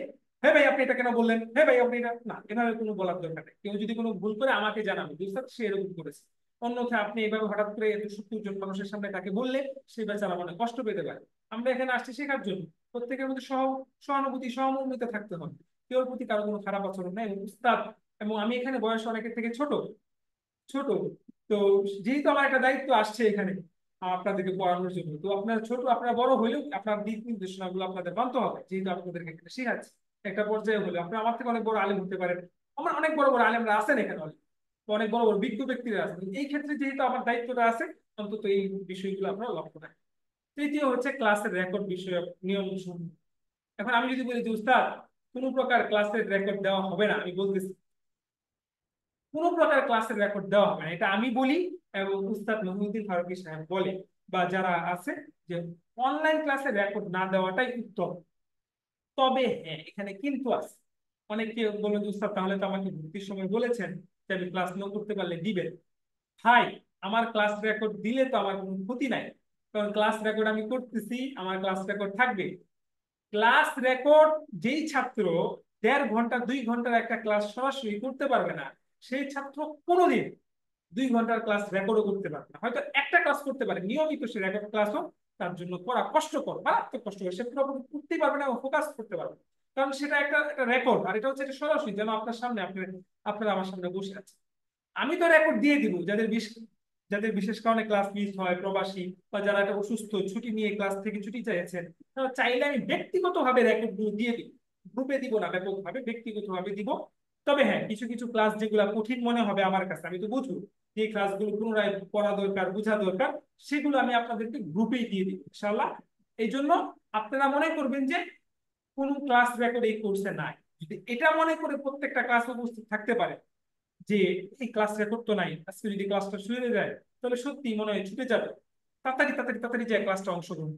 হ্যাঁ ভাই আপনি এটা কেন বললেন, হ্যাঁ ভাই আপনি এটা না, এভাবে কোনো বলার দরকার নেই। কেউ যদি কোনো ভুল করে আমাকে জানাবে, উস্তাদ সে এরকম করেছে, অন্যথায় আপনি এইভাবে হঠাৎ করে এত 70 জন মানুষের সামনে তাকে বললে সেই বেচারা মনে কষ্ট পেতে পারে। আমরা এখানে আসছি শেখার জন্য, প্রত্যেকের মধ্যে সহানুভূতি সহমর্মিতা থাকতে হবে, কেউর প্রতি কারো কোনো খারাপ আচরণ নেই। উস্তাদ এবং আমি এখানে বয়স অনেকের থেকে ছোট ছোট তো যেহেতু আমার একটা দায়িত্ব আসছে এখানে আপনাদেরকে পড়ানোর জন্য, তো আপনারা ছোট আপনারা বড় হলেও আপনার দিক নির্দেশনা গুলো আপনাদের মানতে হবে, যেহেতু আপনাদেরকে এখানে শেখাচ্ছি। একটা পর্যায়ে হলে আপনি আমার থেকে অনেক বড় আলেম হতে পারেন, আমার অনেক বড় বড় আলেমরা আছেন এখানে, অনেক বড় বড় বিজ্ঞ ব্যক্তিরা আছেন। এই ক্ষেত্রে যেহেতু আমার দায়িত্বটা আছে, অন্তত এই বিষয়গুলো আপনারা লক্ষ্য রাখেন। তৃতীয় হচ্ছে ক্লাসের রেকর্ড বিষয়ক নিয়ম সমূহ। এখন আমি যদি বলি যে উস্তাদ কোনো প্রকার ক্লাসের রেকর্ড দেওয়া হবে না, আমি বলতেছি কোনো প্রকার ক্লাসের রেকর্ড দেওয়া হবে না, এটা আমি বলি এবং উস্তাদ মহিউদ্দিন ফারুকী সাহেব বলে, বা যারা আছে, যে অনলাইন ক্লাসের রেকর্ড না দেওয়াটাই উত্তম। তবে হ্যাঁ, এখানে কিন্তু আছে। অনেকে বলে যে উস্তাদ তাহলে তো আমাকে ভর্তির সময় বলেছেন যে আমি ক্লাস না করতে পারলে দিবেন। ভাই, আমার ক্লাস রেকর্ড দিলে তো আমার কোনো ক্ষতি নাই, কারণ ক্লাস রেকর্ড আমি করতেছি, আমার ক্লাস রেকর্ড থাকবে। ক্লাস রেকর্ড যেই ছাত্র 1.5 ঘন্টা 2 ঘন্টার একটা ক্লাস সরাসরি করতে পারবে না, সেই ছাত্র কোনোদিন 2 ঘন্টার ক্লাস রেকর্ডও করতে পারবে না। হয়তো একটা ক্লাস করতে পারে নিয়মিত, সে রেকর্ড ক্লাসও তার জন্য করা কষ্টকর, মারাত্মক কষ্টকর, সে পুরোপুরি করতেই পারবে না এবং ফোকাস করতে পারবে না। কারণ সেটা একটা রেকর্ড, আর এটা হচ্ছে এটা সরাসরি, যেন আপনার সামনে আপনারা আমার সামনে বসে আছে। আমি তো রেকর্ড দিয়ে দিব যাদের বিশেষ কারণে ক্লাস মিস হয়, প্রবাসী বা যারা একটা অসুস্থ, ছুটি নিয়ে ক্লাস থেকে ছুটি চাইছেন, তারা চাইলে আমি ব্যক্তিগতভাবে রেকর্ড গুলো দিয়ে দিব, গ্রুপে দিব না, ব্যাপকভাবে ব্যক্তিগতভাবে দিব। তবে হ্যাঁ, কিছু কিছু ক্লাস যেগুলো কঠিন মনে হবে আমার কাছে, আমি তো বুঝবো যে ক্লাসগুলো পুনরায় পড়া দরকার, বোঝা দরকার, সেগুলো আমি আপনাদেরকে গ্রুপেই দিয়ে দিব ইনশাআল্লাহ। এই জন্য আপনারা মনে করবেন যে কোন ক্লাস রেকর্ড এই কোর্সে নাই, যদি এটা মনে করে প্রত্যেকটা ক্লাস উপস্থিত থাকতে পারে যে এই ক্লাস রেকর্ড তো নাই, আজকে যদি ক্লাসটা শুরু হয়ে যায় তাহলে সত্যি মনে হয় ছুটে যাবে, তাড়াতাড়ি তাড়াতাড়ি তাড়াতাড়ি যায় ক্লাসটা অংশগ্রহণ,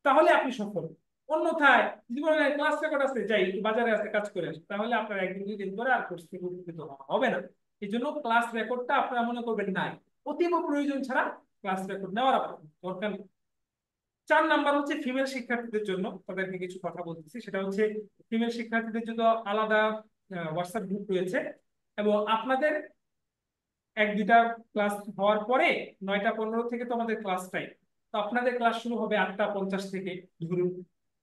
তাহলে আপনি সফল। অন্যথায় জীবনে ক্লাস রেকর্ড আছে, যাই একটু বাজারে আছে কাজ করে আসে, তাহলে আপনার 1 দিন 2 দিন করে আর কোর্স থেকে উপকৃত হওয়া হবে না। এই জন্য ক্লাস রেকর্ডটা আপনারা মনে করবেন নাই, অতীব প্রয়োজন ছাড়া ক্লাস রেকর্ড নেওয়ার দরকার নেই। 4 নাম্বার হচ্ছে ফিমেল শিক্ষার্থীদের জন্য, তাদেরকে কিছু কথা বলতেছি। সেটা হচ্ছে ফিমেল শিক্ষার্থীদের জন্য আলাদা হোয়াটসঅ্যাপ গ্রুপ রয়েছে, এবং আপনাদের 1-2টা ক্লাস হওয়ার পরে 9টা 15 থেকে তো আমাদের ক্লাস টাইম, তো আপনাদের ক্লাস শুরু হবে 8টা 50 থেকে ধরুন।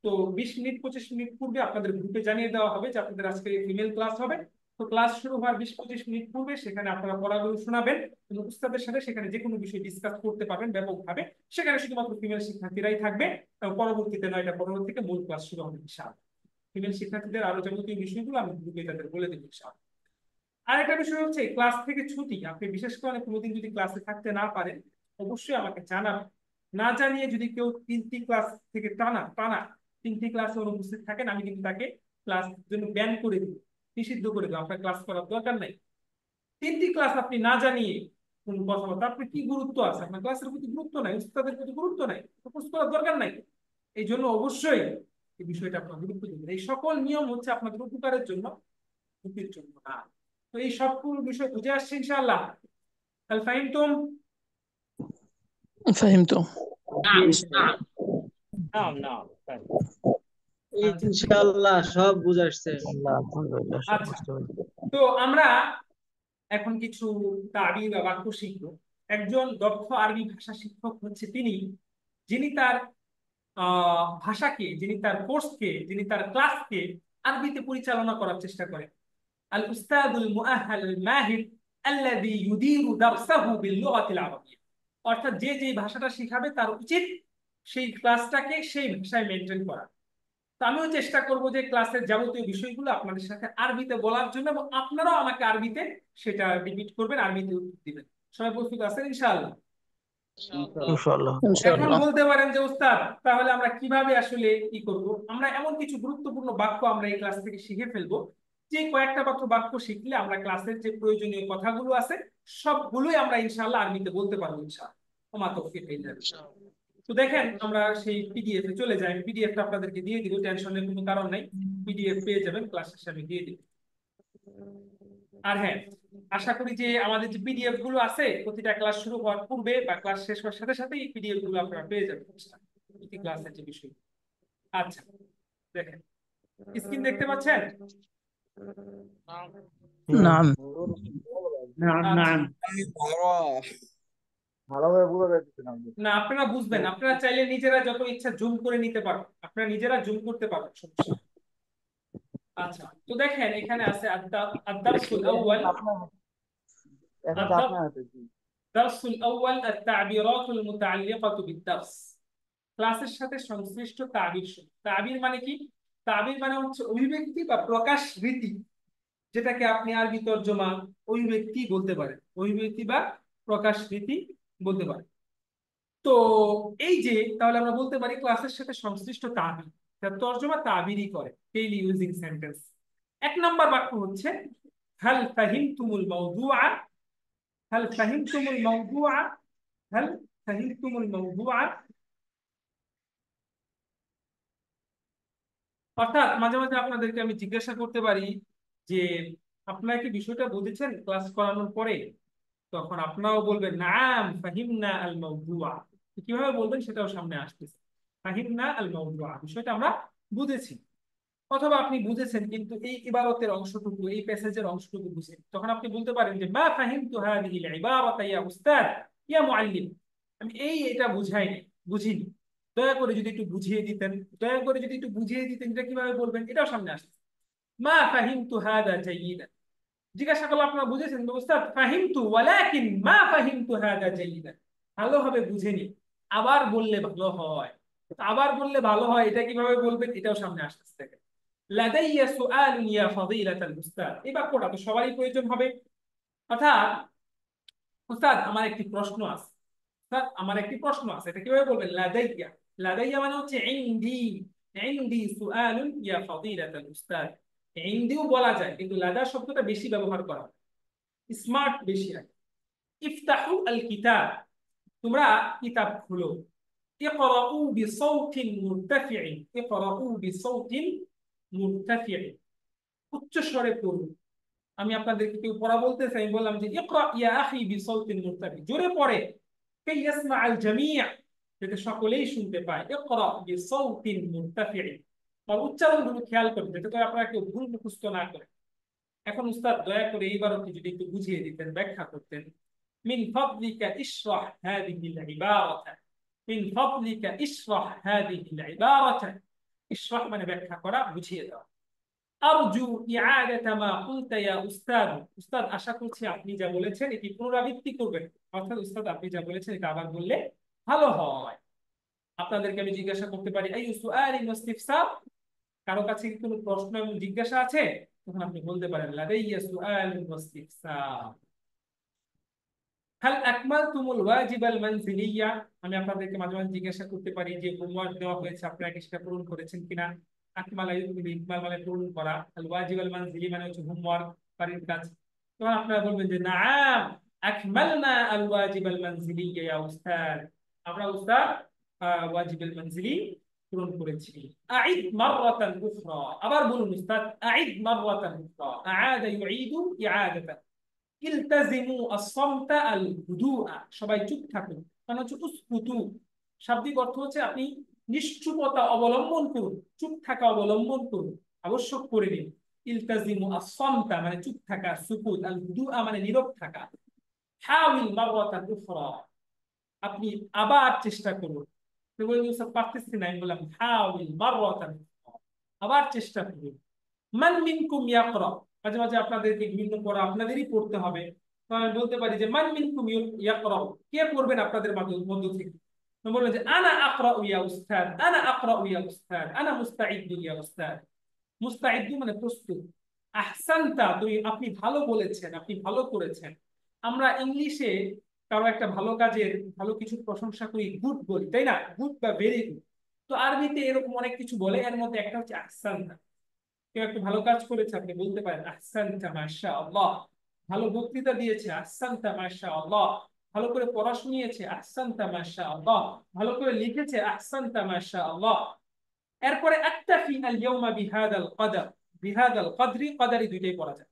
তো 20 মিনিট 25 মিনিট পূর্বে আপনাদের গ্রুপে জানিয়ে দেওয়া হবে যে আপনাদের আজকে ফিমেল ক্লাস হবে। তো ক্লাস শুরু হওয়ার 20-25 মিনিট পূর্বে সেখানে আপনারা পড়াগুলো শোনাবেন এবং উস্তাদের সাথে সেখানে যে কোনো বিষয় ডিসকাস করতে পারবেন ব্যাপকভাবে। সেখানে শুধুমাত্র ফিমেল শিক্ষার্থীরাই থাকবে এবং পরবর্তীতে 9টা 15 থেকে মূল ক্লাস শুরু হবে ইনশাআল্লাহ। ফিমেল শিক্ষার্থীদের আরো যাবতীয় বিষয়গুলো আমি গ্রুপে তাদের বলে দেবো ইনশাআল্লাহ। আরেকটা বিষয় হচ্ছে ক্লাস থেকে ছুটি, আপনি বিশেষ করে কোনোদিন যদি ক্লাসে থাকতে না পারেন অবশ্যই আমাকে জানাবেন। না জানিয়ে যদি কেউ 3টি ক্লাস থেকে টানা 3টি ক্লাসে অনুপস্থিত থাকেন, আমি কিন্তু তাকে ক্লাস জন্য ব্যান করে দিব, নিষিদ্ধ করে দেবো, আপনার ক্লাস করার দরকার নাই। 3টি ক্লাস আপনি না জানিয়ে কোন কথাবার্তা, আপনি কি গুরুত্ব আছে? আপনার ক্লাসের প্রতি গুরুত্ব নাই, উস্তাদের প্রতি গুরুত্ব নাই, প্রশ্ন করার দরকার নাই। এই জন্য অবশ্যই এই বিষয়টা আপনার গুরুত্ব দিবেন। এই সকল নিয়ম হচ্ছে আপনাদের উপকারের জন্য, ক্ষতির জন্য না। তো এই সবগুলো বিষয় বুঝে আসছে ইনশাআল্লাহ। هل فهمتم؟ فهمتم. نعم نعم ইনশাআল্লাহ সব বুঝে আসছে। আচ্ছা, তো আমরা এখন কিছু তাবির বা বাক্য শিখব। একজন দক্ষ আরবি ভাষা শিক্ষক হচ্ছে তিনি, যিনি তার ভাষাকে, যিনি তার কোর্সকে, যিনি তার ক্লাসকে আরবিতে পরিচালনা করার চেষ্টা করেন। আল উস্তাদুল মুআহহাল আল মাহির আল্লাযী ইউদিরু দারসাহু বিল লুগাতিল আরাবিয়্যা, অর্থাৎ যে যে ভাষাটা শিখাবে তার উচিত সেই ক্লাসটাকে সেই ভাষায় মেনটেন করা। তো আমিও চেষ্টা করব যে ক্লাসের যাবতীয় বিষয়গুলো আপনাদের সাথে আরবিতে বলার জন্য, এবং আপনারাও আমাকে আরবিতে সেটা রিপিট করবেন, আরবিতে উত্তর দিবেন। সবাই প্রস্তুত আছেন ইনশাআল্লাহ? ইনশাআল্লাহ। এখন বলতে পারেন যে উস্তাদ তাহলে আমরা কিভাবে আসলে কি করব? আমরা এমন কিছু গুরুত্বপূর্ণ বাক্য আমরা এই ক্লাস থেকে শিখে ফেলবো, যে কয়েকটা মাত্র বাক্য শিখলে আমরা ক্লাসের যে প্রয়োজনীয় কথাগুলো আছে সবগুলোই আমরা ইনশাআল্লাহ আরবিতে বলতে পারবো ইনশাআল্লাহ। ওমা তৌফিক ইল্লা বিল্লাহ। তো দেখেন আমরা সেই পিডিএফ এ চলে যাই, পিডিএফটা আপনাদেরকে দিয়ে দিব, টেনশনের কোনো কারণ নাই, পিডিএফ পেয়ে যাবেন, ক্লাস শেষে আমি দিয়ে দিব। আর হ্যাঁ, আশা করি যে আমাদের যে পিডিএফ গুলো আছে প্রতিটা ক্লাস শুরু হওয়ার পূর্বে বা ক্লাস শেষ হওয়ার সাথে সাথে এই পিডিএফ গুলো আপনারা পেয়ে যাবেন প্রতি ক্লাসের যে বিষয়। আচ্ছা, দেখেন স্ক্রিন দেখতে পাচ্ছেন? نعم. আচ্ছা। ভালোভাবে বোঝা যাচ্ছে না। না, আপনারা বুঝবেন, আপনারা চাইলে নিজেরা যত ইচ্ছা জুম করে নিতে পারবেন, আপনারা নিজেরা জুম করতে পারবেন, সমস্যা নেই। আচ্ছা, তো দেখেন এখানে আছে আদ-দারসুল আউয়াল। এখন তো আপনার হাতে কি? দারসুল আউয়াল আত-তা'বিরাতুল মুতাআল্লিকাতু বিদ-দারস। ক্লাসের সাথে সংশ্লিষ্ট তাবির। তাবির মানে কি? তাবির মানে হচ্ছে অভিব্যক্তি বা প্রকাশ রীতি, যেটাকে আপনি আরবি তর্জমা অভিব্যক্তি বলতে পারেন, অভিব্যক্তি বা প্রকাশ রীতি বলতে পারেন। তো এই যে, তাহলে আমরা বলতে পারি ক্লাসের সাথে সংশ্লিষ্ট তাবির, তার তর্জমা তাবিরই করে, ডেইলি ইউজিং সেন্টেন্স। এক নাম্বার বাক্য হচ্ছে হাল ফাহিমতুমুল মাওদুআ, হাল ফাহিমতুমুল মাওদুআ, হাল ফাহিমতুমুল মাওদুআ। অর্থাৎ মাঝে মাঝে আপনাদেরকে আমি জিজ্ঞাসা করতে পারি যে আপনারা কি বিষয়টা বুঝেছেন ক্লাস করানোর পরে? তখন আপনারাও বলবেন নাম ফাহিমনা আল মাওদুআ। কিভাবে বলবেন সেটাও সামনে আসতেছে। ফাহিমনা আল মাওদুআ, বিষয়টা আমরা বুঝেছি। অথবা আপনি বুঝেছেন কিন্তু এই ইবারতের অংশটুকু, এই প্যাসেজের অংশটুকু বুঝেন, তখন আপনি বলতে পারেন যে মা ফাহিমতু হাযিহিল ইবারাতা ইয়া উস্তাদ ইয়া মুআল্লিম। আমি এটা বুঝাইনি, বুঝিনি, দয়া করে যদি একটু বুঝিয়ে দিতেন, দয়া করে যদি একটু বুঝিয়ে দিতেন। এটা কিভাবে বলবেন এটাও সামনে আসছে। মা ফাহিমতু হাযা জাইয়িদান, জিজ্ঞাসা করলো আপনারা বুঝেছেন উস্তাদ? ফাহিমতু ওয়ালাকিন মা ফাহিমতু হাযা জাইয়িদান, ভালোভাবে বুঝেনি, আবার বললে ভালো হয়। তো আবার বললে ভালো হয়, এটা কিভাবে বলবেন এটাও সামনে আসতেছে। দেখেন, লাদাইয়া সুআলুন ইয়া ফাদিলাতাল উস্তাদ, এই বাক্যটা তো সবারই প্রয়োজন হবে। অর্থাৎ উস্তাদ আমার একটি প্রশ্ন আছে, উস্তাদ আমার একটি প্রশ্ন আছে, এটা কিভাবে বলবেন? লাদাইয়া, লাদাইয়া মানে হচ্ছে ইনদি, ইনদি সুআলুন ইয়া ফাদিলাতাল উস্তাদ। ইনদিও বলা যায়, কিন্তু লাদা শব্দটা বেশি ব্যবহার করা হয়, স্মার্ট বেশি হয়। ইফতাহু আল কিতাব, তোমরা কিতাব খুলো। ইকরাউ বিসাউতিন মুরতাফিইন, ইকরাউ বিসাউতিন মুরতাফিইন, উচ্চ স্বরে পড়ুন। আমি আপনাদেরকে কেউ পড়া বলতেছে, আমি বললাম যে ইকরা ইয়া আখি বিসাউতিন মুরতাফি, জোরে পড়ে, কে ইয়াসমা আল জামিয়া, যাতে সকলেই শুনতে পায়। ইকরা বিসাউতিন মুরতাফিইন, আর উচ্চারণগুলো খেয়াল করবেন যাতে করে আপনারা কেউ ভুল মুখস্থ না করে। এখন উস্তাদ দয়া করে এইবার যদি একটু বুঝিয়ে দিতেন, ব্যাখ্যা করতেন। মিন ফাদলিকা ইশরাহ হাযিহিল ইবারাতা, মিন ফাদলিকা ইশরাহ হাযিহিল ইবারাতা। ইশরাহ মানে ব্যাখ্যা করা, বুঝিয়ে দেওয়া। আরজু ইআদাতা মা কুলতা ইয়া উস্তাদ, উস্তাদ আশা করছি আপনি যা বলেছেন এটি পুনরাবৃত্তি করবেন। অর্থাৎ উস্তাদ আপনি যা বলেছেন এটা আবার বললে ভালো হয়। আপনাদেরকে আমি জিজ্ঞাসা করতে পারি আইয়ু সুআলিন ওয়াস্তিফসার, কারো কাছে কি কোনো প্রশ্ন এবং জিজ্ঞাসা আছে? তখন আপনি বলতে পারেন লাদাইয়া সুআলুন ওয়াস্তিফসার। হাল আকমালতুমুল ওয়াজিবাল মানজিলিয়া, আমি আপনাদেরকে মাঝে মাঝে জিজ্ঞাসা করতে পারি যে হোমওয়ার্ক দেওয়া হয়েছে আপনারা কি সেটা পূরণ করেছেন কিনা। আকমালা ইউকমিলু, ইকমাল মানে পূরণ করা, আল ওয়াজিবাল মানজিলি মানে হচ্ছে হোমওয়ার্ক, বাড়ির কাজ। তখন আপনারা বলবেন যে নাআম আকমালনা আল ওয়াজিবাল মানজিলিয়া ইয়া উস্তাদ, আমরা উস্তাদ ওয়াজিবাল মানজিলি পূরণ করেছি। আইদ মাররাতান উখরা, আবার বলুন উস্তাদ। আইদ মাররাতান উখরা, আআদা ইউঈদু ইআদাতান। ইলতাজিমু আস-সামতা আল হুদুআ, সবাই চুপ থাকুন, মানে হচ্ছে উসকুতু, শাব্দিক অর্থ হচ্ছে আপনি নিশ্চুপতা অবলম্বন করুন, চুপ থাকা অবলম্বন করুন, আবশ্যক করে দিন। ইলতাজিমু আস-সামতা মানে চুপ থাকা, সুকুত, আল হুদুআ মানে নীরব থাকা। হাওয়াল মাররাতান উখরা, আপনি আবার চেষ্টা করুন। তো বললেন স্যার পারতেছি না, আমি বললাম হাওয়াল মাররাতান উখরা, আবার চেষ্টা করুন। মান মিনকুম ইয়াকরা, মাঝে মাঝে আপনাদেরকে বিভিন্ন পড়া আপনাদেরই পড়তে হবে, তো আমি বলতে পারি যে মান মিনকুম ইয়াকরা, কে পড়বেন আপনাদের মধ্য থেকে? তো বলবেন যে আনা আকরা ইয়া উস্তাদ, আনা আকরা ইয়া উস্তাদ, আনা মুস্তাঈদ ইয়া উস্তাদ। মুস্তাঈদ মানে প্রস্তুত। আহসানতা, আপনি ভালো বলেছেন, আপনি ভালো করেছেন। আমরা ইংলিশে কারো একটা ভালো কাজের, ভালো কিছু প্রশংসা করি গুড বলি, তাই না? গুড বা ভেরি গুড। তো আরবিতে এরকম অনেক কিছু বলে, এর মধ্যে একটা হচ্ছে আহসানতা। কেউ একটা ভালো কাজ করেছে, আপনি বলতে পারেন আহসানতা মাশাআল্লাহ। ভালো বক্তৃতা দিয়েছে, আহসানতা মাশাআল্লাহ। ভালো করে পড়া শুনিয়েছে, আহসানতা মাশাআল্লাহ। ভালো করে লিখেছে, আহসানতা মাশাআল্লাহ। এরপরে আক্তাফি আল ইয়াউমা বিহাদাল কদর, বিহাদাল কদরি, কদরি দুইটাই পড়া যায়।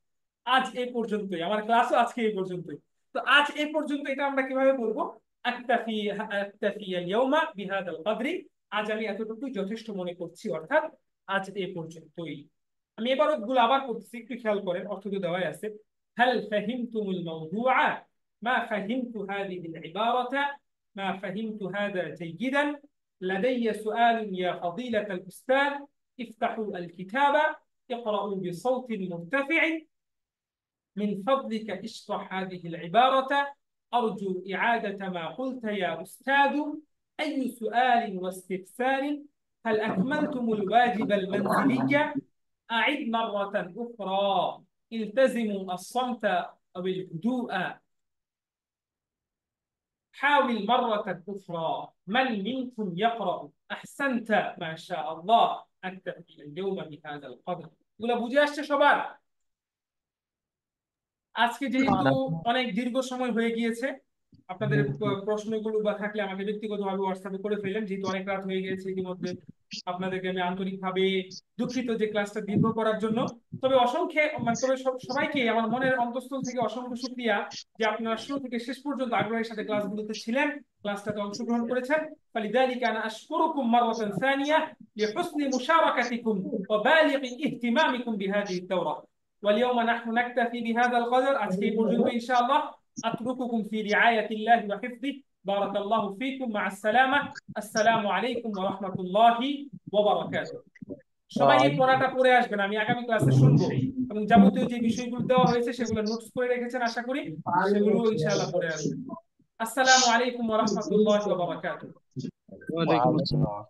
আজ এই পর্যন্তই, আমার ক্লাসও আজকে এই পর্যন্তই। তো আজ এই পর্যন্ত এটা আমরা কিভাবে বলবো? আক্তাফি, আক্তাফি আল ইয়াউমা বিহাদাল কদরি, আজ আমি এতটুকুই যথেষ্ট মনে করছি, অর্থাৎ আজ এই পর্যন্তই। আমি এবার গুলো আবার পড়তেছি, একটু খেয়াল করেন, অর্থ তো দেওয়াই আছে। হাল ফাহিমতুমুল মাওদুআ, ما فهمت هذه العبارة، ما فهمت هذا جيدا. لدي سؤال يا فضيلة الأستاذ، افتحوا الكتاب، اقرأوا بصوت مرتفع، من فضلك اشرح هذه العبارة، أرجو إعادة ما قلت يا أستاذ. أي سؤال واستفسار؟ هل أكملتم الواجب المنزلي؟ أعد مرة أخرى، التزموا الصمت أو الهدوء. حاول مرة أخرى، من منكم يقرأ؟ أحسنت، ما شاء الله. أكتفي اليوم بهذا القدر. এগুলো বুঝে আসছে সবার? আজকে যেহেতু অনেক দীর্ঘ সময় হয়ে গিয়েছে, আপনাদের প্রশ্নগুলো বা থাকলে আমাকে ব্যক্তিগতভাবে হোয়াটসঅ্যাপে করে ফেলেন, যেহেতু অনেক রাত হয়ে গিয়েছে ইতিমধ্যে। আপনাদেরকে আমি আন্তরিকভাবে দুঃখিত যে ক্লাসটা দীর্ঘ করার জন্য। তবে সবাইকে আমার মনের অন্তঃস্থল থেকে অসংখ্য শুকরিয়া যে আপনারা শুরু থেকে শেষ পর্যন্ত আগ্রহের সাথে ক্লাসগুলোতে ছিলেন, ক্লাসটাতে অংশগ্রহণ করেছেন। فلذلك أنا أشكركم مرة ثانية لحسن مشاركتكم وبالغ اهتمامكم بهذه الدورة. واليوم نحن نكتفي بهذا القدر. أتكي পর্যন্ত إن شاء الله أترككم في رعاية الله وحفظه. بارك الله فيكم، مع السلامة. السلام عليكم ورحمة الله وبركاته. সবাই এই পড়াটা পড়ে আসবেন, আমি আগামী ক্লাসে শুনবো, এবং যাবতীয় যে বিষয়গুলো দেওয়া হয়েছে সেগুলো নোটস করে রেখেছেন, আশা করি সেগুলো ইনশাআল্লাহ পড়ে আসবেন। আসসালামু আলাইকুম ওয়া রাহমাতুল্লাহি ওয়া বারাকাতুহু। ওয়ালাইকুম আসসালাম।